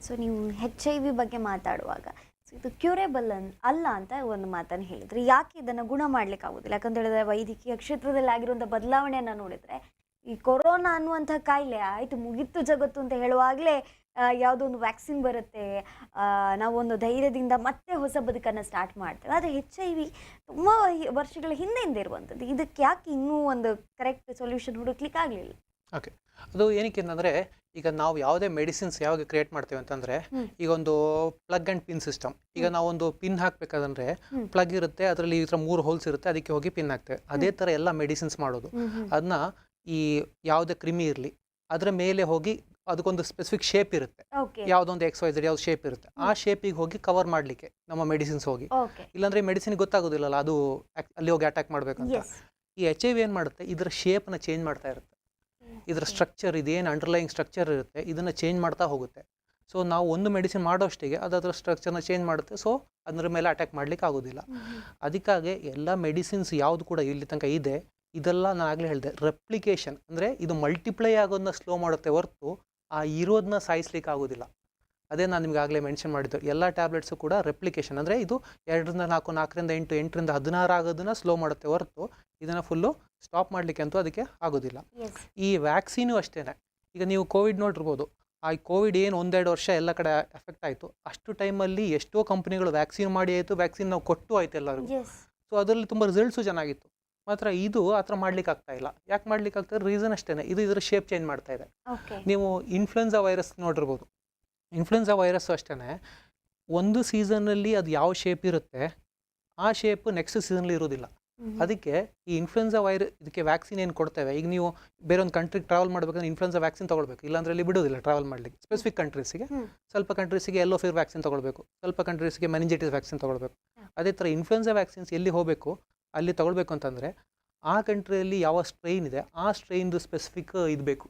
ಸೊ ನೀವು ಎಚ್ ಐ ವಿ ಬಗ್ಗೆ ಮಾತಾಡುವಾಗ ಇದು ಕ್ಯೂರೇಬಲ್ ಅಲ್ಲ ಅಂತ ಒಂದು ಮಾತನ್ನು ಹೇಳಿದರೆ, ಯಾಕೆ ಇದನ್ನು ಗುಣ ಮಾಡಲಿಕ್ಕೆ ಆಗೋದಿಲ್ಲ? ಯಾಕಂತ ಹೇಳಿದ್ರೆ ವೈದ್ಯಕೀಯ ಕ್ಷೇತ್ರದಲ್ಲಿ ಆಗಿರುವಂಥ ಬದಲಾವಣೆಯನ್ನು ನೋಡಿದರೆ, ಈ ಕೊರೋನಾ ಅನ್ನುವಂಥ ಕಾಯಿಲೆ ಆಯಿತು ಮುಗಿತ್ತು ಜಗತ್ತು ಅಂತ ಹೇಳುವಾಗಲೇ ಯಾವುದೋ ಒಂದು ವ್ಯಾಕ್ಸಿನ್ ಬರುತ್ತೆ, ನಾವೊಂದು ಧೈರ್ಯದಿಂದ ಮತ್ತೆ ಹೊಸ ಬದುಕನ್ನು ಸ್ಟಾರ್ಟ್ ಮಾಡ್ತೇವೆ. ಆದರೆ ಎಚ್ ಐ ವಿ ತುಂಬ ವರ್ಷಗಳ ಹಿಂದೆಯಿಂದ ಇರುವಂಥದ್ದು. ಇದಕ್ಕೆ ಯಾಕೆ ಇನ್ನೂ ಒಂದು ಕರೆಕ್ಟ್ ಸೊಲ್ಯೂಷನ್ ಹುಡುಕ್ಲಿಕ್ಕೆ ಆಗಲಿಲ್ಲ?
ಓಕೆ, ಅದು ಏನಕ್ಕೆ ಅಂತಂದರೆ, ಈಗ ನಾವು ಯಾವುದೇ ಮೆಡಿಸಿನ್ಸ್ ಯಾವಾಗ ಕ್ರಿಯೇಟ್ ಮಾಡ್ತೇವೆ ಅಂತಂದರೆ, ಈಗ ಒಂದು ಪ್ಲಗ್ ಆ್ಯಂಡ್ ಪಿನ್ ಸಿಸ್ಟಮ್. ಈಗ ನಾವೊಂದು ಪಿನ್ ಹಾಕಬೇಕಾದ್ರೆ ಪ್ಲಗ್ ಇರುತ್ತೆ, ಅದರಲ್ಲಿ ಈ ಥರ 3 ಹೋಲ್ಸ್ ಇರುತ್ತೆ, ಅದಕ್ಕೆ ಹೋಗಿ ಪಿನ್ ಹಾಕ್ತೇವೆ. ಅದೇ ಥರ ಎಲ್ಲ ಮೆಡಿಸಿನ್ಸ್ ಮಾಡೋದು. ಅದನ್ನ ಈ ಯಾವುದೇ ಕ್ರಿಮಿ ಇರಲಿ ಅದರ ಮೇಲೆ ಹೋಗಿ ಅದಕ್ಕೊಂದು ಸ್ಪೆಸಿಫಿಕ್ ಶೇಪ್ ಇರುತ್ತೆ, ಯಾವುದೊಂದು XYZ ಯಾವ್ದು ಶೇಪ್ ಇರುತ್ತೆ, ಆ ಶೇಪಿಗೆ ಹೋಗಿ ಕವರ್ ಮಾಡಲಿಕ್ಕೆ ನಮ್ಮ ಮೆಡಿಸಿನ್ಸ್ ಹೋಗಿ. ಇಲ್ಲಾಂದರೆ ಮೆಡಿಸಿನ್ ಗೊತ್ತಾಗೋದಿಲ್ಲಲ್ಲ ಅದು ಅಲ್ಲಿ ಹೋಗಿ ಅಟ್ಯಾಕ್ ಮಾಡಬೇಕಂತ. ಈ ಎಚ್ ಐ ವಿ ಏನು ಮಾಡುತ್ತೆ, ಇದರ ಶೇಪ್ನ ಚೇಂಜ್ ಮಾಡ್ತಾ ಇರುತ್ತೆ. ಇದರ ಸ್ಟ್ರಕ್ಚರ್, ಇದೇನು ಅಂಡರ್ಲೈಯಿಂಗ್ ಸ್ಟ್ರಕ್ಚರ್ ಇರುತ್ತೆ, ಇದನ್ನು ಚೇಂಜ್ ಮಾಡ್ತಾ ಹೋಗುತ್ತೆ. ಸೊ ನಾವು ಒಂದು ಮೆಡಿಸಿನ್ ಮಾಡೋಷ್ಟಿಗೆ ಅದರ ಸ್ಟ್ರಕ್ಚರ್ನ ಚೇಂಜ್ ಮಾಡುತ್ತೆ. ಸೊ ಅದರ ಮೇಲೆ ಅಟ್ಯಾಕ್ ಮಾಡಲಿಕ್ಕೆ ಆಗೋದಿಲ್ಲ. ಅದಕ್ಕಾಗಿ ಎಲ್ಲ ಮೆಡಿಸಿನ್ಸ್ ಯಾವುದು ಕೂಡ ಇಲ್ಲಿ ತನಕ ಇದೆ, ಇದೆಲ್ಲ ನಾನು ಆಗಲೇ ಹೇಳಿದೆ, ರೆಪ್ಲಿಕೇಶನ್ ಅಂದರೆ ಇದು ಮಲ್ಟಿಪ್ಲೈ ಆಗೋದನ್ನ ಸ್ಲೋ ಮಾಡುತ್ತೆ ಹೊರತು ಆ ಇರೋದನ್ನ ಸಾಯಿಸ್ಲಿಕ್ಕೆ ಆಗೋದಿಲ್ಲ. ಅದೇ ನಾನು ನಿಮ್ಗೆ ಆಗಲೇ ಮೆನ್ಷನ್ ಮಾಡಿದ್ದು, ಎಲ್ಲ ಟ್ಯಾಬ್ಲೆಟ್ಸು ಕೂಡ ರೆಪ್ಲಿಕೇಶನ್ ಅಂದರೆ ಇದು 2ರಿಂದ 4, 4ರಿಂದ 8, 8ರಿಂದ 16 ಆಗೋದನ್ನ ಸ್ಲೋ ಮಾಡುತ್ತೆ ಹೊರತು ಇದನ್ನು ಫುಲ್ಲು ಸ್ಟಾಪ್ ಮಾಡಲಿಕ್ಕೆ ಅಂತೂ ಅದಕ್ಕೆ ಆಗೋದಿಲ್ಲ. ಈ ವ್ಯಾಕ್ಸಿನು ಅಷ್ಟೇ. ಈಗ ನೀವು ಕೋವಿಡ್ ನೋಡಿರ್ಬೋದು, ಆ ಕೋವಿಡ್ ಏನು 1-2 ವರ್ಷ ಎಲ್ಲ ಕಡೆ ಎಫೆಕ್ಟ್ ಆಯಿತು. ಅಷ್ಟು ಟೈಮಲ್ಲಿ ಎಷ್ಟೋ ಕಂಪ್ನಿಗಳು ವ್ಯಾಕ್ಸಿನ್ ಮಾಡಿ ಆಯಿತು, ವ್ಯಾಕ್ಸಿನ್ ನಾವು ಕೊಟ್ಟು ಆಯಿತು ಎಲ್ಲರಿಗೂ. ಸೊ ಅದರಲ್ಲಿ ತುಂಬ ರಿಸಲ್ಟ್ಸು ಚೆನ್ನಾಗಿತ್ತು. ಮಾತ್ರ ಇದು ಆ ಥರ ಮಾಡ್ಲಿಕ್ಕೆ ಆಗ್ತಾ ಇಲ್ಲ. ಯಾಕೆ ಮಾಡ್ಲಿಕ್ಕೆ ಆಗ್ತದೆ? ರೀಸನ್ ಅಷ್ಟೇ, ಇದು ಇದರ ಶೇಪ್ ಚೇಂಜ್ ಮಾಡ್ತಾ ಇದೆ. ನೀವು ಇನ್ಫ್ಲುಯೆನ್ಸಾ ವೈರಸ್ ನೋಡಿರ್ಬೋದು. ಇನ್ಫ್ಲುಯೆನ್ಸಾ ವೈರಸ್ಸು ಅಷ್ಟೇ, ಒಂದು ಸೀಸನ್ನಲ್ಲಿ ಅದು ಯಾವ ಶೇಪ್ ಇರುತ್ತೆ ಆ ಶೇಪ್ ನೆಕ್ಸ್ಟ್ ಸೀಸನ್ಲಿ ಇರೋದಿಲ್ಲ. ಅದಕ್ಕೆ ಈ ಇನ್ಫ್ಲುಯೆನ್ಸಾ ಇದಕ್ಕೆ ವ್ಯಾಕ್ಸಿನ್ ಏನು ಕೊಡ್ತೇವೆ, ಈಗ ನೀವು ಬೇರೆ ಒಂದು ಕಂಟ್ರಿಗೆ ಟ್ರಾವೆಲ್ ಮಾಡಬೇಕಂದ್ರೆ ಇನ್ಫ್ಲುಯೆನ್ಸಾ ವ್ಯಾಕ್ಸಿನ್ ತೊಗೊಳ್ಬೇಕು, ಇಲ್ಲಾಂದ್ರೆ ಅಲ್ಲಿ ಬಿಡೋದಿಲ್ಲ ಟ್ರಾವೆಲ್ ಮಾಡಲಿಕ್ಕೆ. ಸ್ಪೆಸಿಫಿಕ್ ಕಂಟ್ರೀಸಿಗೆ, ಸ್ವಲ್ಪ ಕಂಟ್ರೀಸಿಗೆ ಯೆಲ್ಲೋ ಫೀವರ್ ವ್ಯಾಕ್ಸಿನ್ ತೊಗೊಳ್ಬೇಕು, ಸ್ವಲ್ಪ ಕಂಟ್ರೀಸಿಗೆ ಮೆನಿಂಜೈಟಿಸ್ ವ್ಯಾಕ್ಸಿನ್ ತೊಗೊಳ್ಬೇಕು. ಅದೇ ಥರ ಇನ್ಫ್ಲುಯೆನ್ಸಾ ವ್ಯಾಕ್ಸಿನ್ಸ್ ಎಲ್ಲಿ ಹೋಗಬೇಕು ಅಲ್ಲಿ ತೊಗೊಳ್ಬೇಕು ಅಂತಂದರೆ ಆ ಕಂಟ್ರಿಯಲ್ಲಿ ಯಾವ ಸ್ಟ್ರೈನ್ ಇದೆ ಆ ಸ್ಟ್ರೈನ್ದು ಸ್ಪೆಸಿಫಿಕ್ ಇದು ಬೇಕು.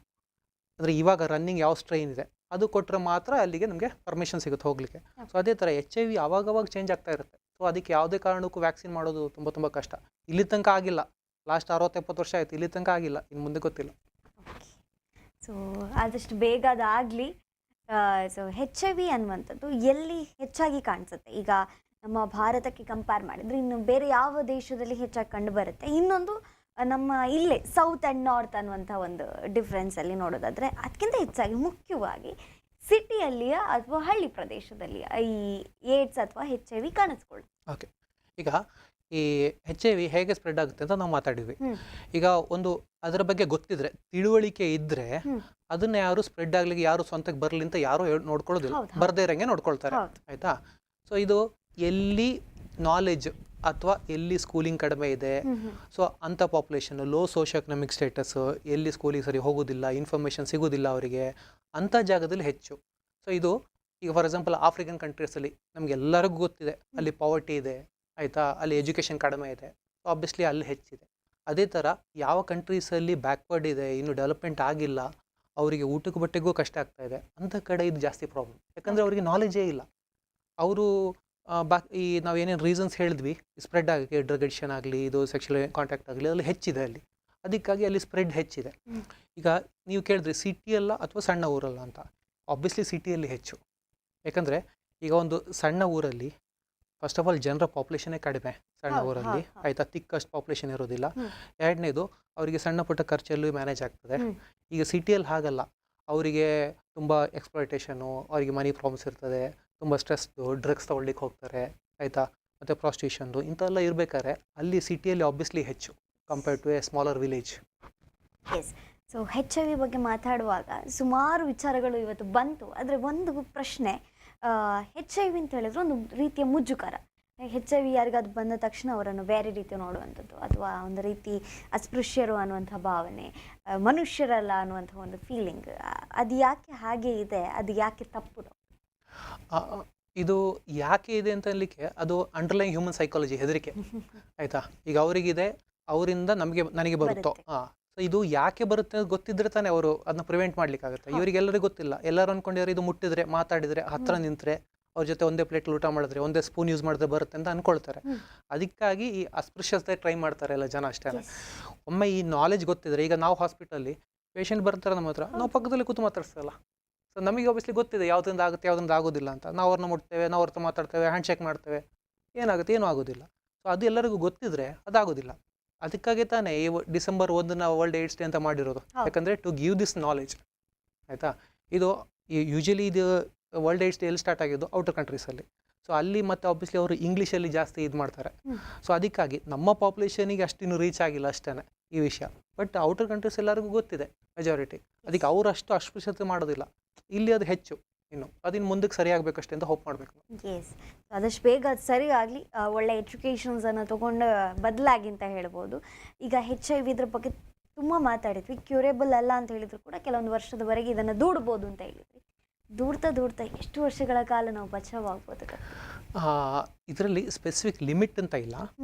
ಅಂದರೆ ಇವಾಗ ರನ್ನಿಂಗ್ ಯಾವ ಸ್ಟ್ರೈನ್ ಇದೆ ಅದು ಕೊಟ್ಟರೆ ಮಾತ್ರ ಅಲ್ಲಿಗೆ ನಮಗೆ ಪರ್ಮಿಷನ್ ಸಿಗುತ್ತೆ ಹೋಗಲಿಕ್ಕೆ. ಸೊ ಅದೇ ಥರ ಎಚ್ ಐ ವಿ ಆವಾಗವಾಗ ಚೇಂಜ್ ಆಗ್ತಾ ಇರುತ್ತೆ. ಸೊ ಅದಕ್ಕೆ ಯಾವುದೇ ಕಾರಣಕ್ಕೂ ವ್ಯಾಕ್ಸಿನ್ ಮಾಡೋದು ತುಂಬ ತುಂಬ ಕಷ್ಟ. ಇಲ್ಲಿ ತನಕ ಆಗಿಲ್ಲ, ಲಾಸ್ಟ್ 60-70 ವರ್ಷ ಆಯಿತು, ಇಲ್ಲಿ ತನಕ ಆಗಿಲ್ಲ, ಇನ್ನು ಮುಂದೆ ಗೊತ್ತಿಲ್ಲ.
ಸೊ ಆದಷ್ಟು ಬೇಗ ಅದಾಗಲಿ. ಸೊ ಎಚ್ ಐ ವಿ ಅನ್ನುವಂಥದ್ದು ಎಲ್ಲಿ ಹೆಚ್ಚಾಗಿ ಕಾಣಿಸುತ್ತೆ? ಈಗ ನಮ್ಮ ಭಾರತಕ್ಕೆ ಕಂಪೇರ್ ಮಾಡಿದರೆ ಇನ್ನು ಬೇರೆ ಯಾವ ದೇಶದಲ್ಲಿ ಹೆಚ್ಚಾಗಿ ಕಂಡು ಬರುತ್ತೆ? ಇನ್ನೊಂದು ನಮ್ಮ ಇಲ್ಲೇ ಸೌತ್ ಆ್ಯಂಡ್ ನಾರ್ತ್ ಅನ್ನುವಂಥ ಒಂದು ಡಿಫ್ರೆನ್ಸಲ್ಲಿ ನೋಡೋದಾದರೆ ಅದಕ್ಕಿಂತ ಹೆಚ್ಚಾಗಿ ಮುಖ್ಯವಾಗಿ ಸಿಟಿಯಲ್ಲಿಯ ಅಥವಾ ಹಳ್ಳಿ ಪ್ರದೇಶದಲ್ಲಿ ಈ ಏಡ್ಸ್ ಅಥವಾ ಎಚ್ ಐ ವಿ ಕಾಣಿಸ್ಕೊಳ್ಳುತ್ತೆ.
ಓಕೆ, ಈಗ ಈ ಎಚ್ ಐ ವಿ ಹೇಗೆ ಸ್ಪ್ರೆಡ್ ಆಗುತ್ತೆ ಅಂತ ನಾವು ಮಾತಾಡಿದ್ವಿ. ಈಗ ಒಂದು ಅದರ ಬಗ್ಗೆ ಗೊತ್ತಿದ್ರೆ, ತಿಳುವಳಿಕೆ ಇದ್ದರೆ ಅದನ್ನ ಯಾರು ಸ್ಪ್ರೆಡ್ ಆಗ್ಲಿಕ್ಕೆ ಯಾರು ಸ್ವಂತಕ್ಕೆ ಬರಲಿ ಅಂತ ಯಾರು ನೋಡ್ಕೊಳ್ಳೋದಿಲ್ಲ, ಬರದೇ ಇರಂಗೆ ನೋಡ್ಕೊಳ್ತಾರೆ. ಆಯಿತಾ? ಸೊ ಇದು ಎಲ್ಲಿ ನಾಲೆಜ್ ಅಥವಾ ಎಲ್ಲಿ ಸ್ಕೂಲಿಂಗ್ ಕಡಿಮೆ ಇದೆ, ಸೊ ಅಂಥ population, low socio economic status, ಎಲ್ಲಿ ಸ್ಕೂಲಿಗೆ ಸರಿ ಹೋಗೋದಿಲ್ಲ, ಇನ್ಫಾರ್ಮೇಷನ್ ಸಿಗೋದಿಲ್ಲ ಅವರಿಗೆ, ಅಂಥ ಜಾಗದಲ್ಲಿ ಹೆಚ್ಚು. ಸೊ ಇದು ಈಗ ಫಾರ್ ಎಕ್ಸಾಂಪಲ್ ಆಫ್ರಿಕನ್ ಕಂಟ್ರೀಸಲ್ಲಿ ನಮಗೆಲ್ಲರಿಗೂ ಗೊತ್ತಿದೆ, ಅಲ್ಲಿ ಪಾವರ್ಟಿ ಇದೆ, ಆಯಿತಾ, ಅಲ್ಲಿ ಎಜುಕೇಷನ್ ಕಡಿಮೆ ಇದೆ, ಸೊ ಆಬ್ವಿಯಸ್ಲಿ ಅಲ್ಲಿ ಹೆಚ್ಚಿದೆ. ಅದೇ ಥರ ಯಾವ ಕಂಟ್ರೀಸಲ್ಲಿ ಬ್ಯಾಕ್ವರ್ಡ್ ಇದೆ, ಇನ್ನೂ ಡೆವಲಪ್ಮೆಂಟ್ ಆಗಿಲ್ಲ, ಅವರಿಗೆ ಊಟಕ್ಕೆ ಬಟ್ಟೆಗೂ ಕಷ್ಟ ಆಗ್ತಾ ಇದೆ, ಅಂಥ ಕಡೆ ಇದು ಜಾಸ್ತಿ ಪ್ರಾಬ್ಲಮ್. ಯಾಕಂದರೆ ಅವರಿಗೆ ನಾಲೆಜೇ ಇಲ್ಲ. ಅವರು ಈ ನಾವು ಏನೇನು ರೀಸನ್ಸ್ ಹೇಳಿದ್ವಿ ಸ್ಪ್ರೆಡ್ ಆಗೋಕ್ಕೆ, ಡ್ರಗ್ ಅಡಿಕ್ಷನ್ ಆಗಲಿ, ಇದು ಸೆಕ್ಷುವಲ್ ಕಾಂಟ್ಯಾಕ್ಟ್ ಆಗಲಿ, ಅಲ್ಲಿ ಹೆಚ್ಚಿದೆ ಅಲ್ಲಿ, ಅದಕ್ಕಾಗಿ ಅಲ್ಲಿ ಸ್ಪ್ರೆಡ್ ಹೆಚ್ಚಿದೆ. ಈಗ ನೀವು ಕೇಳಿದ್ರಿ ಸಿಟಿಯಲ್ಲ ಅಥವಾ ಸಣ್ಣ ಊರಲ್ಲ ಅಂತ. ಆಬ್ವಿಯಸ್ಲಿ ಸಿಟಿಯಲ್ಲಿ ಹೆಚ್ಚು. ಯಾಕಂದರೆ ಈಗ ಒಂದು ಸಣ್ಣ ಊರಲ್ಲಿ ಫಸ್ಟ್ ಆಫ್ ಆಲ್ ಜನರ ಪಾಪ್ಯುಲೇಷನೇ ಕಡಿಮೆ ಸಣ್ಣ ಊರಲ್ಲಿ, ಆಯಿತಾ, ತಿಕ್ಕಷ್ಟು ಪಾಪ್ಯುಲೇಷನ್ ಇರೋದಿಲ್ಲ. ಎರಡನೇದು ಅವರಿಗೆ ಸಣ್ಣ ಪುಟ್ಟ ಖರ್ಚಲ್ಲೂ ಮ್ಯಾನೇಜ್ ಆಗ್ತದೆ. ಈಗ ಸಿಟಿಯಲ್ಲಿ ಹಾಗಲ್ಲ, ಅವರಿಗೆ ತುಂಬ ಎಕ್ಸ್ಪ್ಲಾಯ್ಟೇಷನು, ಅವರಿಗೆ ಮನಿ ಪ್ರಾಬ್ಲಮ್ಸ್ ಇರ್ತದೆ, ತುಂಬ ಸ್ಟ್ರೆಸ್ದು, ಡ್ರಗ್ಸ್ ತೊಗೊಳ್ಲಿಕ್ಕೆ ಹೋಗ್ತಾರೆ ಆಯಿತಾ, ಮತ್ತು ಪ್ರಾಸ್ಟಿಟ್ಯೂಷನ್ದು ಇಂಥವೆಲ್ಲ ಇರಬೇಕಾದ್ರೆ ಅಲ್ಲಿ ಸಿಟಿಯಲ್ಲಿ ಆಬ್ವಿಯಸ್ಲಿ ಹೆಚ್ಚು compared to a smaller village.
Yes. So HIV ಬಗ್ಗೆ ಮಾತಾಡುವಾಗ ಸುಮಾರು ವಿಚಾರಗಳು ಇವತ್ತು ಬಂತು. ಆದರೆ ಒಂದು ಪ್ರಶ್ನೆ, HIV ಅಂತ ಹೇಳಿದ್ರೆ ಒಂದು ರೀತಿಯ ಮುಜುಗರ. HIV ಯಾರಿಗಾದ್ರು ಬಂದ ತಕ್ಷಣ ಅವರನ್ನು ಬೇರೆ ರೀತಿ ನೋಡುವಂಥದ್ದು, ಅಥವಾ ಒಂದು ರೀತಿ ಅಸ್ಪೃಶ್ಯರು ಅನ್ನುವಂಥ ಭಾವನೆ, ಮನುಷ್ಯರಲ್ಲ ಅನ್ನುವಂಥ ಒಂದು ಫೀಲಿಂಗ್. ಅದು ಯಾಕೆ ಹಾಗೆ ಇದೆ, ಅದು ಯಾಕೆ ತಪ್ಪು?
ಇದು ಯಾಕೆ ಇದೆ ಅಂತ ಅನ್ಲಿಕ್ಕೆ ಅದು ಅಂಡರ್ಲೈನ್ ಹ್ಯೂಮನ್ ಸೈಕಾಲಜಿ, ಹೆದರಿಕೆ ಆಯಿತಾ. ಈಗ ಅವರಿಗಿದೆ, ಅವರಿಂದ ನನಗೆ ಬರುತ್ತೋ. ಸೊ ಇದು ಯಾಕೆ ಬರುತ್ತೆ ಅಂತ ಗೊತ್ತಿದ್ರೆ ತಾನೇ ಅವರು ಅದನ್ನ ಪ್ರಿವೆಂಟ್ ಮಾಡ್ಲಿಕ್ಕಾಗುತ್ತೆ. ಇವರಿಗೆಲ್ಲರಿಗೂ ಗೊತ್ತಿಲ್ಲ. ಎಲ್ಲರೂ ಅನ್ಕೊಂಡಿದ್ದಾರೆ ಇದು ಮುಟ್ಟಿದ್ರೆ, ಮಾತಾಡಿದ್ರೆ, ಹತ್ರ ನಿಂತರೆ, ಅವ್ರ ಜೊತೆ ಒಂದೇ ಪ್ಲೇಟ್ ಊಟ ಮಾಡಿದ್ರೆ, ಒಂದೇ ಸ್ಪೂನ್ ಯೂಸ್ ಮಾಡಿದ್ರೆ ಬರುತ್ತೆ ಅಂತ ಅನ್ಕೊಳ್ತಾರೆ. ಅದಕ್ಕಾಗಿ ಈ ಅಸ್ಪೃಶ್ಯತೆ ಟ್ರೈ ಮಾಡ್ತಾರೆ ಎಲ್ಲ ಜನ ಅಷ್ಟೇ. ಒಮ್ಮೆ ಈ ನಾಲೆಜ್ ಗೊತ್ತಿದ್ರೆ, ಈಗ ನಾವು ಹಾಸ್ಪಿಟಲ್ಲಿ ಪೇಷಂಟ್ ಬರ್ತಾರೆ ನಮ್ಮ ಹತ್ರ, ನಾವು ಪಕ್ಕದಲ್ಲಿ ಕೂತು ಮಾತಾಡ್ಸಲ್ಲ. ಸೊ ನಮಗೆ ಆಬ್ವಿಯಸ್ಲಿ ಗೊತ್ತಿದೆ ಯಾವುದರಿಂದ ಆಗುತ್ತೆ, ಯಾವುದರಿಂದ ಆಗೋದಿಲ್ಲ ಅಂತ. ನಾವು ಅವ್ರನ್ನ ಮುಟ್ತೇವೆ, ನಾವು ಅವ್ರ ಹತ್ರ ಮಾತಾಡ್ತೇವೆ, ಹ್ಯಾಂಡ್ ಶೇಕ್ ಮಾಡ್ತೇವೆ, ಏನಾಗುತ್ತೆ, ಏನೂ ಆಗೋದಿಲ್ಲ. ಸೊ ಅದು ಎಲ್ಲರಿಗೂ ಗೊತ್ತಿದ್ರೆ ಅದಾಗೋದಿಲ್ಲ. ಅದಕ್ಕಾಗಿ ತಾನೇ ಈ ಡಿಸೆಂಬರ್ 1 ವರ್ಲ್ಡ್ ಏಡ್ಸ್ ಡೇ ಅಂತ ಮಾಡಿರೋದು. ಯಾಕಂದರೆ ಟು ಗಿವ್ ದಿಸ್ ನಾಲೆಜ್ ಆಯಿತಾ. ಇದು ಯೂಶಲಿ ಇದು ವರ್ಲ್ಡ್ ಏಡ್ಸ್ ಡೇ ಎಲ್ಲಿ ಸ್ಟಾರ್ಟ್ ಆಗಿದ್ದು, ಔಟರ್ ಕಂಟ್ರೀಸಲ್ಲಿ. ಸೊ ಅಲ್ಲಿ ಮತ್ತು ಆಬ್ವಿಯಸ್ಲಿ ಅವರು ಇಂಗ್ಲೀಷಲ್ಲಿ ಜಾಸ್ತಿ ಇದು ಮಾಡ್ತಾರೆ. ಸೊ ಅದಕ್ಕಾಗಿ ನಮ್ಮ ಪಾಪ್ಯುಲೇಷನಿಗೆ ಅಷ್ಟಿನ್ನು ರೀಚ್ ಆಗಿಲ್ಲ ಅಷ್ಟೇ ಈ ವಿಷಯ. ಬಟ್ ಔಟರ್ ಕಂಟ್ರೀಸ್ ಎಲ್ಲರಿಗೂ ಗೊತ್ತಿದೆ ಮೆಜಾರಿಟಿ. ಅದಕ್ಕೆ ಅವರು ಅಷ್ಟು ಅಸ್ಪೃಶ್ಯತೆ ಮಾಡೋದಿಲ್ಲ. ಇಲ್ಲಿ ಅದು ಹೆಚ್ಚು, ಇನ್ನು ಅದಿನ್ನು ಮುಂದಕ್ಕೆ ಸರಿಯಾಗಬೇಕಷ್ಟೇ ಅಂತ ಹೋಪ್ ಮಾಡಬೇಕು.
ಎಸ್, ಆದಷ್ಟು ಬೇಗ ಅದು ಸರಿ ಆಗಲಿ. ಒಳ್ಳೆ ಎಜುಕೇಷನ್ಸನ್ನು ತೊಗೊಂಡು ಬದಲಾಗಿ ಅಂತ ಹೇಳ್ಬೋದು. ಈಗ HIV ಇದ್ರ ಬಗ್ಗೆ ತುಂಬ ಮಾತಾಡಿದ್ವಿ. ಕ್ಯೂರೇಬಲ್ ಅಲ್ಲ ಅಂತ ಹೇಳಿದ್ರು ಕೂಡ ಕೆಲವೊಂದು ವರ್ಷದವರೆಗೆ ಇದನ್ನು ದೂಡ್ಬೋದು ಅಂತ ಹೇಳಿದ್ವಿ. ದೂಡ್ತಾ ಎಷ್ಟು ವರ್ಷಗಳ ಕಾಲ ನಾವು ಬಚಾವಾಗ್ಬೋದು?
ಇದರಲ್ಲಿ ಸ್ಪೆಸಿಫಿಕ್ ಲಿಮಿಟ್ ಅಂತ ಇಲ್ಲ.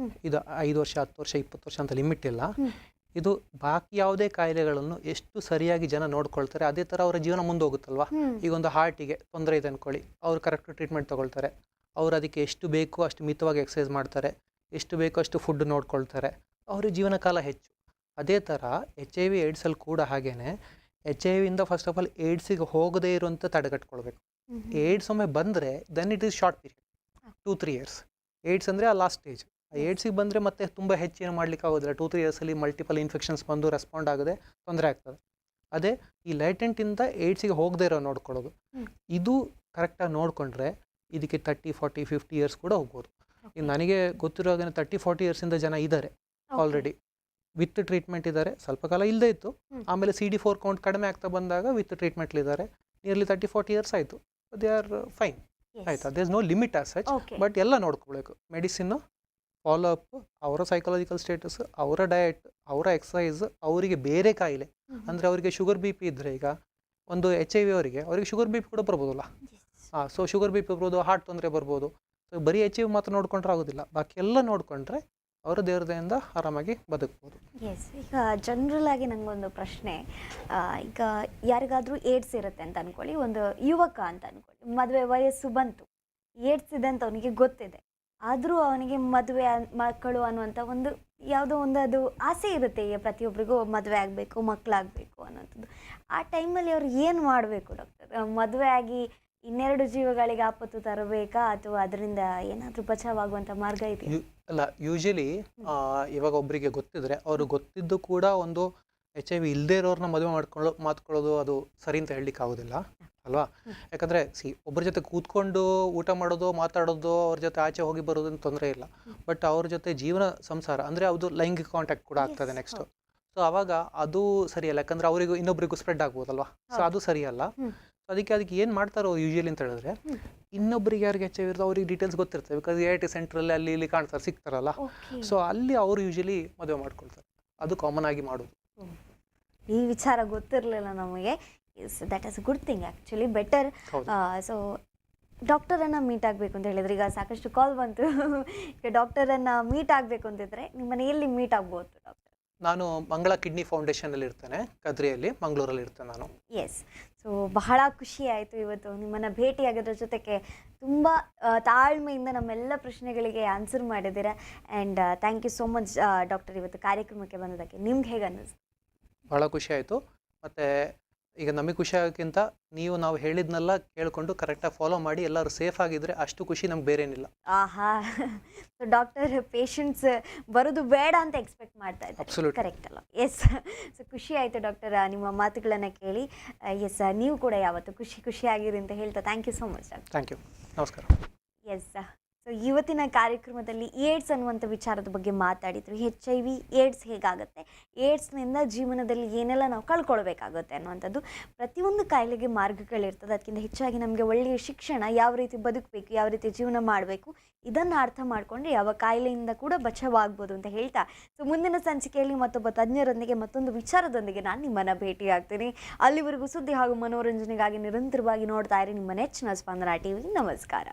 ಇದು 5 ವರ್ಷ, 10 ವರ್ಷ, 20 ವರ್ಷ ಅಂತ ಲಿಮಿಟ್ ಇಲ್ಲ. ಇದು ಬಾಕಿ ಯಾವುದೇ ಕಾಯಿಲೆಗಳನ್ನು ಎಷ್ಟು ಸರಿಯಾಗಿ ಜನ ನೋಡ್ಕೊಳ್ತಾರೆ ಅದೇ ಥರ ಅವರ ಜೀವನ ಮುಂದೆ ಹೋಗುತ್ತಲ್ವಾ. ಈಗ ಒಂದು ಹಾರ್ಟಿಗೆ ತೊಂದರೆ ಇದೆ ಅಂದ್ಕೊಳ್ಳಿ, ಅವ್ರು ಕರೆಕ್ಟ್ ಟ್ರೀಟ್ಮೆಂಟ್ ತೊಗೊಳ್ತಾರೆ. ಅವ್ರು ಅದಕ್ಕೆ ಎಷ್ಟು ಬೇಕೋ ಅಷ್ಟು ಮಿತವಾಗಿ ಎಕ್ಸಸೈಸ್ ಮಾಡ್ತಾರೆ, ಎಷ್ಟು ಬೇಕೋ ಅಷ್ಟು ಫುಡ್ ನೋಡ್ಕೊಳ್ತಾರೆ, ಅವ್ರ ಜೀವನ ಕಾಲ ಹೆಚ್ಚು. ಅದೇ ಥರ HIV ಏಡ್ಸಲ್ಲಿ ಕೂಡ ಹಾಗೇನೆ. HIV ಇಂದ ಫಸ್ಟ್ ಆಫ್ ಆಲ್ ಏಡ್ಸಿಗೆ ಹೋಗದೇ ಇರುವಂಥ ತಡೆಗಟ್ಕೊಳ್ಬೇಕು. ಏಡ್ಸ್ ಒಮ್ಮೆ ಬಂದರೆ then it is short period, 2-3 years. AIDS ಅಂದರೆ ಆ ಲಾಸ್ಟ್ ಸ್ಟೇಜ್. ಏಡ್ಸಿಗೆ ಬಂದರೆ ಮತ್ತೆ ತುಂಬ ಹೆಚ್ಚೇನು ಮಾಡ್ಲಿಕ್ಕೆ ಆಗೋದಿಲ್ಲ. 2-3 ಇಯರ್ಸಲ್ಲಿ ಮಲ್ಟಿಪಲ್ ಇನ್ಫೆಕ್ಷನ್ಸ್ ಬಂದು ರೆಸ್ಪಾಂಡ್ ಆಗದೆ ತೊಂದರೆ ಆಗ್ತದೆ. ಅದೇ ಈ ಲೈಟೆಂಟಿಂದ ಏಡ್ಸಿಗೆ ಹೋಗದೇ ಇರೋ ನೋಡ್ಕೊಳ್ಳೋದು, ಇದು ಕರೆಕ್ಟಾಗಿ ನೋಡಿಕೊಂಡ್ರೆ ಇದಕ್ಕೆ 30, 40, 50 ಇಯರ್ಸ್ ಕೂಡ ಹೋಗ್ಬೋದು. ಈಗ ನನಗೆ ಗೊತ್ತಿರೋದನ್ನ 30-40 ಇಯರ್ಸಿಂದ ಜನ ಇದ್ದಾರೆ ಆಲ್ರೆಡಿ, ವಿತ್ ಟ್ರೀಟ್ಮೆಂಟ್ ಇದ್ದಾರೆ. ಸ್ವಲ್ಪ ಕಾಲ ಇಲ್ಲದೇ ಇತ್ತು, ಆಮೇಲೆ CD4 ಕೌಂಟ್ ಕಡಿಮೆ ಆಗ್ತಾ ಬಂದಾಗ ವಿತ್ ಟ್ರೀಟ್ಮೆಂಟ್ಲಿದ್ದಾರೆ. ನಿಯರ್ಲಿ 30-40 ಇಯರ್ಸ್ ಆಯಿತು. ದೇ ಆರ್ ಫೈನ್ ಆಯಿತಾ. There is no limit as such. But ಎಲ್ಲ ನೋಡ್ಕೊಳ್ಬೇಕು. ಮೆಡಿಸಿನ್ನು, ಫಾಲೋ ಅಪ್, ಅವರ ಸೈಕಾಲಜಿಕಲ್ ಸ್ಟೇಟಸ್, ಅವರ ಡಯಟ್, ಅವರ ಎಕ್ಸಸೈಸ್, ಅವರಿಗೆ ಬೇರೆ ಕಾಯಿಲೆ ಅಂದರೆ ಅವರಿಗೆ ಶುಗರ್ BP ಇದ್ದರೆ, ಈಗ ಒಂದು HIV ಅವರಿಗೆ ಶುಗರ್ BP ಕೂಡ ಬರ್ಬೋದಲ್ಲ. ಸೊ ಶುಗರ್ BP ಬರ್ಬೋದು, ಹಾರ್ಟ್ ತೊಂದರೆ ಬರ್ಬೋದು. ಸೊ ಬರೀ HIV ಮಾತ್ರ ನೋಡ್ಕೊಂಡ್ರೆ ಆಗೋದಿಲ್ಲ, ಬಾಕಿ ಎಲ್ಲ ನೋಡಿಕೊಂಡ್ರೆ ಅವರ ದೇವರದಿಂದ ಆರಾಮಾಗಿ ಬದುಕ್ಬೋದು.
ಎಸ್. ಈಗ ಜನರಲ್ ಆಗಿ ನನಗೊಂದು ಪ್ರಶ್ನೆ, ಈಗ ಯಾರಿಗಾದರೂ ಏಡ್ಸ್ ಇರುತ್ತೆ ಅಂತ ಅಂದ್ಕೊಳ್ಳಿ, ಒಂದು ಯುವಕ ಅಂತ ಅಂದ್ಕೊಳ್ಳಿ, ಮದುವೆ ವಯಸ್ಸು ಬಂತು, ಏಡ್ಸ್ ಇದೆ ಅಂತ ಅವನಿಗೆ ಗೊತ್ತಿದೆ, ಆದರೂ ಅವನಿಗೆ ಮದುವೆ ಮಕ್ಕಳು ಅನ್ನುವಂಥ ಒಂದು ಯಾವುದೋ ಒಂದು ಅದು ಆಸೆ ಇರುತ್ತೆ. ಪ್ರತಿಯೊಬ್ಬರಿಗೂ ಮದುವೆ ಆಗಬೇಕು, ಮಕ್ಕಳಾಗಬೇಕು ಅನ್ನೋಂಥದ್ದು. ಆ ಟೈಮಲ್ಲಿ ಅವ್ರು ಏನು ಮಾಡಬೇಕು ಡಾಕ್ಟರ್? ಮದುವೆ ಆಗಿ 2 ಜೀವಗಳಿಗೆ ಆಪತ್ತು ತರಬೇಕಾ, ಅಥವಾ ಅದರಿಂದ ಏನಾದರೂ ಬಚಾವಾಗುವಂಥ ಮಾರ್ಗ ಇದೆಯಾ?
ಅಲ್ಲ, ಯೂಶಲಿ ಇವಾಗ ಒಬ್ಬರಿಗೆ ಗೊತ್ತಿದ್ರೆ, ಅವರು ಗೊತ್ತಿದ್ದು ಕೂಡ ಒಂದು HIV ಇಲ್ಲದೇ ಇರೋರನ್ನ ಮದುವೆ ಮಾತ್ಕೊಳ್ಳೋದು ಅದು ಸರಿ ಅಂತ ಹೇಳಲಿಕ್ಕೆ ಆಗೋದಿಲ್ಲ ಅಲ್ವಾ. ಯಾಕಂದರೆ ಒಬ್ಬರ ಜೊತೆ ಕೂತ್ಕೊಂಡು ಊಟ ಮಾಡೋದು, ಮಾತಾಡೋದು, ಅವ್ರ ಜೊತೆ ಆಚೆ ಹೋಗಿ ಬರೋದನ್ನು ತೊಂದರೆ ಇಲ್ಲ. ಬಟ್ ಅವ್ರ ಜೊತೆ ಜೀವನ ಸಂಸಾರ ಅಂದರೆ ಅದು ಲೈಂಗಿಕ ಕಾಂಟ್ಯಾಕ್ಟ್ ಕೂಡ ಆಗ್ತದೆ ನೆಕ್ಸ್ಟು. ಸೊ ಆವಾಗ ಅದು ಸರಿಯಲ್ಲ, ಯಾಕಂದರೆ ಅವರಿಗೂ ಇನ್ನೊಬ್ರಿಗೂ ಸ್ಪ್ರೆಡ್ ಆಗ್ಬೋದಲ್ವಾ. ಸೊ ಅದು ಸರಿಯಲ್ಲ. ಸೊ ಅದಕ್ಕೆ ಏನು ಮಾಡ್ತಾರೋ ಯೂಶಲಿ ಅಂತ ಹೇಳಿದ್ರೆ, ಇನ್ನೊಬ್ಬರಿಗೆ ಯಾರಿಗೆ HIV ಇರೋದು ಅವ್ರಿಗೆ ಡೀಟೇಲ್ಸ್ ಗೊತ್ತಿರ್ತದೆ. ಬಿಕಾಸ್ AIT ಸೆಂಟ್ರಲ್ಲಿ ಅಲ್ಲಿ ಇಲ್ಲಿ ಕಾಣ್ತಾರೆ, ಸಿಗ್ತಾರಲ್ಲ. ಸೊ ಅಲ್ಲಿ ಅವರು ಯೂಶಲಿ ಮದುವೆ ಮಾಡ್ಕೊಳ್ತಾರೆ. ಅದು ಕಾಮನ್ ಆಗಿ ಮಾಡೋದು.
ಈ ವಿಚಾರ ಗೊತ್ತಿರಲಿಲ್ಲ ನಮಗೆ. That is good thing actually, better. So ಡಾಕ್ಟರನ್ನು ಮೀಟ್ ಆಗಬೇಕು ಅಂತ ಹೇಳಿದ್ರೆ, ಈಗ ಸಾಕಷ್ಟು ಕಾಲ್ ಬಂತು. ಈಗ ಡಾಕ್ಟರನ್ನು ಮೀಟ್ ಆಗಬೇಕು ಅಂತಿದ್ರೆ ನಿಮ್ಮನ್ನು ಎಲ್ಲಿ ಮೀಟ್ ಆಗ್ಬೋದು ಡಾಕ್ಟರ್?
ನಾನು ಮಂಗಳ ಕಿಡ್ನಿ ಫೌಂಡೇಶನಲ್ಲಿ ಇರ್ತೇನೆ, ಕದ್ರಿಯಲ್ಲಿ, ಮಂಗಳೂರಲ್ಲಿ ಇರ್ತೇನೆ ನಾನು.
ಎಸ್. ಸೊ ಬಹಳ ಖುಷಿ ಆಯಿತು ಇವತ್ತು ನಿಮ್ಮನ್ನು ಭೇಟಿಯಾಗೋದ್ರ ಜೊತೆಗೆ. ತುಂಬ ತಾಳ್ಮೆಯಿಂದ ನಮ್ಮೆಲ್ಲ ಪ್ರಶ್ನೆಗಳಿಗೆ ಆನ್ಸರ್ ಮಾಡಿದ್ದೀರಾ. And thank you so much doctor, ಇವತ್ತು ಕಾರ್ಯಕ್ರಮಕ್ಕೆ ಬಂದದಕ್ಕೆ. ನಿಮ್ಗೆ ಹೇಗೆ ಅನ್ನಿಸ್ತು?
ಭಾಳ ಖುಷಿ ಆಯಿತು. ಮತ್ತು ಈಗ ನಮಗೆ ಖುಷಿ ಆಗೋಕ್ಕಿಂತ ನಾವು ಹೇಳಿದ್ನೆಲ್ಲ ಕೇಳ್ಕೊಂಡು ಕರೆಕ್ಟಾಗಿ ಫಾಲೋ ಮಾಡಿ ಎಲ್ಲರೂ ಸೇಫ್ ಆಗಿದ್ರೆ ಅಷ್ಟು ಖುಷಿ ನಮ್ಗೆ ಬೇರೇನಿಲ್ಲ.
ಆಹಾ, ಡಾಕ್ಟರ್ ಪೇಷಂಟ್ಸ್ ಬರೋದು ಬೇಡ ಅಂತ ಎಕ್ಸ್ಪೆಕ್ಟ್ ಮಾಡ್ತಾ ಇದ್ದಾರೆ, ಕರೆಕ್ಟ್ ಅಲ್ಲ? ಎಸ್. ಸೊ ಖುಷಿ ಆಯಿತು ಡಾಕ್ಟರ್ ನಿಮ್ಮ ಮಾತುಗಳನ್ನು ಕೇಳಿ. ಎಸ್, ನೀವು ಕೂಡ ಯಾವತ್ತು ಖುಷಿಯಾಗಿರಿ ಅಂತ ಹೇಳ್ತಾ thank you so much doctor.
Thank you, ನಮಸ್ಕಾರ.
ಎಸ್, ಸೊ ಇವತ್ತಿನ ಕಾರ್ಯಕ್ರಮದಲ್ಲಿ ಏಡ್ಸ್ ಅನ್ನುವಂಥ ವಿಚಾರದ ಬಗ್ಗೆ ಮಾತಾಡಿದ್ರು. HIV ಏಡ್ಸ್ ಹೇಗಾಗುತ್ತೆ, ಏಡ್ಸ್ನಿಂದ ಜೀವನದಲ್ಲಿ ಏನೆಲ್ಲ ನಾವು ಕಳ್ಕೊಳ್ಬೇಕಾಗುತ್ತೆ ಅನ್ನುವಂಥದ್ದು. ಪ್ರತಿಯೊಂದು ಕಾಯಿಲೆಗೆ ಮಾರ್ಗಗಳಿರ್ತದೆ. ಅದಕ್ಕಿಂತ ಹೆಚ್ಚಾಗಿ ನಮಗೆ ಒಳ್ಳೆಯ ಶಿಕ್ಷಣ, ಯಾವ ರೀತಿ ಬದುಕಬೇಕು, ಯಾವ ರೀತಿ ಜೀವನ ಮಾಡಬೇಕು, ಇದನ್ನು ಅರ್ಥ ಮಾಡಿಕೊಂಡ್ರೆ ಯಾವ ಕಾಯಿಲೆಯಿಂದ ಕೂಡ ಬಚಾವಾಗ್ಬೋದು ಅಂತ ಹೇಳ್ತಾ, ಸೊ ಮುಂದಿನ ಸಂಚಿಕೆಯಲ್ಲಿ ಮತ್ತೊಬ್ಬ ತಜ್ಞರೊಂದಿಗೆ ಮತ್ತೊಂದು ವಿಚಾರದೊಂದಿಗೆ ನಾನು ನಿಮ್ಮನ್ನು ಭೇಟಿ ಆಗ್ತೀನಿ. ಅಲ್ಲಿವರೆಗೂ ಸುದ್ದಿ ಹಾಗೂ ಮನೋರಂಜನೆಗಾಗಿ ನಿರಂತರವಾಗಿ ನೋಡ್ತಾ ಇರಿ ನಿಮ್ಮ ನೆಚ್ಚಿನ ಸ್ಪಂದನ TV. ನಮಸ್ಕಾರ.